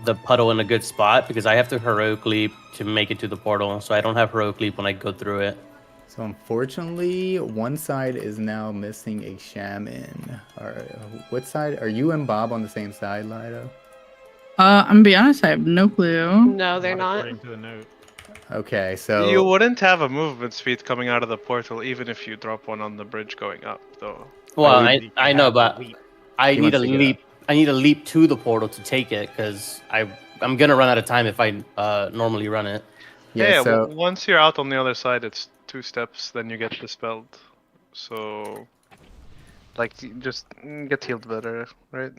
the puddle in a good spot, because I have to heroic leap to make it to the portal, so I don't have heroic leap when I go through it. So unfortunately, one side is now missing a shaman. What side? Are you and Bob on the same side, Lido? I'm gonna be honest, I have no clue. No, they're not. According to the note. Okay, so You wouldn't have a movement speed coming out of the portal even if you drop one on the bridge going up, though. Well, I know, but I He need a wants to get leap. I need a leap to the portal to take it, because I I'm gonna run out of time if I normally run it. Yeah, so once you're out on the other side, it's 2 steps, then you get dispelled. So, like, you just get healed better, right?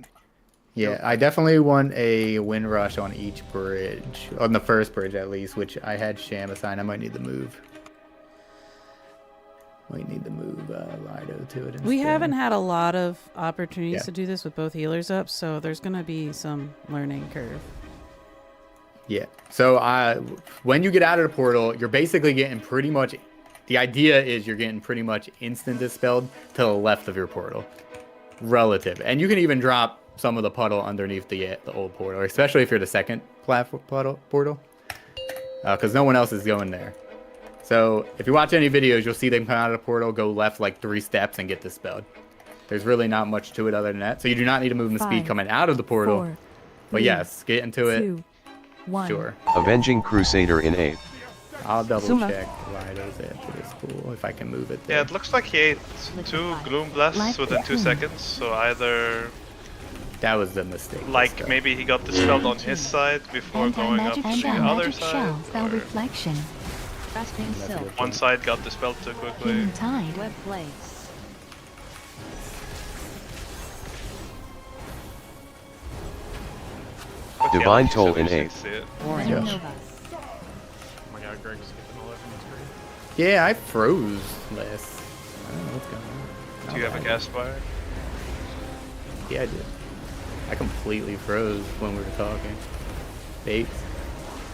yeah, I definitely want a wind rush on each bridge, on the first bridge at least, which I had Sham assign. I might need to move. Might need to move Lido to it instead. We haven't had a lot of opportunities Yeah. to do this with both healers up, so there's gonna be some learning curve. Yeah. So when you get out of the portal, you're basically getting pretty much. The idea is you're getting pretty much instant dispelled to the left of your portal, relative, and you can even drop some of the puddle underneath the old portal, especially if you're the second platform portal, because no one else is going there. So if you watch any videos, you'll see them come out of the portal, go left like 3 steps, and get dispelled. There's really not much to it other than that. So you do not need to move the speed 5, coming out of the portal. 4, But 3, yes, get into it. 2, 1. Sure. Avenging Crusader in 8. I'll double Suma. check Lido's after this pool if I can move it there. Yeah, it looks like he ate 2 Gloom Blasts within 2 seconds, so either... That was the mistake. Like, maybe he got dispelled on his side before going up to the other side. Spell reflection. Grasping Silk. One side got dispelled too quickly. Healing tide. Web Blades. But Divine yeah, Toll like you in said, 8. you see it. Venom Yeah. Nova. Oh my god, Greg's skipping all over the screen. Yeah, I froze last. I don't know what's going on. Do you have a gas fire? Yeah, I did. I completely froze when we were talking. Bates.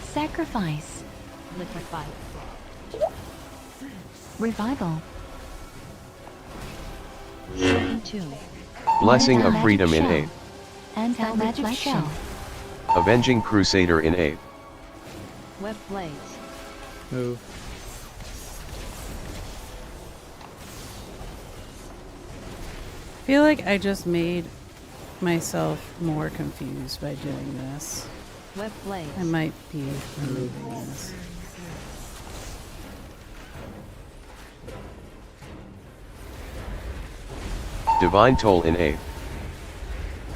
Sacrifice. Liquefy. Revival. Shocking Tomb. Blessing of Anti-magic Freedom in shell. 8. Anti-magic shell. Avenging Crusader in 8. Web Blades. Move. I feel like I just made myself more confused by doing this. Web Blades. I might be removing this. Divine Toll in 8.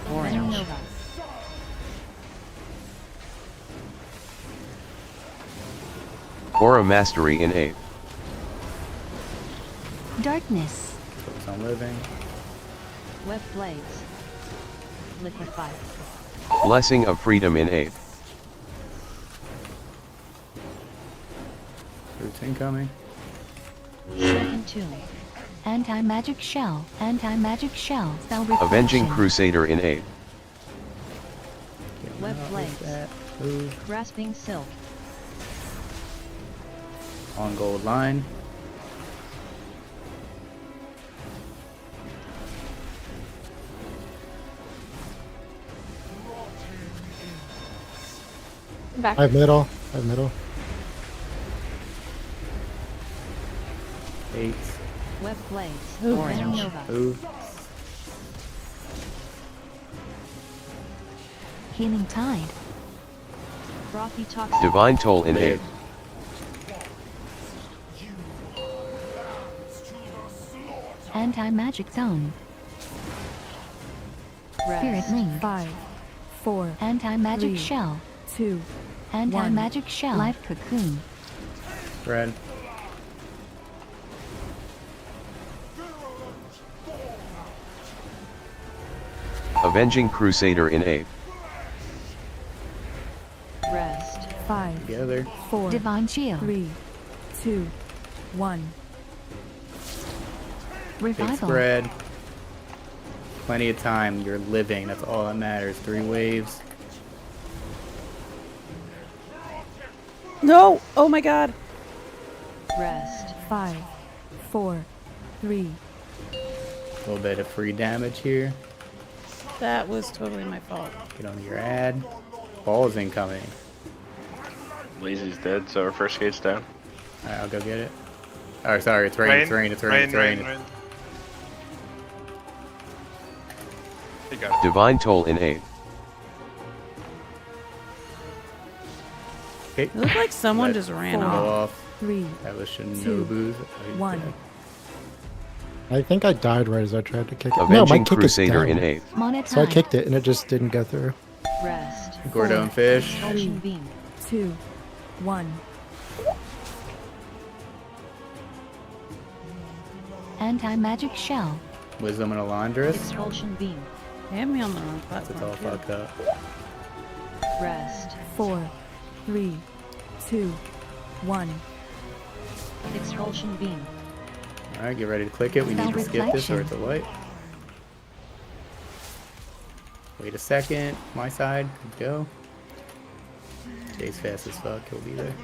Venom Nova. Aura Mastery in 8. Darkness. Focus on living. Web Blades. Liquefy. Blessing of Freedom in 8. Roots incoming. Shocking Tomb. Anti-magic shell. Anti-magic shell. Spell reflection. Avenging Crusader in 8. Web Blades. That. Move. Grasping Silk. On gold line. Back. I have middle. I have middle. 8. Web Blades. Ooh. Venom Nova. Move. Healing tide. Frothy Toxin. Divine Toll in 8. Anti-magic zone. Spirit Rest. ring. 5, 4, Anti-magic 3, shell. 2, Anti-magic shell. Life cocoon. Red. Avenging Crusader in 8. Rest. 5, Together. 4, Divine shield. 3, 2, 1. Big Revival. spread. Plenty of time. You're living. That's all that matters. 3 waves. No! Oh my god! Rest. 5, 4, 3. A little bit of free damage here. That was totally my fault. Get on your ad. Ball's incoming. Lazy's dead, so our first gate's down. Alright, I'll go get it. Oh, sorry. It's rain. It's rain. It's rain. It's rain. You got it. Divine Toll in 8. Okay. It looked like someone Let just ran go off. 3. That was 2, Shinobu's. 1. I think I died right as I tried to kick it. Avenging no, my kick Crusader is in down. 8. Monetized. So I kicked it and it just didn't go through. Rest. Gordo and Fish. Expulsion beam. 2, 1. Anti-magic shell. Wisdom and Alondris. Expulsion beam. Hit me on the wrong It's platform. all too. fucked up. Rest. 4, 3, 2, 1. Expulsion beam. Alright, get ready to click it. We need to skip this or it's a light. Wait a second. My side. Go. Jay's fast as fuck. He'll be there.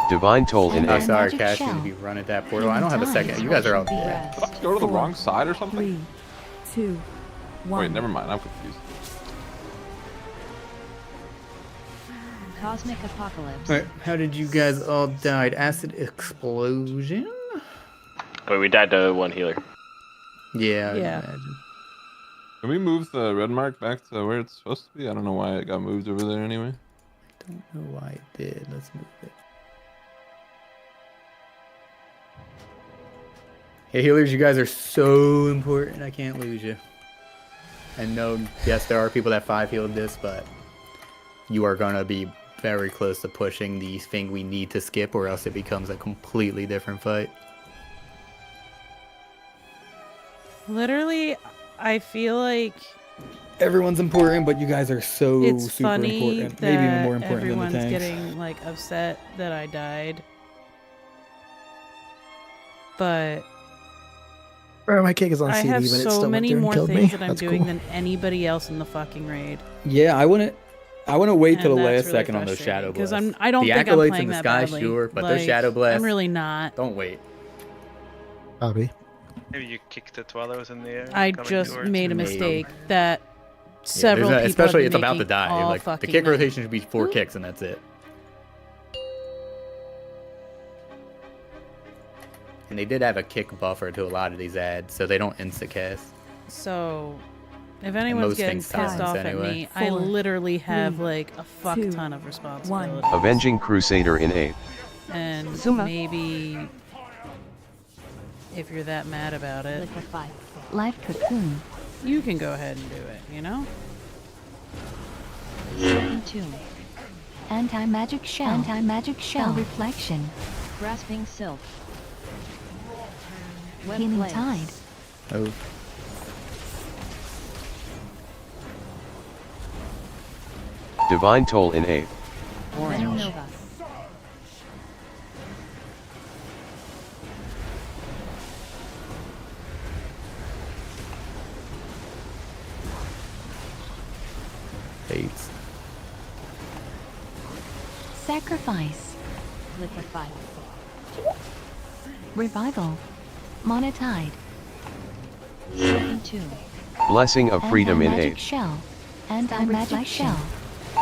Divine Toll in Oh, 8. sorry, Cash. You need to be running that portal. I don't have a second. You guys are all dead. Did I go to the wrong side or something? 3, 2, 1. Wait, never mind. I'm confused. Cosmic apocalypse. Alright, how did you guys all die? Acid explosion? Wait, we died to one healer. Yeah, I Yeah. imagine. Can we move the red mark back to where it's supposed to be? I don't know why it got moved over there anyway. Don't know why it did. Let's move it. Hey healers, you guys are so important. I can't lose you. And no, yes, there are people that 5 healed this, but you are gonna be very close to pushing the thing we need to skip, or else it becomes a completely different fight. Literally, I feel like Everyone's important, but you guys are so it's super funny important. that Maybe even more important everyone's than the tanks. getting like upset that I died. But Bro, my cake is on I CD, have but it so still went many through and more killed things me. that I'm That's doing cool. than anybody else in the fucking raid. Yeah, I wouldn't wait till the And last that's really second on those shadow frustrating, 'cause blasts. I don't the think I'm acolytes playing in the that sky, badly. sure, but those Like, shadow blasts. I'm really not. Don't wait. Bobby. Maybe you kicked it while I was in the air. I coming just towards made a you. mistake that Yeah, several there's people especially have it's been about to making die. all Like the fucking kick night. rotation should be 4 kicks and that's it. And they did have a kick buffer to a lot of these ads, so they don't insta cast. So, if anyone's most getting things pissed silence off anyway. at me, I 4, literally have 3, like a fuck 2, ton of responsibility. Avenging Crusader in 8. And maybe if you're that mad about it, Liquefy. Life cocoon. you can go ahead and do it, you know? Silken tomb. Anti-magic shell. Anti-magic shell. Reflection. Grasping silk. Web Healing blades. tide. Oh. Divine Toll in 8. Venom Nova. Fates. Sacrifice. Liquefy. Revival. Monotide. Silken tomb. Blessing of Freedom in Anti-magic 8. shell. Anti-magic shell.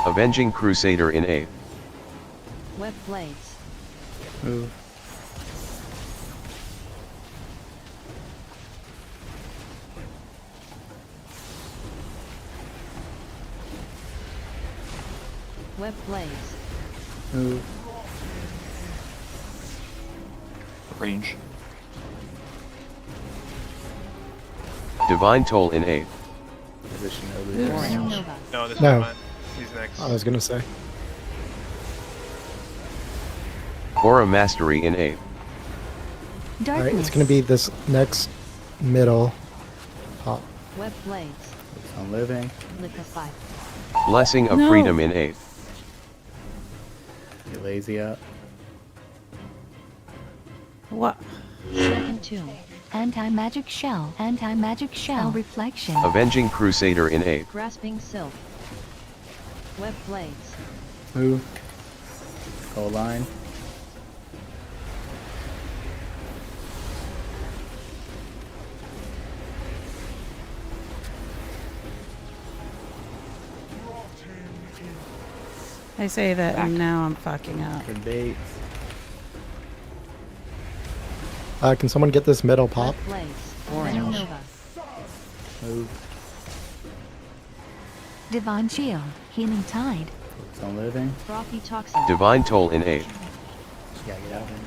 Avenging Crusader in 8. Web blades. Move. Web blades. Move. Range. Divine Toll in 8. Position over Venom there. Nova. No, this No. is mine. He's next. I was gonna say. Aura Mastery in 8. Darkness. Alright, it's gonna be this next middle pop. Web blades. I'm living. Liquefy. Blessing of No. Freedom in 8. Get lazy up. What? Silken tomb. Anti-magic shell. Anti-magic shell. Reflection. Avenging Crusader in 8. Grasping silk. Web blades. Move. Goal line. I say that and now I'm fucking up. For dates. Can someone get this middle pop? Web blades. Venom Nova. Move. Divine shield. Healing tide. Focus on living. Frothy toxin. Divine Toll in 8. Gotta get out there.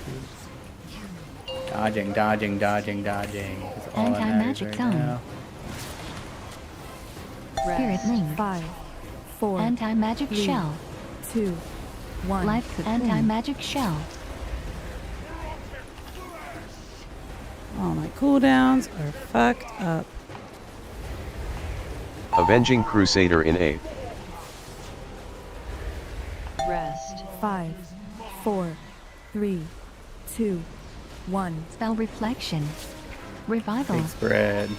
Dodging, dodging, dodging, dodging. That's all that matters Anti-magic right zone. now. Spirit Rest. link. 5, 4. Anti-magic 3, shell. 2, 1. Life cocoon. Anti-magic shell. All my cooldowns are fucked up. Avenging Crusader in 8. Rest. 5, 4, 3, 2, 1. Spell reflection. Revival. Big spread.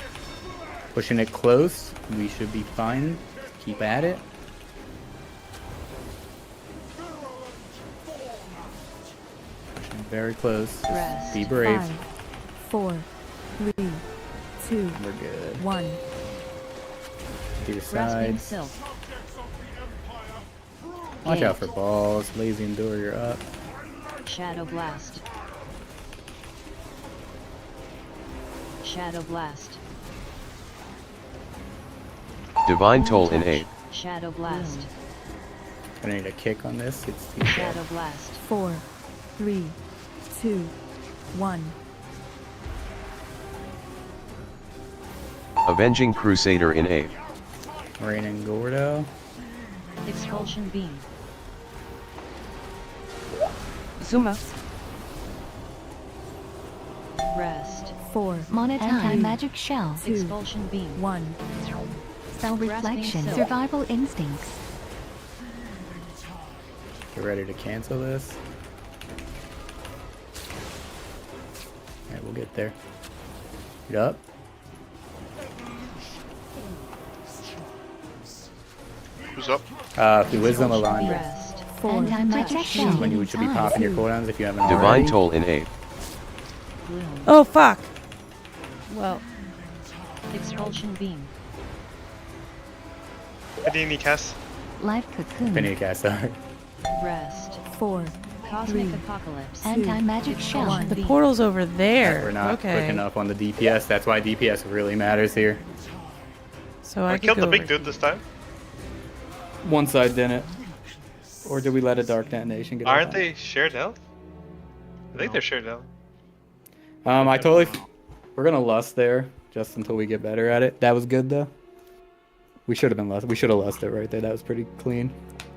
Pushing it close. We should be fine. Keep at it. Pushing very close. Just be brave. 5, 4, 3, 2, We're good. 1. To your Grasping sides. silk. Watch out for balls. Lazy Endure, you're up. Shadow Blast. Shadow Blast. Divine Toll in 8. Shadow Blast. I need a kick on this. It's too Shadow bad. Blast. 4, 3, 2, 1. Avenging Crusader in 8. Rain and Gordo. Expulsion Beam. Zuma. Rest. 4, Monotone. Anti-magic shell. 2, Expulsion Beam. 1. Spell Grasping reflection. silk. Survival instincts. Get ready to cancel this. Alright, we'll get there. Get up. Who's up? The Wisdom Alondra. Rest. 4, Anti-magic shell. When you should be popping your cooldowns if you haven't Divine already. Toll in 8. Bloom. Oh fuck. Well, Expulsion Beam. Houdini cast. Life cocoon. Penny cast, sorry. Rest. 4, Cosmic 3, Apocalypse. Anti-magic shell. the portal's over there. We're not okay. quick enough on the DPS. That's why DPS really matters here. So I I could killed go the big over dude this time. One side didn't. Or did we let a Dark Detonation get us Aren't on? they shared health? I think they're shared health. I totally... We're gonna lust there, just until we get better at it. That was good, though. We should have been lust. We should have lusted right there. That was pretty clean.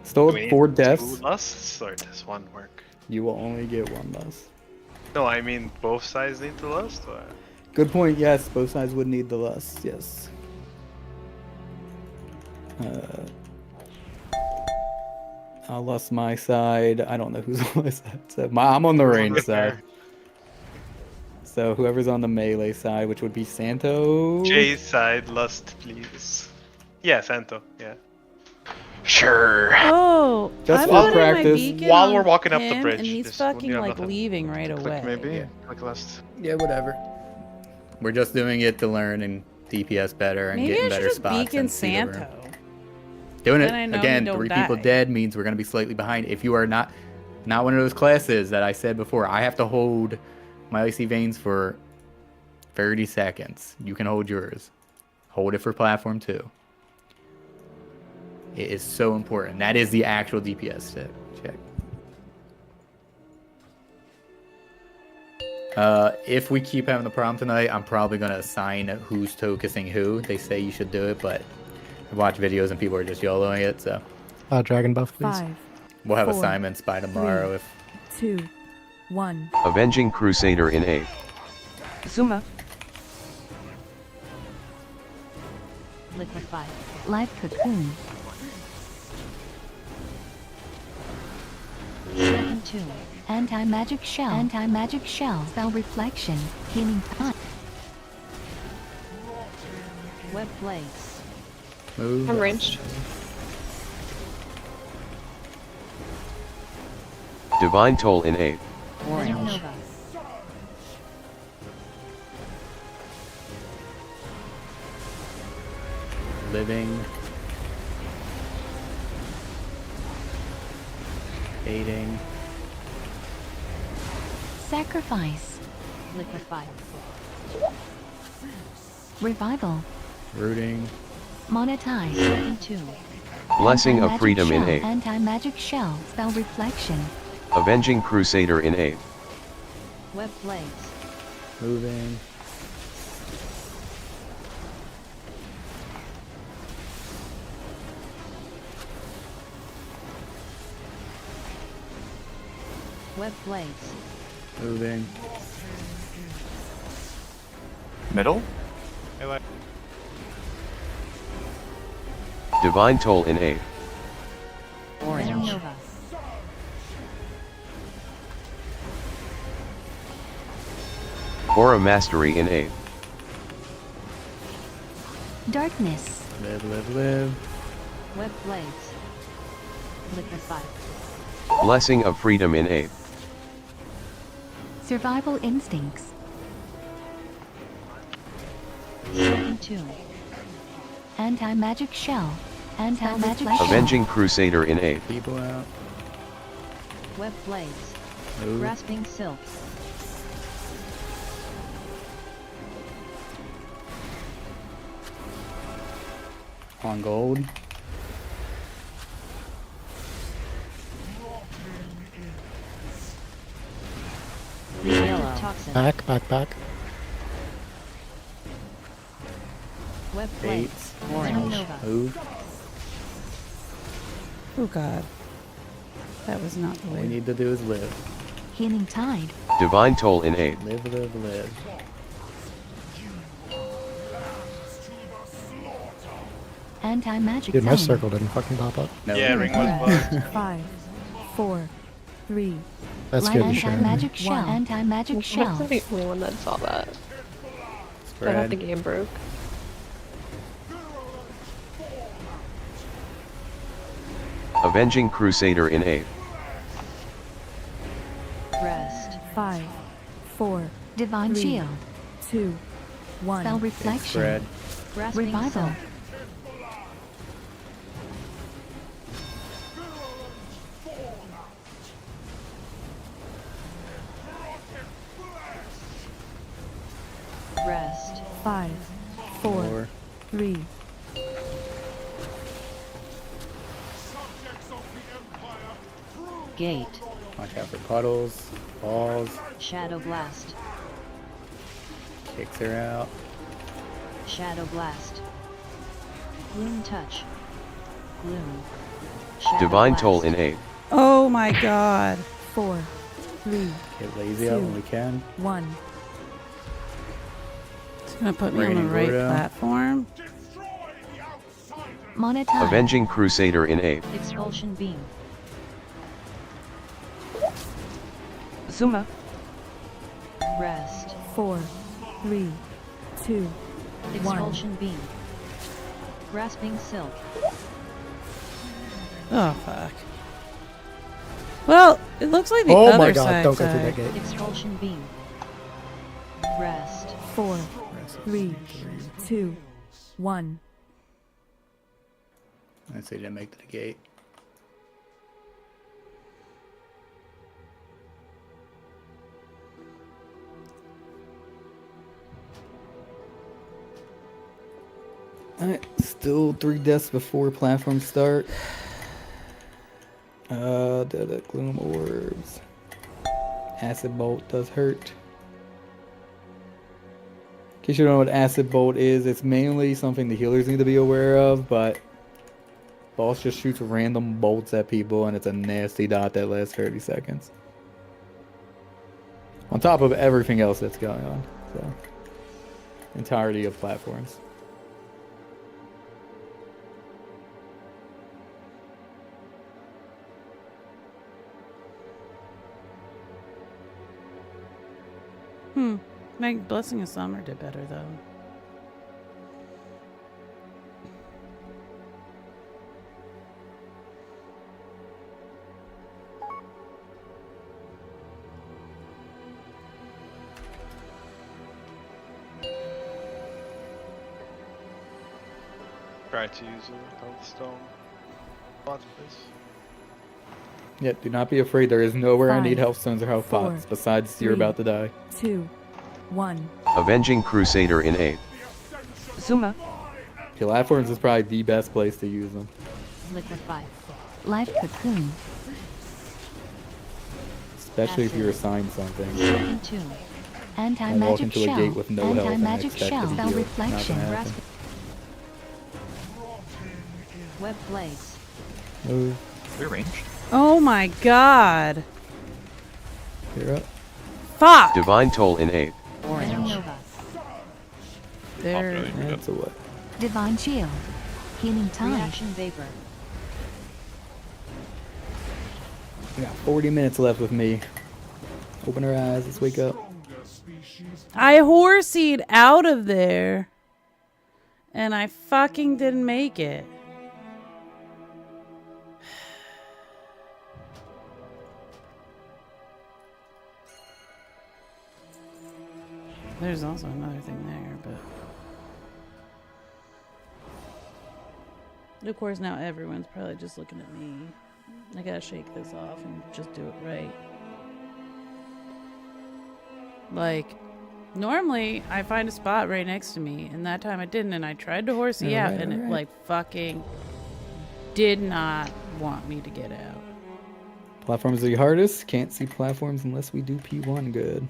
Still Do we 4 need deaths. 2 lusts, or does one work? You will only get 1 lust. No, I mean both sides need to lust. Or... Good point, yes. Both sides would need the lust, yes. I'll lust my side. I don't know who's on my side. So I'm on the range side. So whoever's on the melee side, which would be Santo. Jay's side, lust, please. Yeah, Santo. Yeah. Sure. Oh, Just I'm for putting my practice. beacon While on we're walking up the him, bridge, and he's just when fucking you have like nothing. leaving right Click away. maybe. Click lust. Yeah, whatever. We're just doing it to learn and DPS better and Maybe get I in should better just spots. beacon and see the room. Santo. Doing Then I it know again. he don't 3 people die. dead means we're gonna be slightly behind. If you are not one of those classes that I said before, I have to hold my icy veins for 30 seconds. You can hold yours. Hold it for platform 2. It is so important. That is the actual DPS check. If we keep having the problem tonight, I'm probably gonna assign who's focusing who. They say you should do it, but I watch videos and people are just YOLOing it, so Dragon buff, please. 5, we'll have 4, assignments by tomorrow 3, 2, 1. Avenging Crusader in 8. Zuma. Liquefy. Life cocoon. Second Tomb. Anti-magic shell. Anti-magic shell. Spell reflection. Healing punch. Web Blades. Move. I'm ranged. Divine Toll in 8. Nova. Living. Fading. Sacrifice. Liquefy. Revival. Rooting. Monetize. Second Tomb. Blessing of Anti-magic Freedom in shell. 8. Anti-magic shell. Spell reflection. Avenging Crusader in 8. Web Blades. Moving. Web blades. Moving. Middle? Divine Toll in 8. Orange. Nova. Aura Mastery in 8. Darkness. Live, live, live. Web blades. Liquefy. Blessing of Freedom in 8. Survival instincts. Silken tomb. Anti-magic shell. Anti-magic shell. Avenging Crusader in 8. People out. Web blades. Move. Grasping silk. On gold. Yellow. Toxin. Back, back, back. Web blades. Orange. Nova. Move. Oh god. That was not the All way. we need to do is live. Healing tide. Divine Toll in 8. Live, live, live. Anti-magic Dude, my zone. circle didn't fucking pop up. No. Yeah, ring was bugged. 5, 4, 3. That's Light good to share. anti-magic shell. One. Anti-magic I'm shell. not the only one that saw that. I Spread. thought the game broke. Avenging Crusader in 8. Rest. 5, 4, Divine 3, shield. 2, 1. Spell reflection. Spread. Grasping Revival. silk. Rest. 5, 4, 3. Gate. Watch out for puddles, balls, Shadow blast. kicks her out. Shadow blast. Gloom touch. Gloom. Shadow Divine blast. Toll in 8. Oh my god. 4, 3, Get lazy out when we can. 1. It's gonna put me on the Raining right Gordo. platform. Monetize. Avenging Crusader in 8. Expulsion beam. Zuma. Rest. 4, 3, 2, 1. Expulsion beam. Grasping silk. Oh fuck. Well, it looks like the Oh other my god, side don't go through side. that gate. Expulsion beam. Rest. 4, 3, 2, 1. I say didn't make it to the gate. Alright, still 3 deaths before platform start. The gloom orbs. Acid bolt does hurt. In case you don't know what acid bolt is, it's mainly something the healers need to be aware of, but boss just shoots random bolts at people and it's a nasty dot that lasts 30 seconds. On top of everything else that's going on. So, entirety of platforms. My Blessing of Summer did better though. Try to use a health stone. Watch this. Yeah, do not be afraid. There is nowhere I need 5, health stones or health 4, pots besides you're 3, about to die. 2, 1. Avenging Crusader in 8. Zuma. Platforms is probably the best place to use them. Liquefy. Life cocoon. Especially if you're assigned something. Silken tomb. And walk Anti-magic into a shell. gate with no health and Anti-magic expect shell. to be Spell healed. reflection. Not gonna happen. Web blades. Move. We're ranged. Oh my god. You're up. Fuck! Divine Toll in 8. Nova. There. That's a what? Divine Shield. Healing Tide. Reaction Vapor. We got 40 minutes left with me. Open our eyes. Let's wake up. I horseyed out of there. And I fucking didn't make it. There's also another thing there, but... Of course, now everyone's probably just looking at me. I gotta shake this off and just do it right. Like, normally I find a spot right next to me, and that time I didn't, and I tried to horsey out, and it like fucking did not want me to get out. Platforms are the hardest. Can't see platforms unless we do P1 good.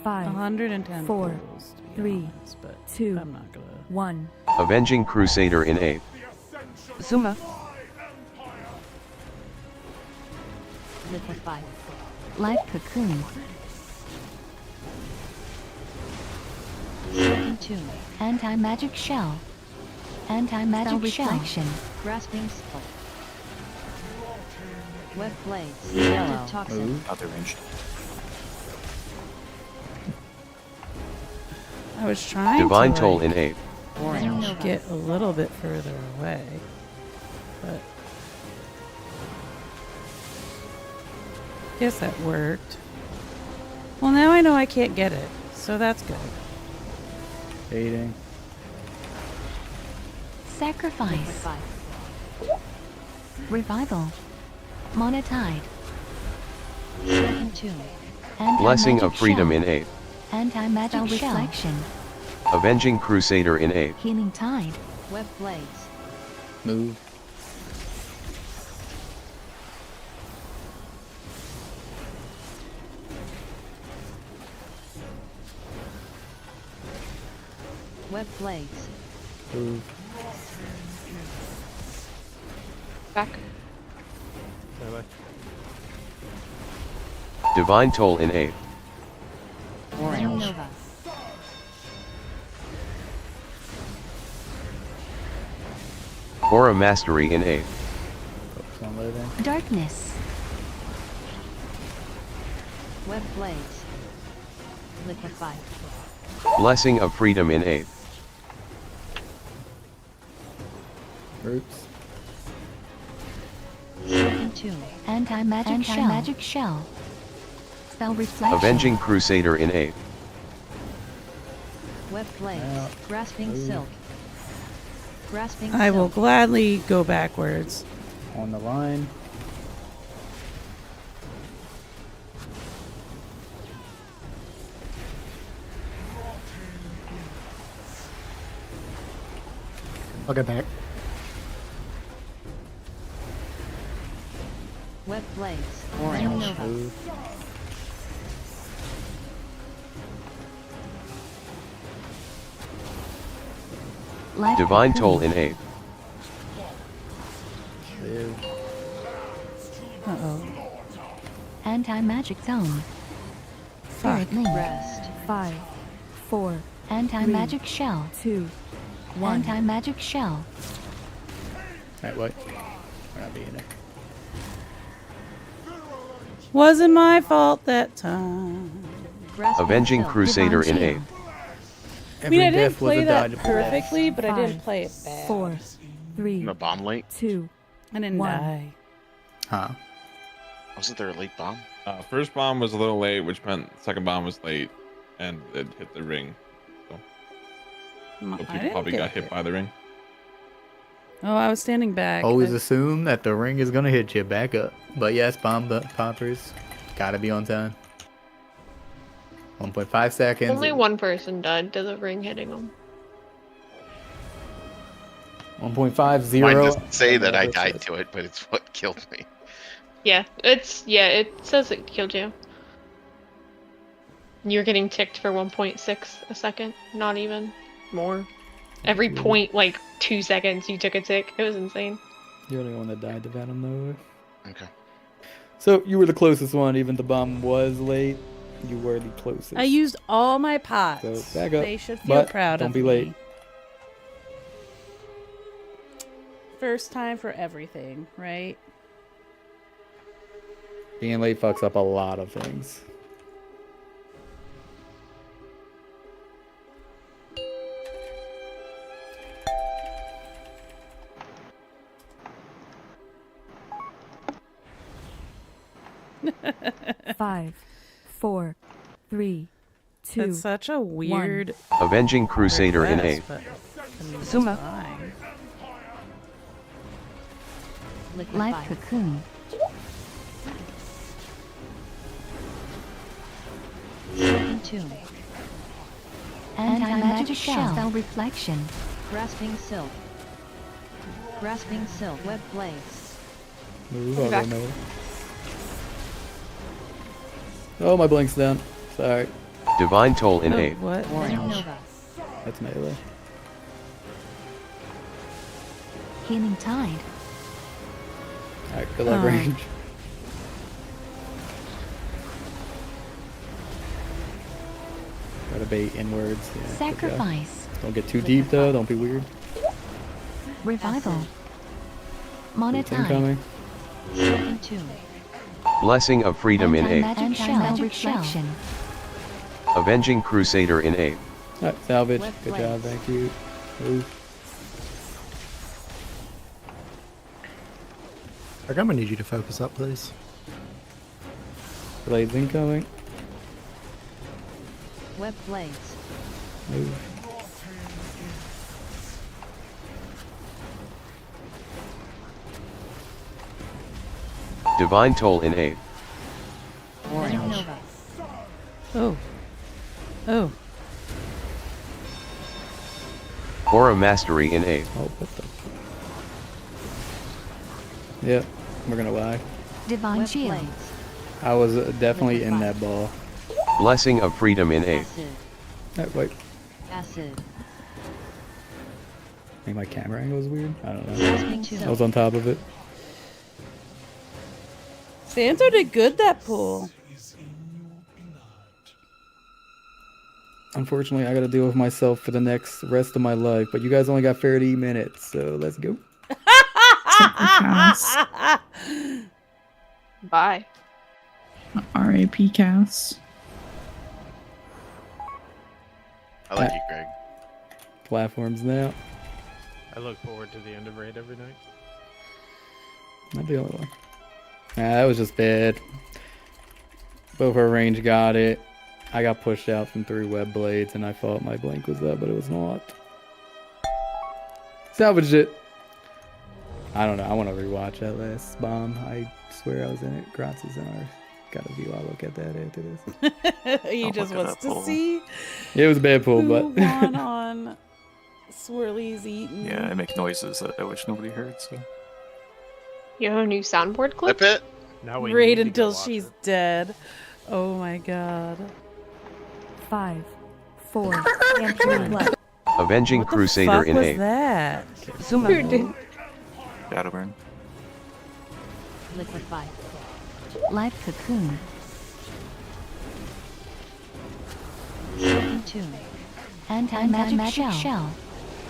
Five, 110 4, pulls, to be 3, honest, but 2, I'm not gonna... 1. Avenging Crusader in 8. Zuma. Liquefy. Life Cocoon. Shocking Tomb. Anti-magic shell. Anti-magic shell. Reflection. Grasping Skull. Web Blades. Yellow. Toxin. Out there ranged. I was trying Divine to Toll like, in 8. get a little bit further away, but guess that worked. Well, now I know I can't get it, so that's good. Baiting. Sacrifice. Revival. Monotide. Shocking Tomb. Blessing of Freedom in 8. Anti-magic shell. Reflection. Avenging Crusader in 8. Healing Tide. Web Blades. Move. Web Blades. Move. Back. Divine Toll in 8. Nova. Aura Mastery in 8. Focus on living. Darkness. Web Blades. Liquefy. Blessing of Freedom in 8. Roots. Shocking Tomb. Anti-magic shell. Spell reflection. Avenging Crusader in 8. Web Blades. Grasping Silk. Grasping I will Silk. gladly go backwards. On the line. I'll get back. Web Blades. Nova. Move. Life Divine Cocoon. Toll in 8. Live. Uh-oh. Anti-magic zone. Fuck. Spirit link. Rest. 5, 4, Anti-magic shell. 2, 1. Anti-magic shell. Alright, what? We're not being it. Wasn't my fault that time. Grasping Avenging Silk. Crusader in Divine 8. I mean, I didn't death was play a that dodgeable. perfectly, but I didn't 5, play it bad. 4, 3, A bomb late? 2. I didn't 1. die. Huh. Wasn't there a late bomb? First bomb was a little late, which meant second bomb was late, and it hit the ring. So I people didn't probably get got hit by the ring. Oh, I was standing back. Always assume that the ring is gonna hit you. Back up. But yes, bomb poppers. Gotta be on time. 1.5 seconds. Only one person died to the ring hitting them. 1.5, 0. Mine doesn't say that I died to it, but it's what killed me. Yeah, it says it killed you. You're getting ticked for 1.6 a second, not even more. Every point, like 2 seconds, you took a tick. It was insane. You're the only one that died to Venom, though. Okay. So you were the closest one, even the bomb was late. You were the closest. I used all my pots. So back up. They should feel but proud don't of be me. late. First time for everything, right? Being late fucks up a lot of things. Five, 4, 3, 2. That's such a weird. Avenging Crusader in request, 8th. but, I mean, it's Zuma. fine. Life cocoon. Shocking tomb. Anti-magic shell. Spell reflection. Grasping silk. Grasping silk. Web blades. Move over, no. Oh, my blink's down. Sorry. Divine Toll in Oh, 8th. what? Venom Nova. That's melee. Healing tide. Alright, good luck, Oh. range. Try to bait inwards. Yeah, good job. Sacrifice. Don't get too deep, though. Don't be weird. Revival. Boots Monetide. incoming. Shocking tomb. Blessing of Freedom in 8th. Anti-magic reflection. Avenging Crusader in 8th. Alright, salvage. Web Good job, blades. thank you. Move. I'm gonna need you to focus up, please. Blades incoming. Web blades. Move. Divine Toll in 8th. Venom Nova. Oh. Oh. Aura Mastery in 8th. Oh, what the? Yep, we're gonna lie. Divine Web shield. blades. I was definitely in that ball. Blessing of Freedom in 8th. Acid. Oh, wait. Acid. I think my camera angle is weird. I don't know. Grasping I was silk. on top of it. Santo did good that pool. Unfortunately, I gotta deal with myself for the next rest of my life, but you guys only got 30 minutes, so let's go. Bye. R.A.P. Cass. I like you, Greg. Platforms now. I look forward to the end of raid every night. Not the only one. Nah, that was just bad. Both our range got it. I got pushed out from 3 web blades, and I thought my blink was up, but it was not. Salvaged it. I don't know. I want to rewatch that last bomb. I swear I was in it. Gratz is in ours. Gotta view. I'll look at that after this. He I'll just look at wants that to poll. see It was a bad pull, who but won on Swirly's eating. Yeah, I make noises that I wish nobody heard. So You have a new soundboard clip? Clip it. Now we Raid need to go until watch she's it. dead. Oh my god. 5, 4, and 3. Avenging What the Crusader fuck in was 8th. that? Zuma. Shadowburn. Liquefy. Life cocoon. Shocking tomb. Anti-magic shell.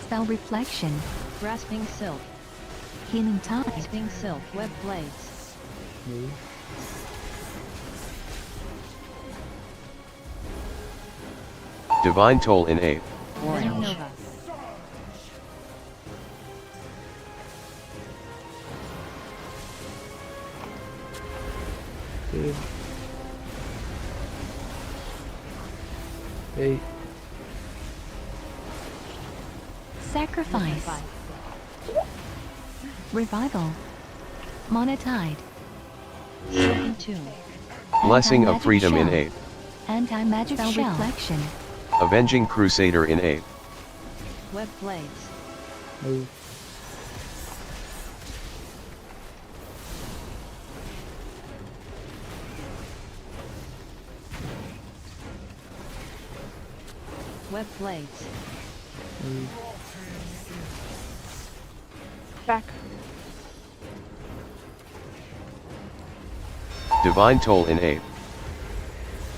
Spell reflection. Grasping silk. Healing tide. Grasping silk. Web blades. move. Divine Toll in 8th. Venom Nova. Good. 8. Sacrifice. Revival. Monetide. Shocking tomb. Blessing of Anti-magic Freedom in shell. 8th. Anti-magic shell. Reflection. Avenging Crusader in 8th. Web blades. Move. Web blades. Back. Divine Toll in 8.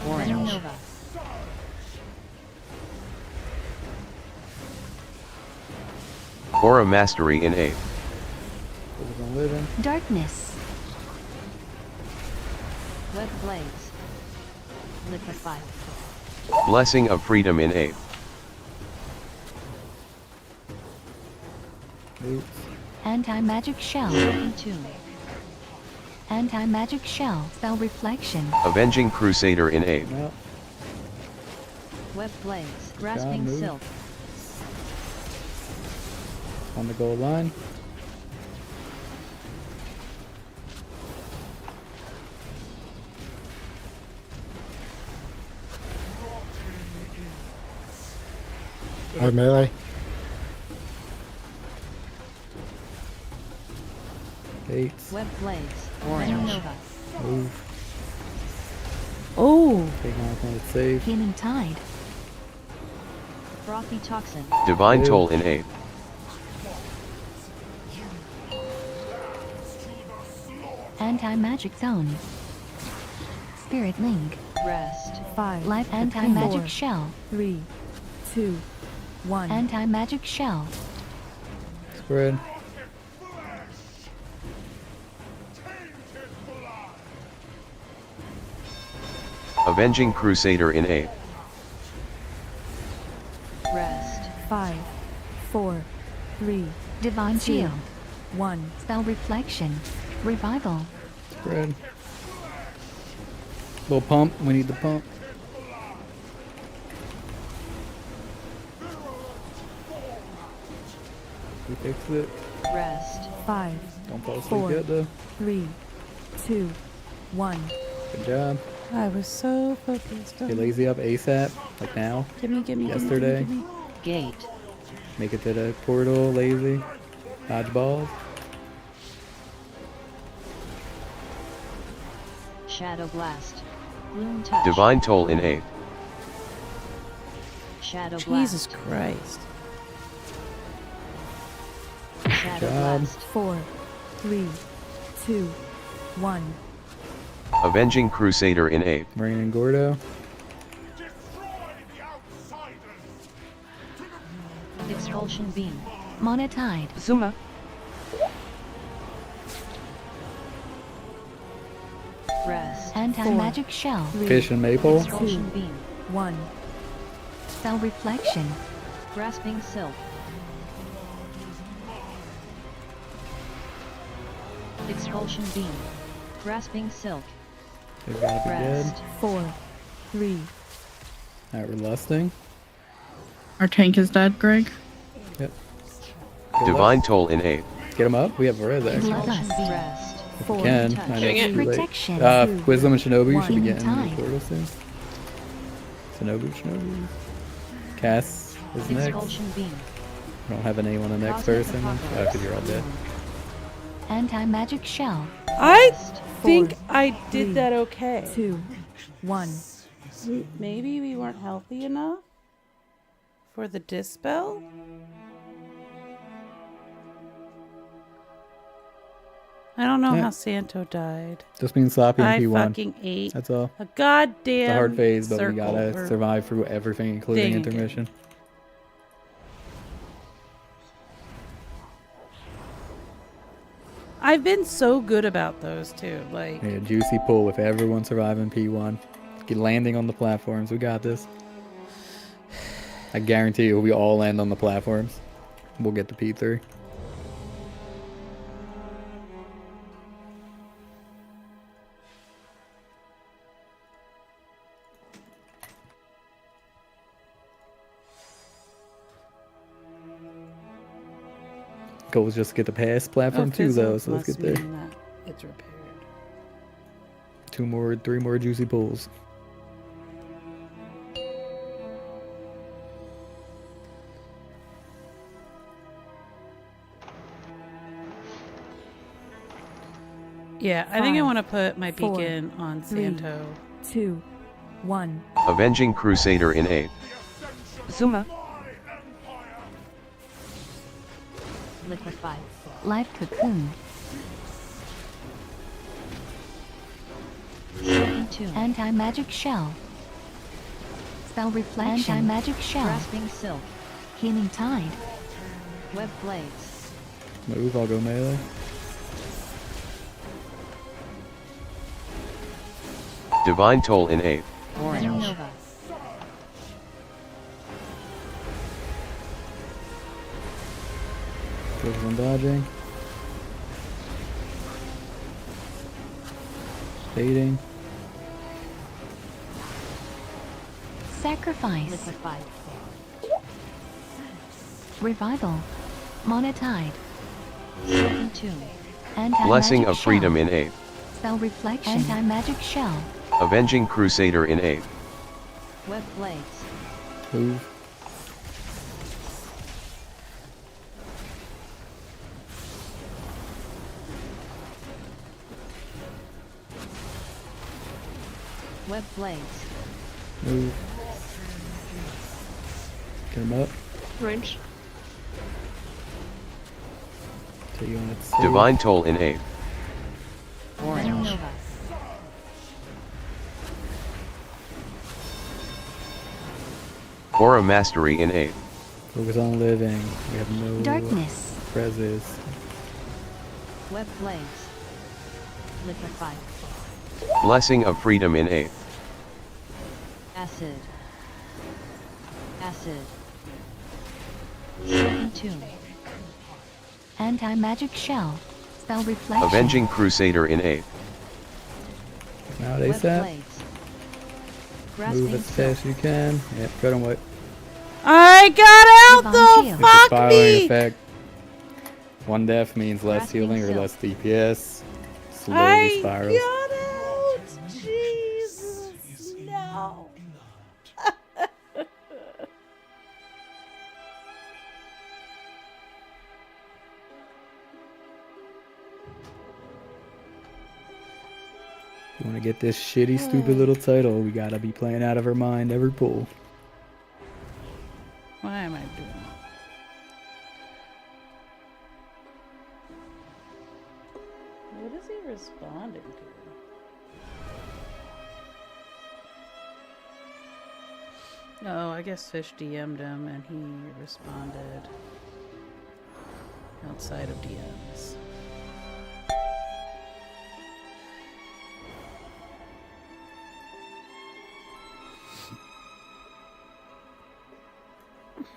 Nova. Aura Mastery in 8. Darkness. Web blades. Liquefy. Blessing of Freedom in 8. Anti-magic shell. Broken tomb. Anti-magic shell. Spell reflection. Avenging Crusader in 8. Web blades. Grasping move. silk. On the goal line. Or melee. 8. Web blades. Nova. Move. Oh. Take off on its save. Human tide. Frothy toxin. Divine Toll in 8. Anti-magic zone. Spirit link. Rest. 5. Life anti-magic 4, shell. 3, 2, 1. Anti-magic shell. Spread. Avenging Crusader in 8. Rest. 5, 4, 3, Divine 2, shield. 1. Spell reflection. Revival. Spread. Little pump. We need the pump. We fixed it. Rest. 5, Don't fall asleep 4, yet though. 3, 2, 1. Good job. I was so focused Get on. lazy up ASAP. Like now. Gimme. Yesterday. Gate. Make it to the portal. Lazy. Dodge balls. Shadow blast. Gloom touch. Divine Toll in 8. Shadow Jesus blast. Christ. Shadow job. blast. 4, 3, 2, 1. Avenging Crusader in 8. Rain and Gordo. Expulsion beam. Monotide. Zuma. Rest. Anti-magic shell. 3, Fish and maple. Expulsion beam. 1. Spell reflection. Grasping silk. Expulsion beam. Grasping silk. They've gotta be Rest. good. 4, 3, Alright, we're lusting. Our tank is dead, Greg. Yep. Good Divine luck. Toll in 8. Get him up. We have res actually. Expulsion Bloodlust. beam. Rest. If we 4, can. touch. I know Doing it's it. too late. Protection. Wisdom and Shinobi should be 1. getting in the Time. portal soon. Shinobi. Cass is next. Expulsion beam. I don't have a name on the next Cosmic person. apocalypse. Oh, because you're all dead. Anti-magic shell. I Rest. think 4, I did 3, that okay. 2, 1. Maybe we weren't healthy enough for the dispel? I don't know Yeah. how Santo died. Just being sloppy in I P1. fucking ate That's all. a goddamn It's a hard phase, but we circle gotta or survive through everything, including thing. intermission. I've been so good about those too. Like, Yeah, juicy pull with everyone surviving P1. Get landing on the platforms. We got this. I guarantee you, we all land on the platforms. We'll get to P3. Goal is just to get the pass platform too, though. So let's get there. That it's repaired. 3 more juicy pulls. Yeah, I think I 5, want to put my 4, beacon on 3, Santo. 2, 1. Avenging Crusader in 8. Zuma. Liquefy. Life cocoon. Tune. Anti-magic shell. Spell reflection. Anti-magic shell. Grasping silk. Healing tide. Web blades. Move, I'll go melee. Divine Toll in 8. Venom Nova. Focus on dodging. Baiting. Sacrifice. Liquefy. Revival. Monotide. Tune. Blessing of shell. Freedom in 8. Spell reflection. Anti-magic shell. Avenging Crusader in 8. Web blades. Move. Web blades. Move. Get him up. Range. Take you on its Divine Toll in 8. Venom Nova. Aura Mastery in 8. Focus on living. We have no Darkness. Prezes. Web blades. Liquefy. Blessing of Freedom in 8. Acid. Acid. Tune. Anti-magic shell. Spell reflection. Avenging Crusader in 8. Now they Web set. blades. Move Grasping as silk. fast as you can. Yep, cut and whip. I got out Divine though. shield. With the Fuck spiraling me. effect. One death means less Grasping healing or silk. less DPS. Slowly I spirals. got out. Jesus, no. If you want to get this shitty, stupid little title, we gotta be playing out of our mind every pull. Why am I doing that? What is he responding to? No, I guess Fish DM'd him and he responded outside of DMs.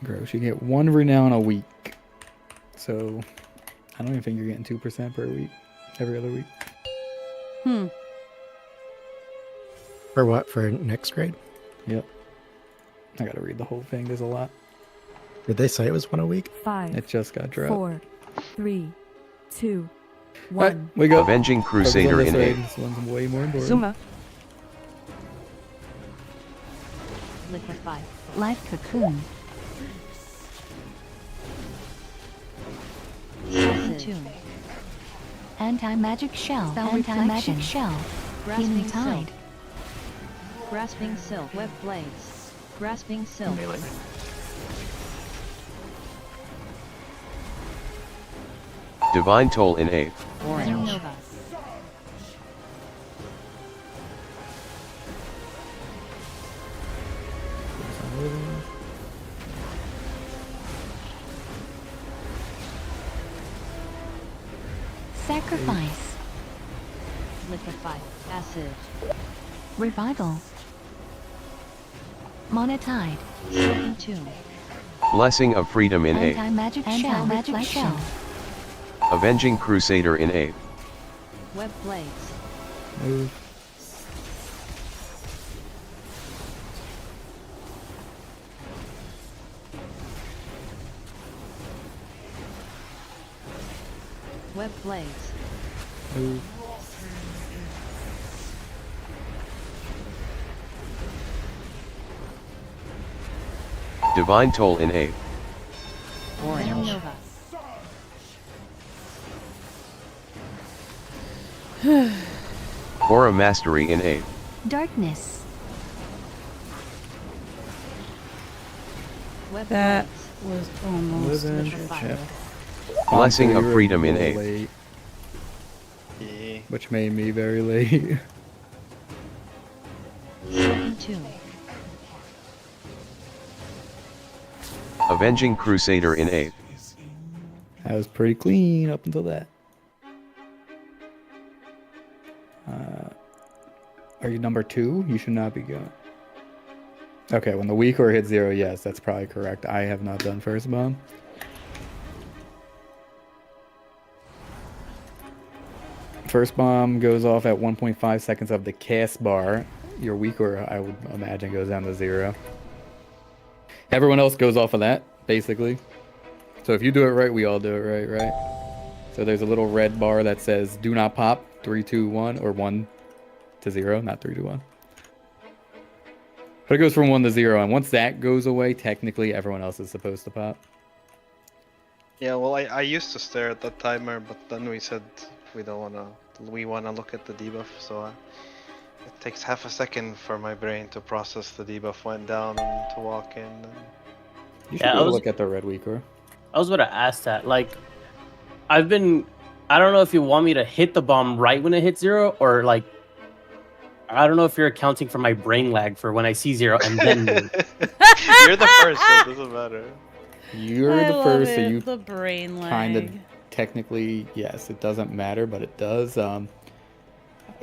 Gross. You get 1 renown a week. So, I don't even think you're getting 2% per week. Every other week. Hmm. For what? For next grade? Yep. I gotta read the whole thing. There's a lot. Did they say it was 1 a week? 5, It just got dropped. 4, 3, 2, Alright, 1. we go. Avenging Focus on Crusader this in raid. 8. This one's way more important. Zuma. Liquefy. Life cocoon. Acid. Tune. Anti-magic shell. Spell anti-magic shell. Healing Grasping tide. silk. Grasping silk. Web blades. Grasping silk. Divine Toll in 8. Venom Nova. Sacrifice. Liquefy. Acid. Revival. Monotide. Tune. Blessing of Freedom in 8. Anti-magic shell. Anti-magic shell. Avenging Crusader in 8. Web blades. Move. Web blades. Move. Divine Toll in 8. Venom Nova. Aura Mastery in 8. Darkness. Web That blades. was almost a shit show. Blessing of freedom in A. late, Yeah. which made me very late. Silken Tomb. Avenging Crusader in A. I was pretty clean up until that. Are you number 2? You should not be going. Okay, when the weaker hits 0, yes, that's probably correct. I have not done first bomb. First bomb goes off at 1.5 seconds of the cast bar. Your weaker, I would imagine, goes down to 0. Everyone else goes off of that, basically. So if you do it right, we all do it right? So there's a little red bar that says do not pop, 3, 2, 1, or 1 to 0, not 3 to 1. But it goes from 1 to 0, and once that goes away, technically everyone else is supposed to pop. Yeah, well, I used to stare at that timer, but then we said we don't wanna. We wanna look at the debuff, so it takes half a second for my brain to process the debuff went down and to walk in. And... You should be able to look at the red weaker. I was about to ask that. Like, I don't know if you want me to hit the bomb right when it hits 0, or like, I don't know if you're accounting for my brain lag for when I see 0 and then move. You're the first, so it doesn't matter. You're I the love first, so it, you the brain kind of lag. technically, yes, it doesn't matter, but it does.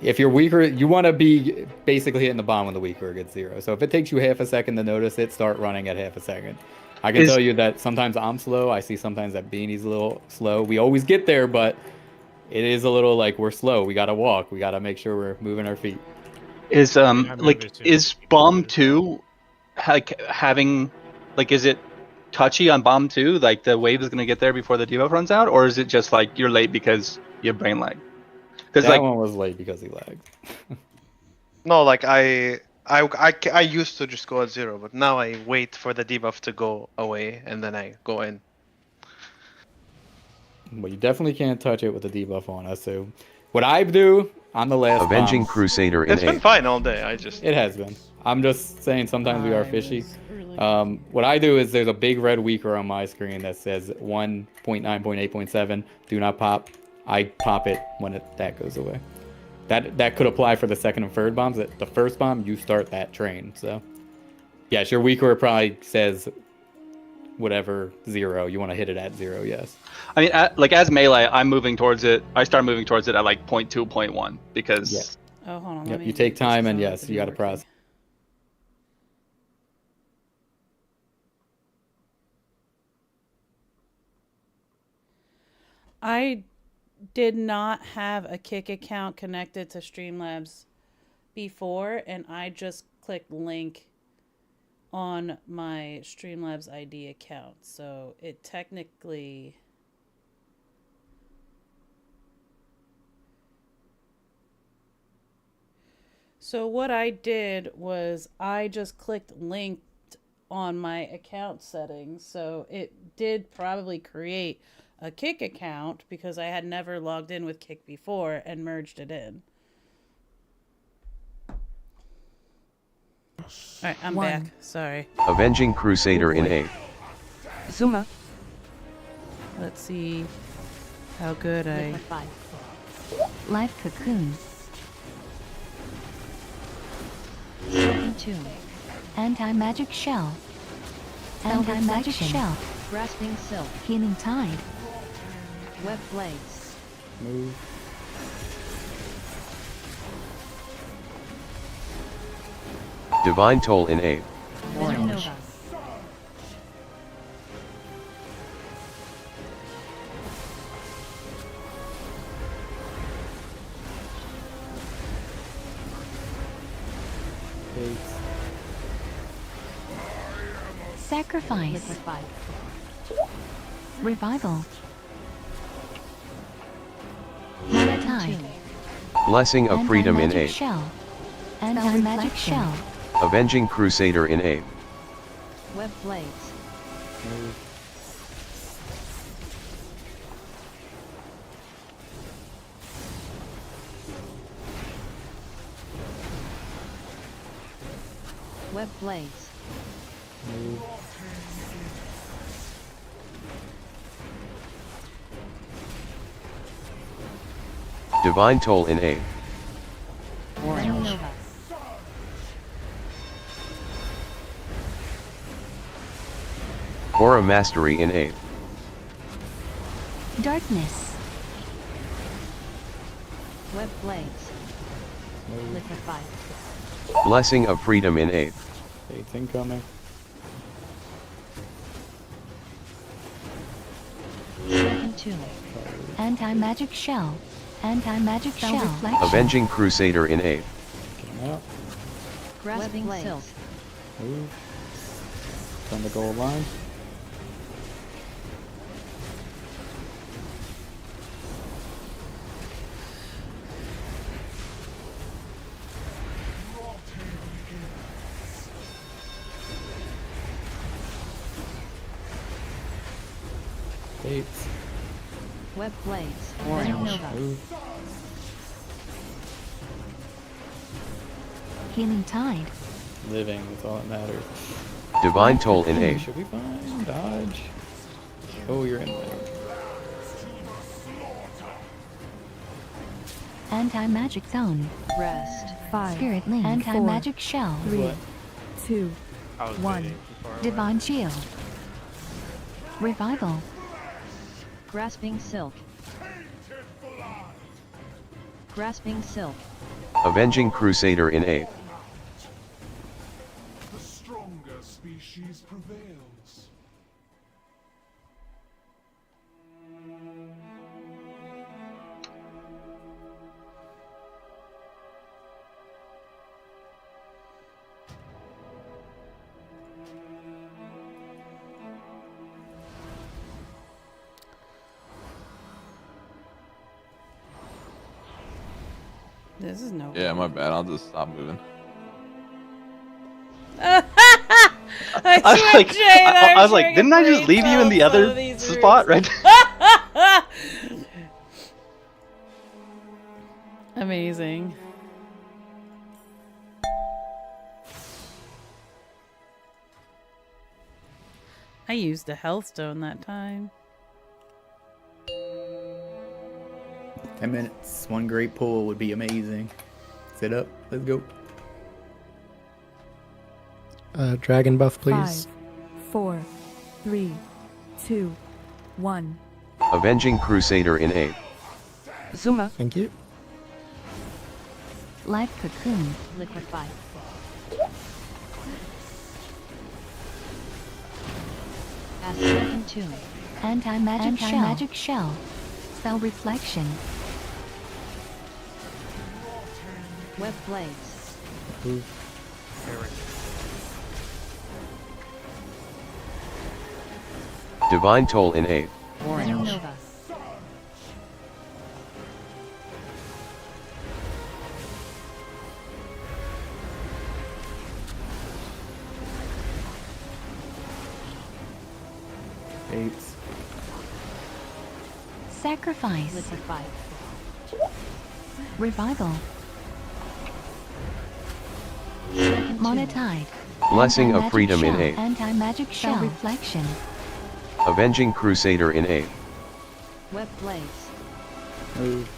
If you're weaker, you want to be basically hitting the bomb when the weaker gets 0. So if it takes you half a second to notice it, start running at half a second. I can tell you that sometimes I'm slow. I see sometimes that Beanie's a little slow. We always get there, but it is a little like we're slow. We gotta walk. We gotta make sure we're moving our feet. Is is bomb 2 like having like is it touchy on bomb 2? Like the wave is gonna get there before the debuff runs out, or is it just like you're late because you have brain lag? That like one was late because he lagged. No, like I used to just go at 0, but now I wait for the debuff to go away and then I go in. Well, you definitely can't touch it with the debuff on us. So what I do on the last Avenging bomb, Crusader in It's been A. fine all day. It has been. I'm just saying sometimes we are fishy. What I do is there's a big red weaker on my screen that says 1.9.8.7. Do not pop. I pop it when that goes away. That could apply for the second and third bombs. The first bomb, you start that train. So, yes, your weaker probably says whatever 0. You want to hit it at 0, yes. I mean, like as melee, I'm moving towards it. I start moving towards it at like 0.2, 0.1 because. Yeah. Oh, hold on. Yep, you take time, and yes, you got to process. I did not have a Kick account connected to Streamlabs before, and I just clicked link on my Streamlabs ID account. So it technically... So what I did was I just clicked linked on my account settings. So it did probably create a Kick account because I had never logged in with Kick before and merged it in. Alright, I'm back. Sorry. Avenging Crusader in A. Zuma. Let's see how good I... Live Cocoon. Silken Tomb. Anti-magic shell. Anti-magic shell. Grasping Silk. Healing tide. Web blades. Move. Divine Toll in A. Orange. Sacrifice. Revival. Mana tide. Blessing of freedom in Anti-magic A. shell. Anti-magic shell. Avenging Crusader in A. Web blades. Web blades. Divine Toll in A. Nova. Aura Mastery in A. Darkness. Web blades. Liquefy. Blessing of Freedom in A. Fate's incoming. Second tune. Anti-magic shell. Anti-magic shell. Reflection. Avenging Crusader in A. Out. Grasping blades. silk. Move. On the goal line. Fates. Web blades. Nova. Move. Healing tide. Living, that's all that matters. Divine Toll in A. Should be fine. Dodge. Oh, you're in there. Anti-magic zone. Rest. 5, Spirit link. Anti-magic shell. 3, What? 2, I was 1. waiting too far away. Divine shield. Revival. Grasping silk. Grasping silk. Avenging Crusader in A. The stronger species prevails. This is no. Yeah, my bad. I'll just stop moving. I I was swear, like, Jay, and I was like, sharing a didn't I just brain leave you in the cell, some other of these spot, rooms. right? Amazing. I used a health stone that time. 10 minutes. One great pull would be amazing. Sit up. Let's go. Dragon buff, please. 5, 4, 3, 2, 1. Avenging Crusader in A. Zuma. Thank you. Life cocoon. Liquefy. As second tune. Anti-magic shell. Anti-magic shell. Spell reflection. Web blades. Move. Divine Toll in A. Nova. Fates. Sacrifice. Liquefy. Revival. Monetide. Blessing of Anti-magic Freedom in shell. A. Anti-magic shell. Reflection. Avenging Crusader in A. Web blades. Move.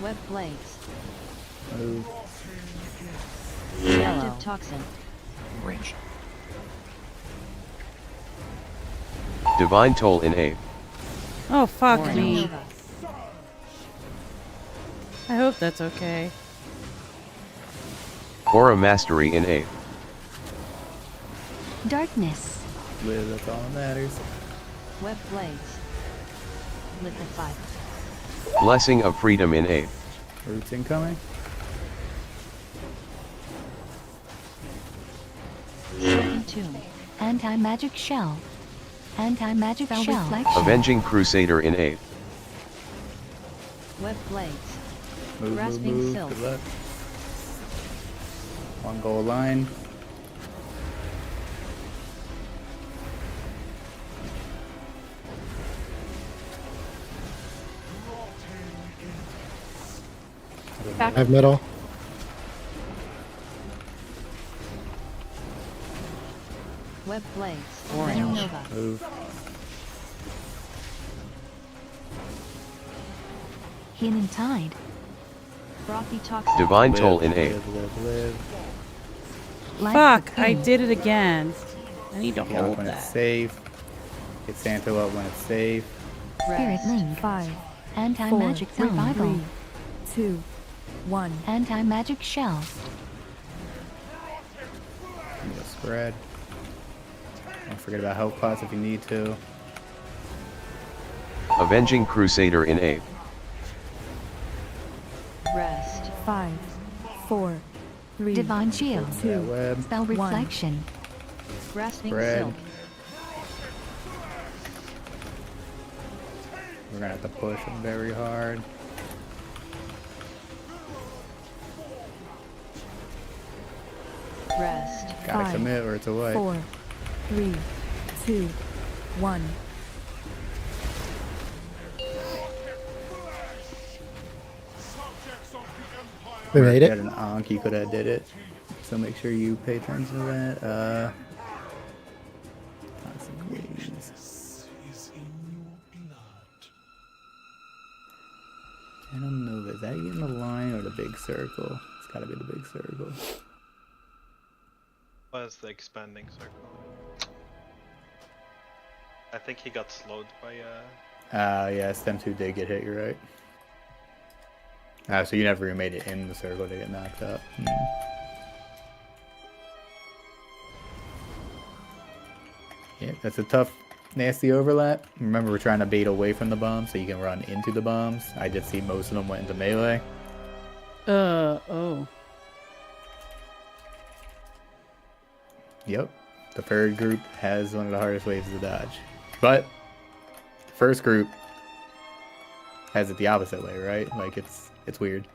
Web blades. Move. Active toxin. Range. Divine Toll in A. Oh, fuck me. Nova. I hope that's okay. Aura Mastery in A. Darkness. Live, that's all that matters. Web blades. Liquefy. Blessing of Freedom in A. Roots incoming. Second tune. Anti-magic shell. Anti-magic shell. Reflection. Avenging Crusader in A. Web blades. Move, Grasping move, move. silk. Good luck. On goal line. I have middle. Web blades. Orange. Nova. Move. Healing tide. Frothy toxic. Divine Toll in A. Fuck! I did it again. I need to Get out hold when it's that. safe. Get Santo up when it's safe. Spirit Link. 5, Anti-magic 4, revival. 3, 2, 1. Anti-magic shell. Need a spread. Don't forget about health pots if you need to. Avenging Crusader in A. Rest. 5, 4, 3, Divine shield. 2, Web. Spell reflection. Grasping Spread. silk. We're gonna have to push them very hard. Rest. Gotta 5, commit or it's away. 4, 3, 2, 1. We made If it. you had an Ankh, you could have did it. So make sure you pay attention to that. Toxic waves. I don't know. Is that in the line or the big circle? It's gotta be the big circle. Was the expanding circle. I think he got slowed by Yeah, stem 2 did get hit, you're right. So you never even made it in the circle to get knocked up. Yeah, that's a tough, nasty overlap. Remember, we're trying to bait away from the bombs so you can run into the bombs. I did see most of them went into melee. Oh. Yep. The third group has one of the hardest waves to dodge. But the first group has it the opposite way, right? Like it's weird.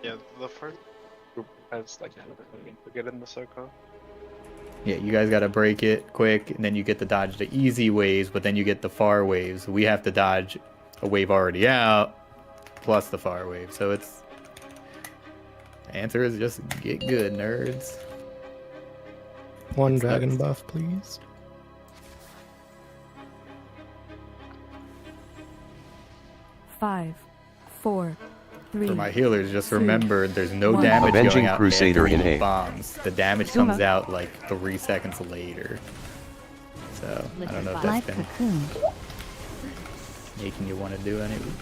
yeah, the first group has like to get in the circle. Yeah, you guys gotta break it quick, and then you get to dodge the easy waves, but then you get the far waves. We have to dodge a wave already out, plus the far wave. So it's... The answer is just get good, nerds. One dragon buff, please. Five, 4, 3. For my healers, just 2, remember there's no 1. damage Avenging going out Crusader after in each A. bombs. The damage comes out like 3 seconds later. So I don't know if that's Life been cocoon. making you want to do anything.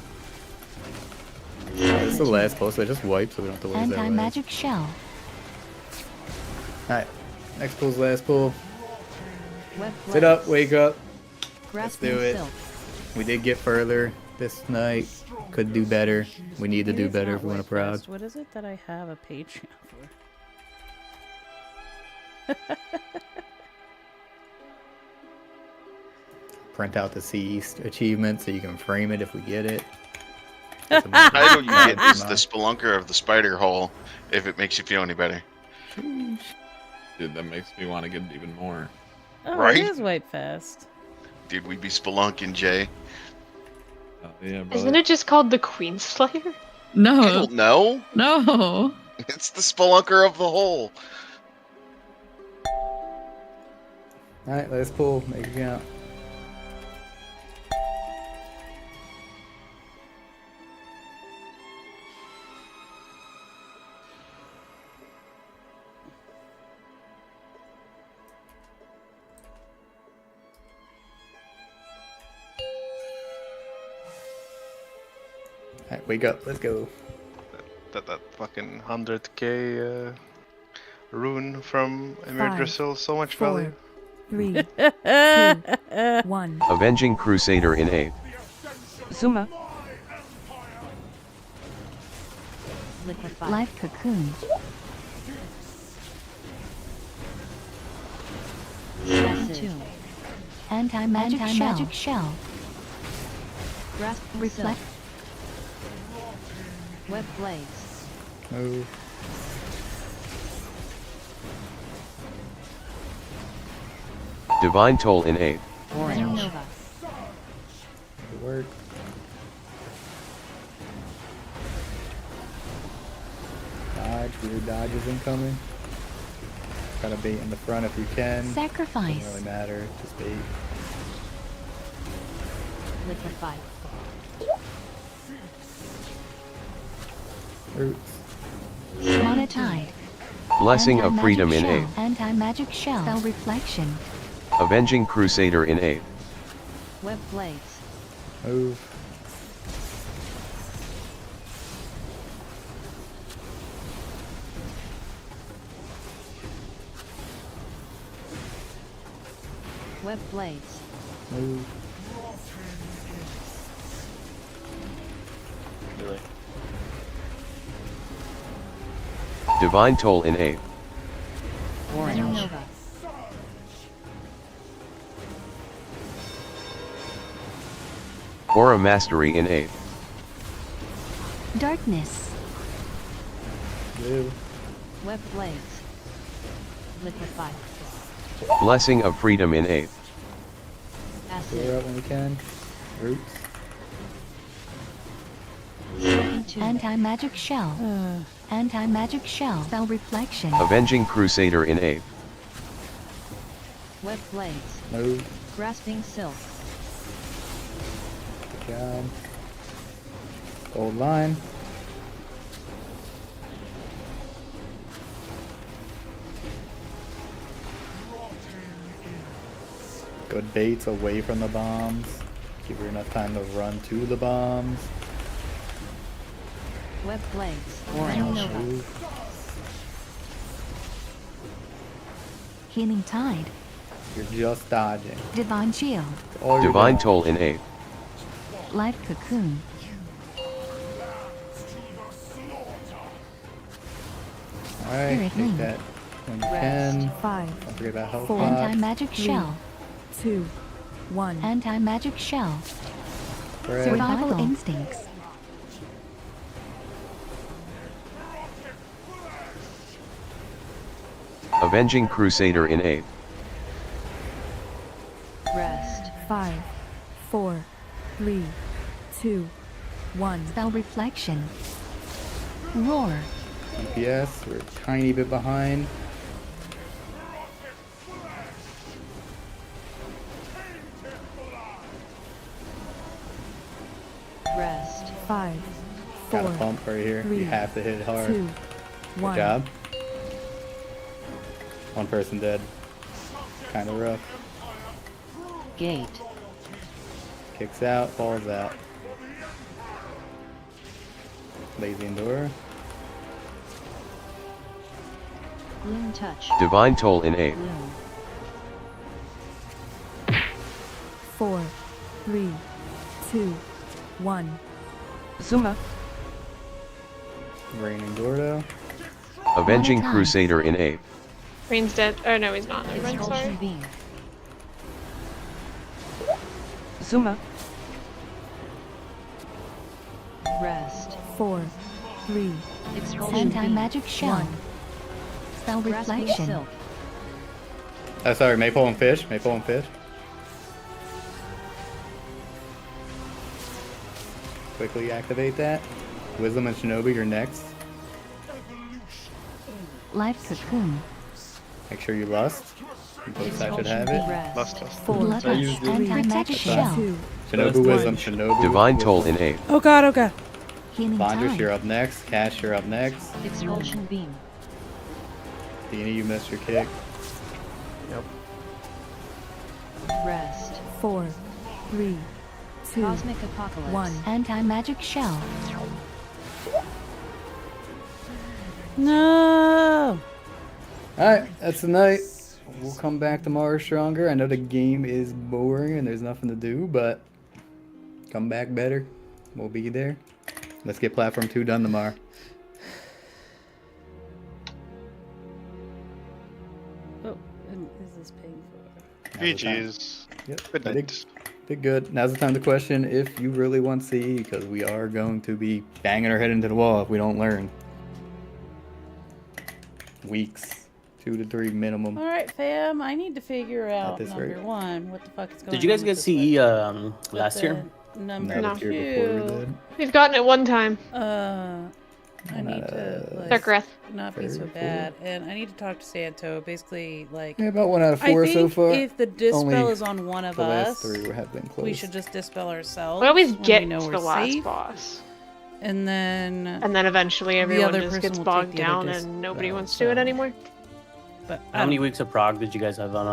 This is the last pull, so I just wipe so we don't have to lose that way. Anti-magic shell. Alright, next pull's last pull. Web Sit up, blades. wake up. Let's Grasping do it. silk. We did get further this night. Could do better. We need to It do is better not if we want to White prod. Fest. What is it that I have a Patreon for? Print out the C achievement so you can frame it if we get it. The title you get is the Spelunker of the Spider Hole, if it makes you feel any better. Dude, that makes me want to get it even more. Oh, Right? it is White Fest. Dude, we'd be spelunking, Jay. Oh, yeah, Isn't it just called the Queen Slayer? No. I don't know. No. It's the Spelunker of the Hole. Alright, let's pull. Make it count. Alright, wake up. Let's go. That fucking 100k rune from Emir 5, Drasil, so much 4, value. 3, 2, 1. Avenging Crusader in A. Zuma. Liquefy. Life cocoon. Message. Anti-magic shell. Grasping Reflect. silk. Web blades. Move. Divine Toll in A. Nova. Good work. Weird dodges incoming. Try to bait in the front if you can. Sacrifice. Doesn't really matter. Just bait. Liquefy. Roots. Monotide. Blessing of Anti-magic Freedom in shell. 8th. Anti-magic shell. Spell reflection. Avenging Crusader in 8th. Web blades. Move. Web blades. Move. Really? Divine Toll in 8th. Nova. Aura Mastery in 8th. Darkness. Blue. Web blades. Liquefy. Blessing of Freedom in 8th. Clear out when we can. Roots. Anti-magic shell. Anti-magic shell. Spell reflection. Avenging Crusader in 8th. Web blades. Move. Grasping silk. Good job. Gold line. Good baits away from the bombs. Give her enough time to run to the bombs. Web blades. Nova. Move. Healing tide. You're just dodging. Divine shield. All you're Divine doing. Toll in 8th. Life cocoon. Alright, Spirit take link. that when you can. 5, Don't forget about health 4, pot. Anti-magic 3, shell. 2, 1. Anti-magic shell. Spread. Survival instincts. Avenging Crusader in 8th. Rest. 5, 4, 3, 2, 1. Spell reflection. Roar. DPS, we're a tiny bit behind. Rest. 5, Got 4, a pump right here. 3, You have to hit it hard. 2, Good 1. job. One person dead. Kind of rough. Gate. Kicks out, falls out. Lazy Endura. Bloom touch. Divine Toll in 8th. Bloom. 4, 3, 2, 1. Zuma. Rain Enduro. Avenging time. Crusader in 8th. Rain's dead. Oh no, he's not. Never mind, Expulsion sorry. beam. Zuma. Rest. 4, 3, Expulsion Anti-magic shell. 1. Spell Grasping reflection. silk. Oh, sorry, Maypole and Fish. Maypole and Fish. Quickly activate that. Wisdom and Shinobi, you're next. Life cocoon. Make sure you lust. Both sides should have it. Rest. Lust. 4, Bloodlust. Anti-magic shell. 2, Shinobu Wisdom, Shinobu. Divine Wisdom. Toll in 8th. Oh god, oh god. Healing Bondress, tide. you're up next. Cash, you're up next. Expulsion beam. Dini, you missed your kick. Rest. 4, 3, 2, Cosmic apocalypse. 1. Anti-magic shell. No. Alright, that's the night. We'll come back tomorrow stronger. I know the game is boring and there's nothing to do, but come back better. We'll be there. Let's get Platform 2 done tomorrow. Oh, and is this paying for? GG's. Yep. Good Did, night. did good. Now's the time to question if you really want CE, because we are going to be banging our head into the wall if we don't learn. Weeks. 2 to 3 minimum. All right, fam. I need to figure out this number rate. 1. What the fuck is going on? Did you guys get with this CE one? last With year? the Number No, the year before we 2. did. We've gotten it one time. I need to like Darkreth. not be so bad, and I need to talk to Santo. Basically, like Yeah, about 1 out of 4 I think so far. if the dispel Only is on one of the last us, 3 have been close. we should just dispel ourselves. We always when get we know to we're the last safe, boss. and then eventually the everyone other just person gets will take bogged the other down and nobody dispel, wants to do it so. anymore. But How many weeks of prog did you guys have on